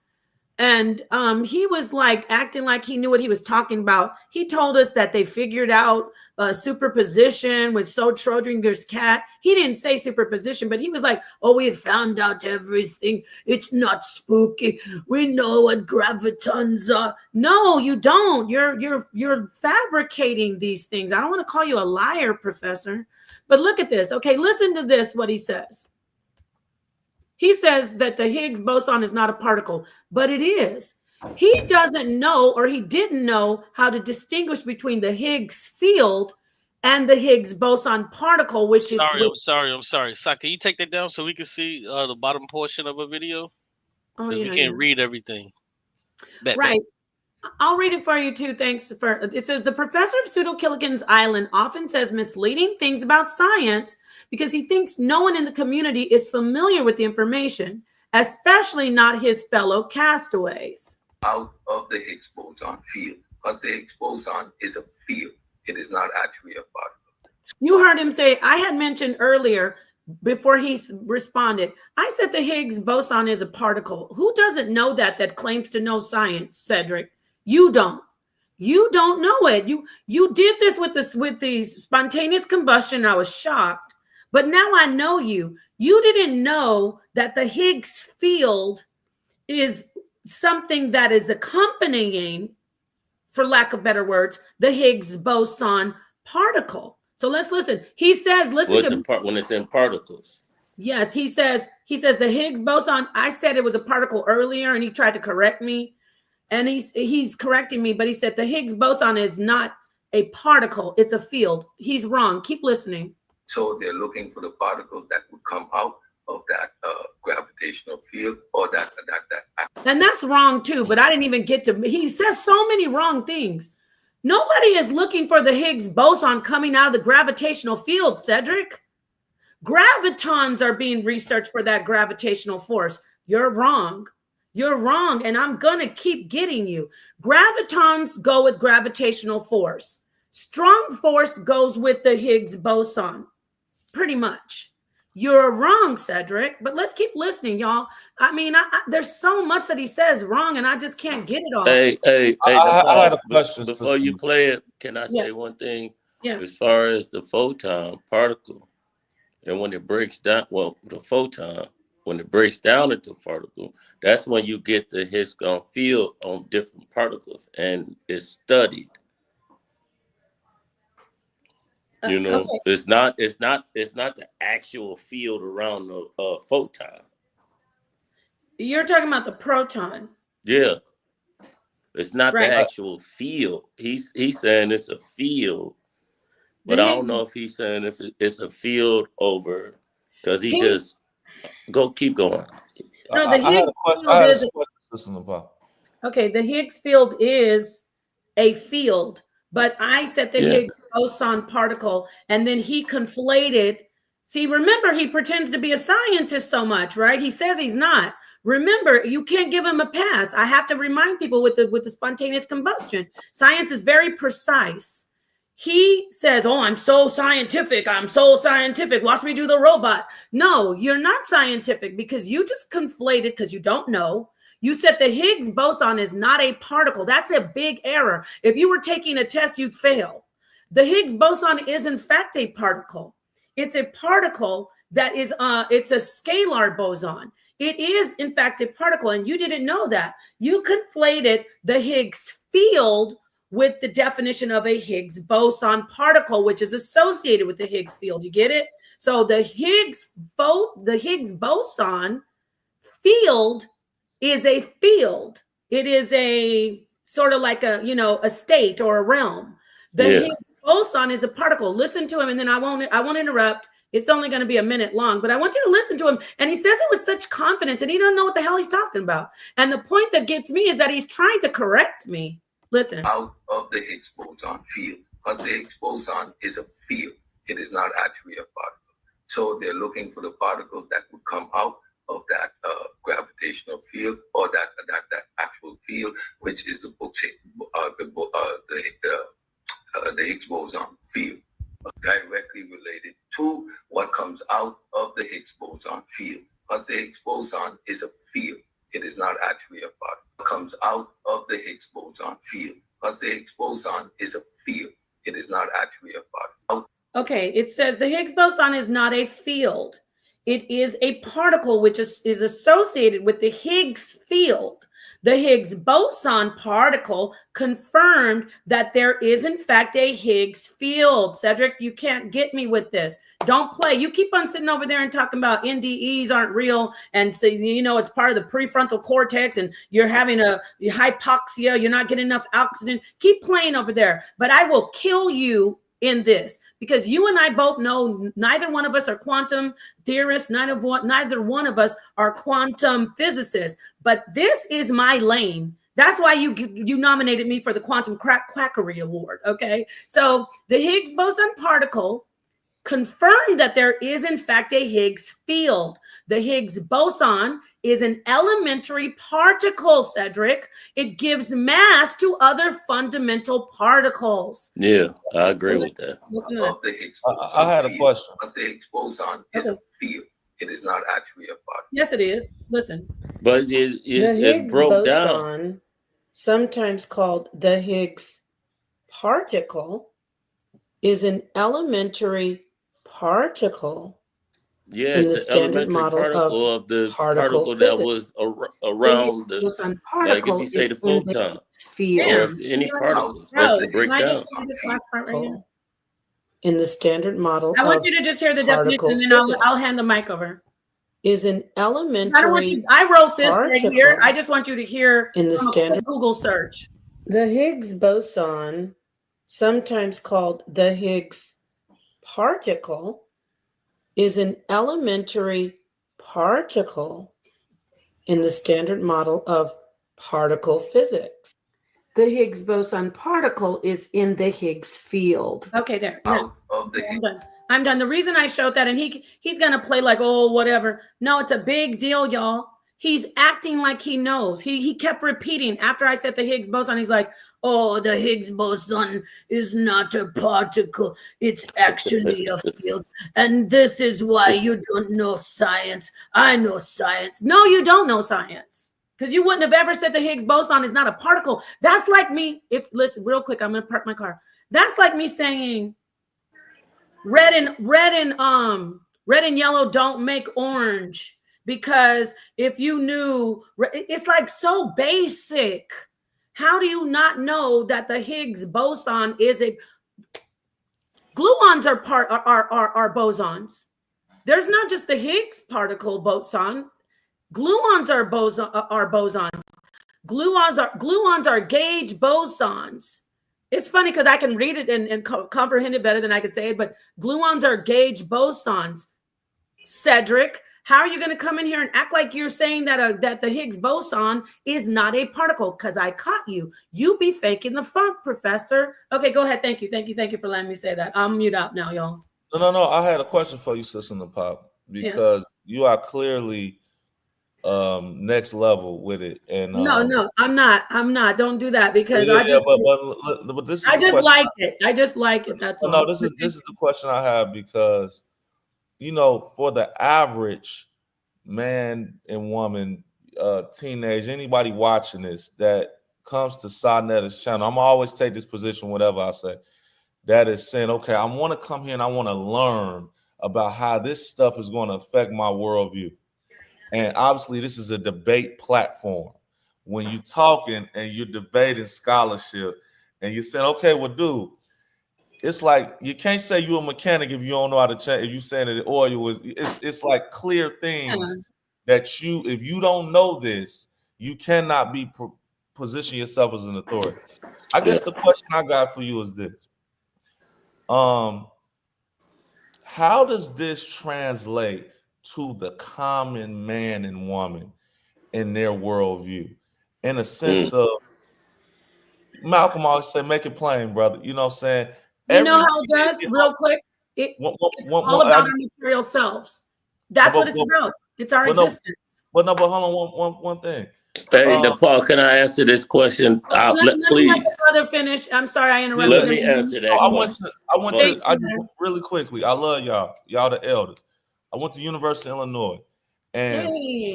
And he was like acting like he knew what he was talking about. He told us that they figured out superposition with Schrodinger's cat. He didn't say superposition, but he was like, "Oh, we found out everything. It's not spooky. We know what gravitons are." No, you don't. You're fabricating these things. I don't want to call you a liar, Professor, but look at this. Okay, listen to this. What he says. He says that the Higgs boson is not a particle, but it is. He doesn't know, or he didn't know, how to distinguish between the Higgs field and the Higgs boson particle, which is. I'm sorry. Sa, can you take that down so we can see the bottom portion of a video? Oh, yeah, we can't read everything. Right. I'll read it for you too. Thanks for it. Says the professor of Pseudo-Gilligan's Island often says misleading things about science because he thinks no one in the community is familiar with the information, especially not his fellow castaways. Out of the Higgs boson field, because the Higgs boson is a field. It is not actually a particle. You heard him say, I had mentioned earlier before he responded, I said the Higgs boson is a particle. Who doesn't know that claims to know science, Cedric? You don't. You don't know it. You did this with the spontaneous combustion. I was shocked, but now I know you. You didn't know that the Higgs field is something that is accompanying, for lack of better words, the Higgs boson particle. So let's listen. He says, when it's in particles. Yes, he says the Higgs boson. I said it was a particle earlier, and he tried to correct me. And he's correcting me, but he said the Higgs boson is not a particle, it's a field. He's wrong. Keep listening. So they're looking for the particles that would come out of that gravitational field, or that. And that's wrong too, but I didn't even get to. He says so many wrong things. Nobody is looking for the Higgs boson coming out of the gravitational field, Cedric. Gravitons are being researched for that gravitational force. You're wrong. You're wrong, and I'm going to keep getting you. Gravitons go with gravitational force. Strong force goes with the Higgs boson, pretty much. You're wrong, Cedric, but let's keep listening, y'all. I mean, there's so much that he says wrong, and I just can't get it all. Hey, I had a question. Before you play it, can I say one thing? Yeah. As far as the photon particle, and when it breaks down, the photon, when it breaks down into particle, that's when you get the Higgs field on different particles, and it's studied. Okay. It's not the actual field around the photon. You're talking about the proton. Yeah, it's not the actual field. He's saying it's a field, but I don't know if he's saying if it's a field over, because he just. Keep going. No, the Higgs field okay, the Higgs field is a field, but I said the Higgs boson particle, and then he conflated. See, remember, he pretends to be a scientist so much, right? He says he's not. Remember, you can't give him a pass. I have to remind people with the spontaneous combustion. Science is very precise. He says, oh, I'm so scientific. Watch me do the robot. No, you're not scientific because you just conflated because you don't know. You said the Higgs boson is not a particle. That's a big error. If you were taking a test, you'd fail. The Higgs boson is in fact a particle. It's a particle that is it's a scalar boson. It is in fact a particle, and you didn't know that. You conflated the Higgs field with the definition of a Higgs boson particle, which is associated with the Higgs field. You get it? So the Higgs boson field is a field. It is a sort of like a, a state or a realm. The Higgs boson is a particle. Listen to him, and then I won't interrupt. It's only going to be a minute long, but I want you to listen to him. And he says it with such confidence, and he doesn't know what the hell he's talking about. And the point that gets me is that he's trying to correct me. Listen. Out of the Higgs boson field, because the Higgs boson is a field. It is not actually a particle. So they're looking for the particles that would come out of that gravitational field, or that actual field, which is the Higgs boson field, directly related to what comes out of the Higgs boson field. Because the Higgs boson is a field. It is not actually a particle. What comes out of the Higgs boson field. Because the Higgs boson is a field. It is not actually a particle. Okay, it says the Higgs boson is not a field. It is a particle which is associated with the Higgs field. The Higgs boson particle confirmed that there is, in fact, a Higgs field. Cedric, you can't get me with this. Don't play. You keep on sitting over there and talking about NDEs aren't real, and so it's part of the prefrontal cortex, and you're having a hypoxia. You're not getting enough oxygen. Keep playing over there, but I will kill you in this, because you and I both know neither one of us are quantum theorists, neither one of us are quantum physicists, but this is my lane. That's why you nominated me for the Quantum Quackery Award, okay? So the Higgs boson particle confirmed that there is, in fact, a Higgs field. The Higgs boson is an elementary particle, Cedric. It gives mass to other fundamental particles. Yeah, I agree with that. I had a question. The Higgs boson is a field. It is not actually a particle. Yes, it is. Listen. But it's broke down. Sometimes called the Higgs particle, is an elementary particle. Yeah, it's an elementary particle of the particle that was around the, like if you say the photon, or if any particles that you break down. In the standard model, I want you to just hear the definition, and then I'll hand the mic over. Is an elementary. I wrote this right here. I just want you to hear in the standard Google search. The Higgs boson, sometimes called the Higgs particle, is an elementary particle in the standard model of particle physics. The Higgs boson particle is in the Higgs field. Okay, there. I'm done. I'm done. The reason I showed that, and he's going to play like, oh, whatever. No, it's a big deal, y'all. He's acting like he knows. He kept repeating after I said the Higgs boson. He's like, oh, the Higgs boson is not a particle. It's actually a field. And this is why you don't know science. I know science. No, you don't know science. Because you wouldn't have ever said the Higgs boson is not a particle. That's like me. Listen, real quick, I'm going to park my car. That's like me saying red and yellow don't make orange. Because if you knew, it's like so basic. How do you not know that the Higgs boson is a gluons are bosons? There's not just the Higgs particle boson. Gluons are bosons. Gluons are gauge bosons. It's funny because I can read it and comprehend it better than I could say it, but gluons are gauge bosons. Cedric, how are you going to come in here and act like you're saying that the Higgs boson is not a particle? Because I caught you. You be faking the funk, Professor. Okay, go ahead. Thank you for letting me say that. I'm mute out now, y'all. No. I had a question for you, Sister Napah, because you are clearly next level with it. And no, I'm not. Don't do that because but this is I just like it. I just like it. That's all. No, this is the question I have because for the average man and woman, teenage, anybody watching this that comes to sa.neter's channel, I'm always take this position, whatever I say, that is saying, okay, I want to come here and I want to learn about how this stuff is going to affect my worldview. And obviously, this is a debate platform. When you're talking and you're debating scholarship, and you said, okay, well, dude, it's like you can't say you're a mechanic if you don't know how to change. If you saying that the oil was, it's like clear things that if you don't know this, you cannot be position yourself as an authority. I guess the question I got for you is this: how does this translate to the common man and woman in their worldview? In a sense of, Malcolm always say, make it plain, brother. You know what I'm saying? You know how it does, real quick? It's all about our material selves. That's what it's about. It's our existence. But hold on, one thing. Hey, Napah, can I answer this question? Let Please. me let the brother finish. I'm sorry, I interrupted. Let me answer that question. I just really quickly. I love y'all. Y'all the elders. I went to University of Illinois, and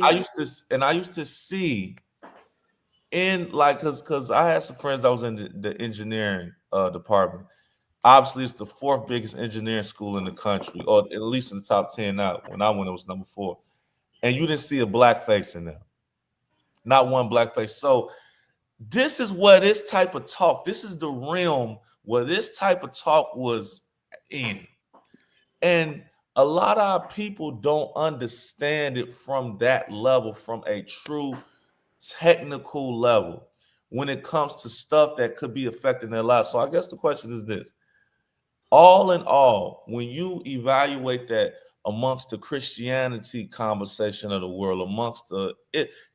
I used to see in like because I had some friends that was in the engineering department. Obviously, it's the 4th biggest engineering school in the country, or at least in the top 10 now. When I went, it was number 4. And you didn't see a black face in there. Not one black face. So this is where this type of talk, this is the realm where this type of talk was in. And a lot of our people don't understand it from that level, from a true technical level, when it comes to stuff that could be affecting their lives. So I guess the question is this: all in all, when you evaluate that amongst the Christianity conversation of the world, amongst the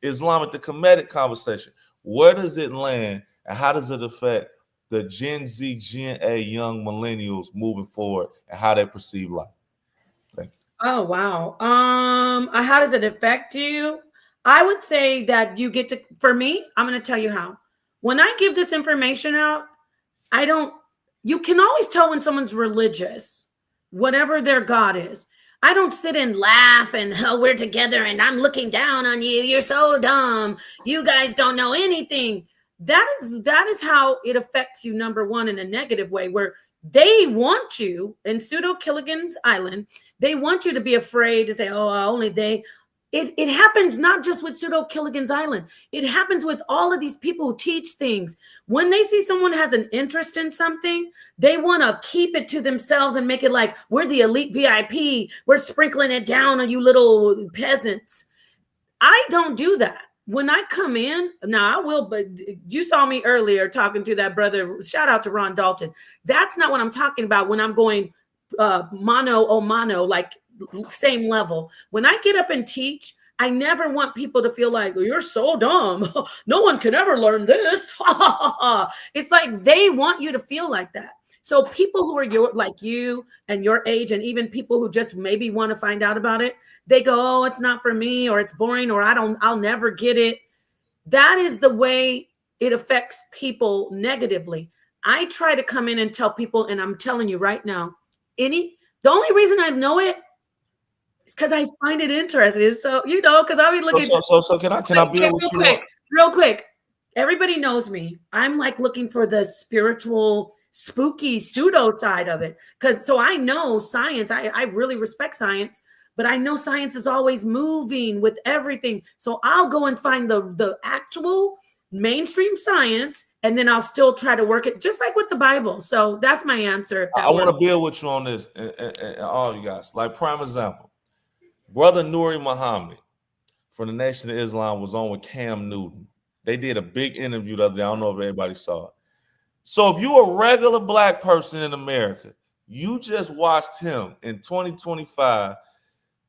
Islamic, the Kemetic conversation, where does it land, and how does it affect the Gen Z, Gen A young millennials moving forward, and how they perceive life? Thank you. Oh, wow. How does it affect you? I would say that you get to, for me, I'm going to tell you how. When I give this information out, you can always tell when someone's religious, whatever their God is. I don't sit and laugh and, oh, we're together and I'm looking down on you. You're so dumb. You guys don't know anything. That is how it affects you, number one, in a negative way, where they want you in Pseudo Gilligan's Island. They want you to be afraid to say, oh, only they. It happens not just with Pseudo Gilligan's Island. It happens with all of these people who teach things. When they see someone has an interest in something, they want to keep it to themselves and make it like, we're the elite VIP. We're sprinkling it down on you little peasants. I don't do that. When I come in, now I will, but you saw me earlier talking to that brother. Shout out to Ron Dalton. That's not what I'm talking about when I'm going mano a mano, like same level. When I get up and teach, I never want people to feel like, you're so dumb. No one can ever learn this. It's like they want you to feel like that. So people who are like you and your age, and even people who just maybe want to find out about it, they go, oh, it's not for me, or it's boring, or I'll never get it. That is the way it affects people negatively. I try to come in and tell people, and I'm telling you right now, the only reason I know it is because I find it interesting. So, because I'll be looking. So can I be with you? Real quick. Everybody knows me. I'm like looking for the spiritual, spooky pseudo side of it. So I know science. I really respect science, but I know science is always moving with everything. So I'll go and find the actual mainstream science, and then I'll still try to work it just like with the Bible. So that's my answer. I want to build with you on this, and all you guys. Like, prime example, Brother Nuri Muhammad from the Nation of Islam was on with Cam Newton. They did a big interview the other day. I don't know if everybody saw it. So if you're a regular black person in America, you just watched him in 2025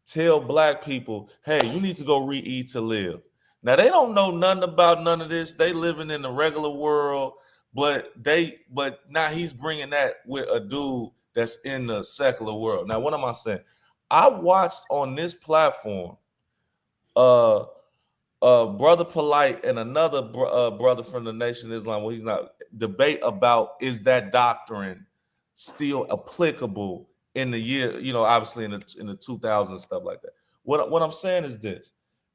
tell black people, hey, you need to go read Eat to Live. Now, they don't know nothing about none of this. They living in the regular world, but now he's bringing that with a dude that's in the secular world. Now, what am I saying? I watched on this platform Brother Polite and another brother from the Nation of Islam, well, he's not, debate about, is that doctrine still applicable in the year, obviously in the 2000s and stuff like that. What I'm saying is this,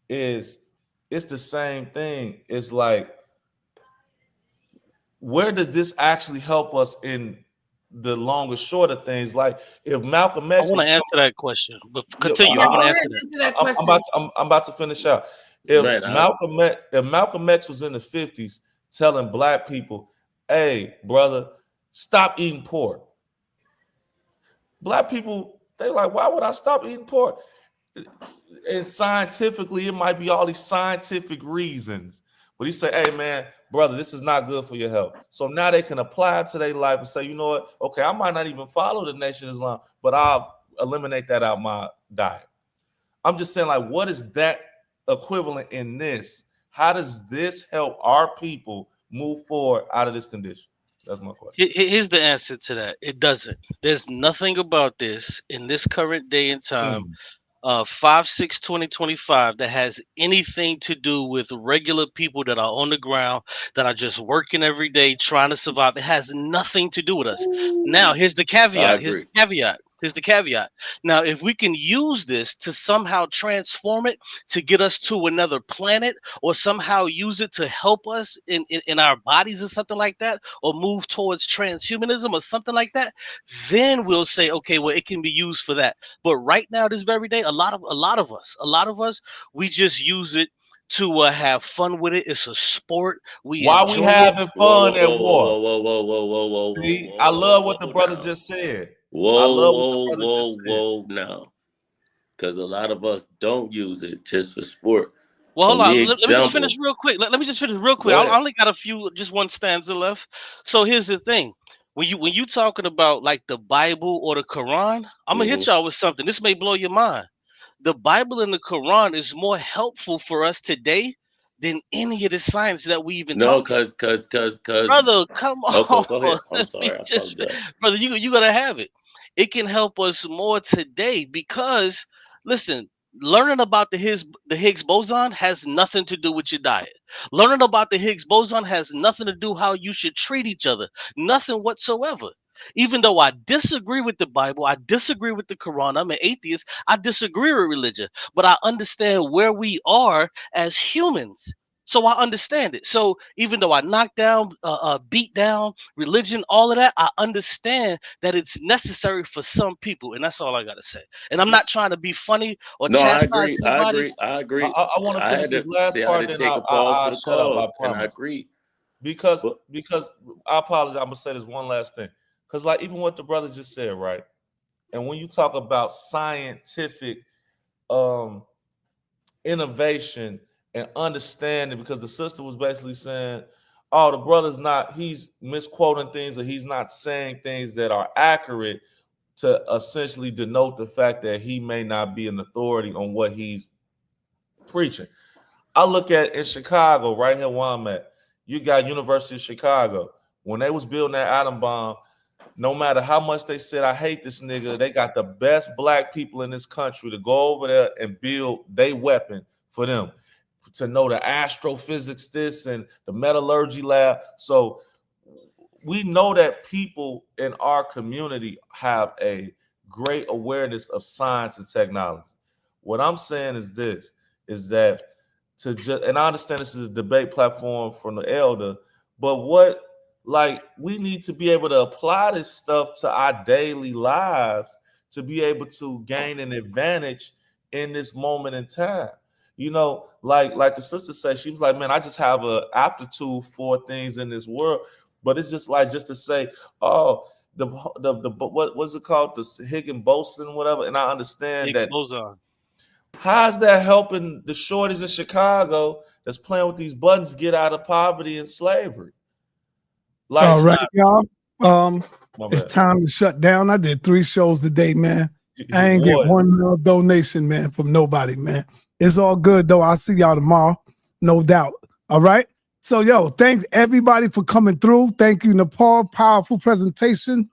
it's the same thing. It's like, where does this actually help us in the long and short of things. Like if Malcolm I X want was to answer that question, but yeah, continue. Yeah, I want go to ahead answer and that. answer that I'm question. about to finish out. If Malcolm X was in the 50s telling black people, "Hey, brother, stop eating pork," black people they like, "Why would I stop eating pork?" And scientifically, it might be all these scientific reasons. But he said, "Hey, man, brother, this is not good for your health." So now they can apply it to their life and say, "You know what? Okay, I might not even follow the Nation of Islam, but I'll eliminate that out my diet." I'm just saying, like, what is that equivalent in this? How does this help our people move forward out of this condition? That's my question. Here's the answer to that. It doesn't. There's nothing about this in this current day and time, 5/6/2025, that has anything to do with regular people that are on the ground that are just working every day trying to survive. It has nothing to do with us. Now, here's the I caveat. agree. Here's the caveat. Now, if we can use this to somehow transform it to get us to another planet, or somehow use it to help us in our bodies or something like that, or move towards transhumanism or something like that, then we'll say, okay, well, it can be used for that. But right now, this very day, a lot of us, we just use it to have fun with it. It's a sport. We Why we enjoy it. having Whoa, fun whoa, at whoa, war? whoa, whoa, whoa, whoa, whoa, whoa, whoa, See, I whoa, love whoa, what the whoa, brother now. just said. I Whoa, love what the whoa, brother whoa, just said. whoa, now. Because a lot of us don't use it just for sport. Well, hold From the on. Let me just finish example, real quick. Let me just finish real quick. go I ahead. only got just one stanza left. So here's the thing: when you talking about like the Bible or the Quran, I'm gonna hit Hmm. y'all with something. This may blow your mind. The Bible and the Quran is more helpful for us today than any of the science that we even No, talking. cause, Brother, come okay, on. go ahead. I'm Let me sorry, I just, apologize. brother, you gotta have it. It can help us more today because listen, learning about the Higgs boson has nothing to do with your diet. Learning about the Higgs boson has nothing to do how you should treat each other. Nothing whatsoever. Even though I disagree with the Bible, I disagree with the Quran, I'm an atheist, I disagree with religion, but I understand where we are as humans. So I understand it. So even though I knock down, beat down religion, all of that, I understand that it's necessary for some people, and that's all I gotta say. And I'm not trying to be funny or No, I chastise agree. I anybody. agree. I I, agree. I want to I finish had to this last see. I had part, to then take a pause for I'll the shut up. I cause, and I promise. agree. Because But because I apologize. I'm gonna say this one last thing. Because like even what the brother just said, right? And when you talk about scientific um innovation and understanding, because the sister was basically saying, "Oh, the brother's not. He's misquoting things, or he's not saying things that are accurate to essentially denote the fact that he may not be an authority on what he's preaching." I look at in Chicago, right here where I'm at. You got University of Chicago. When they was building that atom bomb, no matter how much they said I hate this nigga, they got the best black people in this country to go over there and build their weapon for them, to know the astrophysics this and the metallurgy lab. So we know that people in our community have a great awareness of science and technology. What I'm saying is this, is that to just, and I understand this is a debate platform from the elder, but what, like, we need to be able to apply this stuff to our daily lives to be able to gain an advantage in this moment in time. You know, like the sister said, she was like, "Man, I just have a aptitude for things in this world." But it's just like, just to say, "Oh, the what's it called, the Higgs boson, whatever." And I understand Higgs that. boson. How's that helping the shorties in Chicago that's playing with these buttons get out of poverty and slavery? Like, All It's right, not. y'all. my It's bad. time to shut down. I did 3 shows today, man. I ain't get What? one donation, man, from nobody, man. It's all good though. I'll see y'all tomorrow, no doubt. All right. So, yo, thanks everybody for coming through. Thank you, Nepal. Powerful presentation.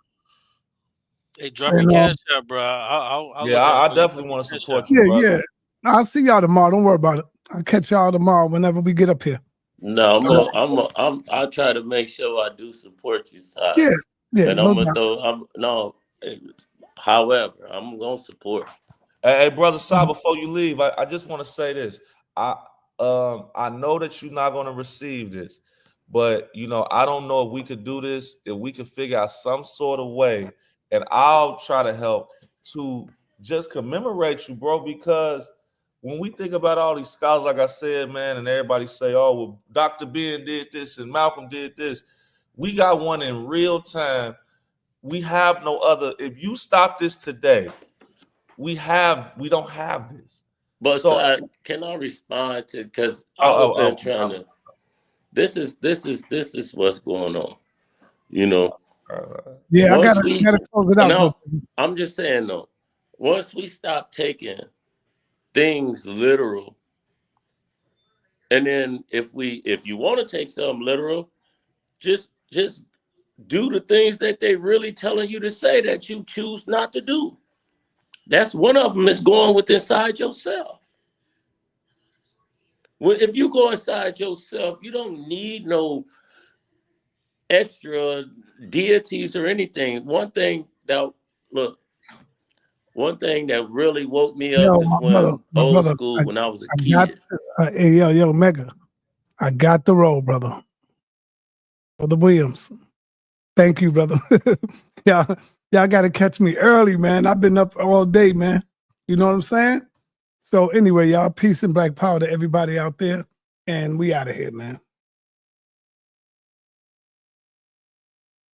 Hey, drop your And cash out, bro. I'll Yeah, look out I for you. definitely Drop want to your cash out. support you, yeah, brother. yeah. I'll see y'all tomorrow. Don't worry about it. I'll catch y'all tomorrow whenever we get up here. no, I'll try to make sure I do support you, side. Yeah, yeah, And no I'm gonna doubt. throw. However, I'm gonna support. Hey, brother Sa, before you leave, I just want to say this. I know that you're not going to receive this, But you know, I don't know if we could do this, if we could figure out some sort of way, and I'll try to help to just commemorate you, bro, because when we think about all these scholars, like I said, man, and everybody say, oh, well, Dr. Ben did this and Malcolm did this. We got one in real time. We have no other. If you stop this today, we don't have this. But So can I respond to, because I've been trying to. This is what's going on. You know. Yeah, I Once gotta close it out. Now, I'm just saying though, once we stop taking things literal, and then if you want to take something literal, just do the things that they really telling you to say that you choose not to do. That's one of them, is going with inside yourself. If you go inside yourself, you don't need no extra deities or anything. One thing that really woke me up is when old school, when I was a kid. Hey, yo, Mega, I got the role, brother. Brother Williams. Thank you, brother. y'all got to catch me early, man. I've been up all day, man. You know what I'm saying? So anyway, y'all, peace and black power to everybody out there. And we out of here, man.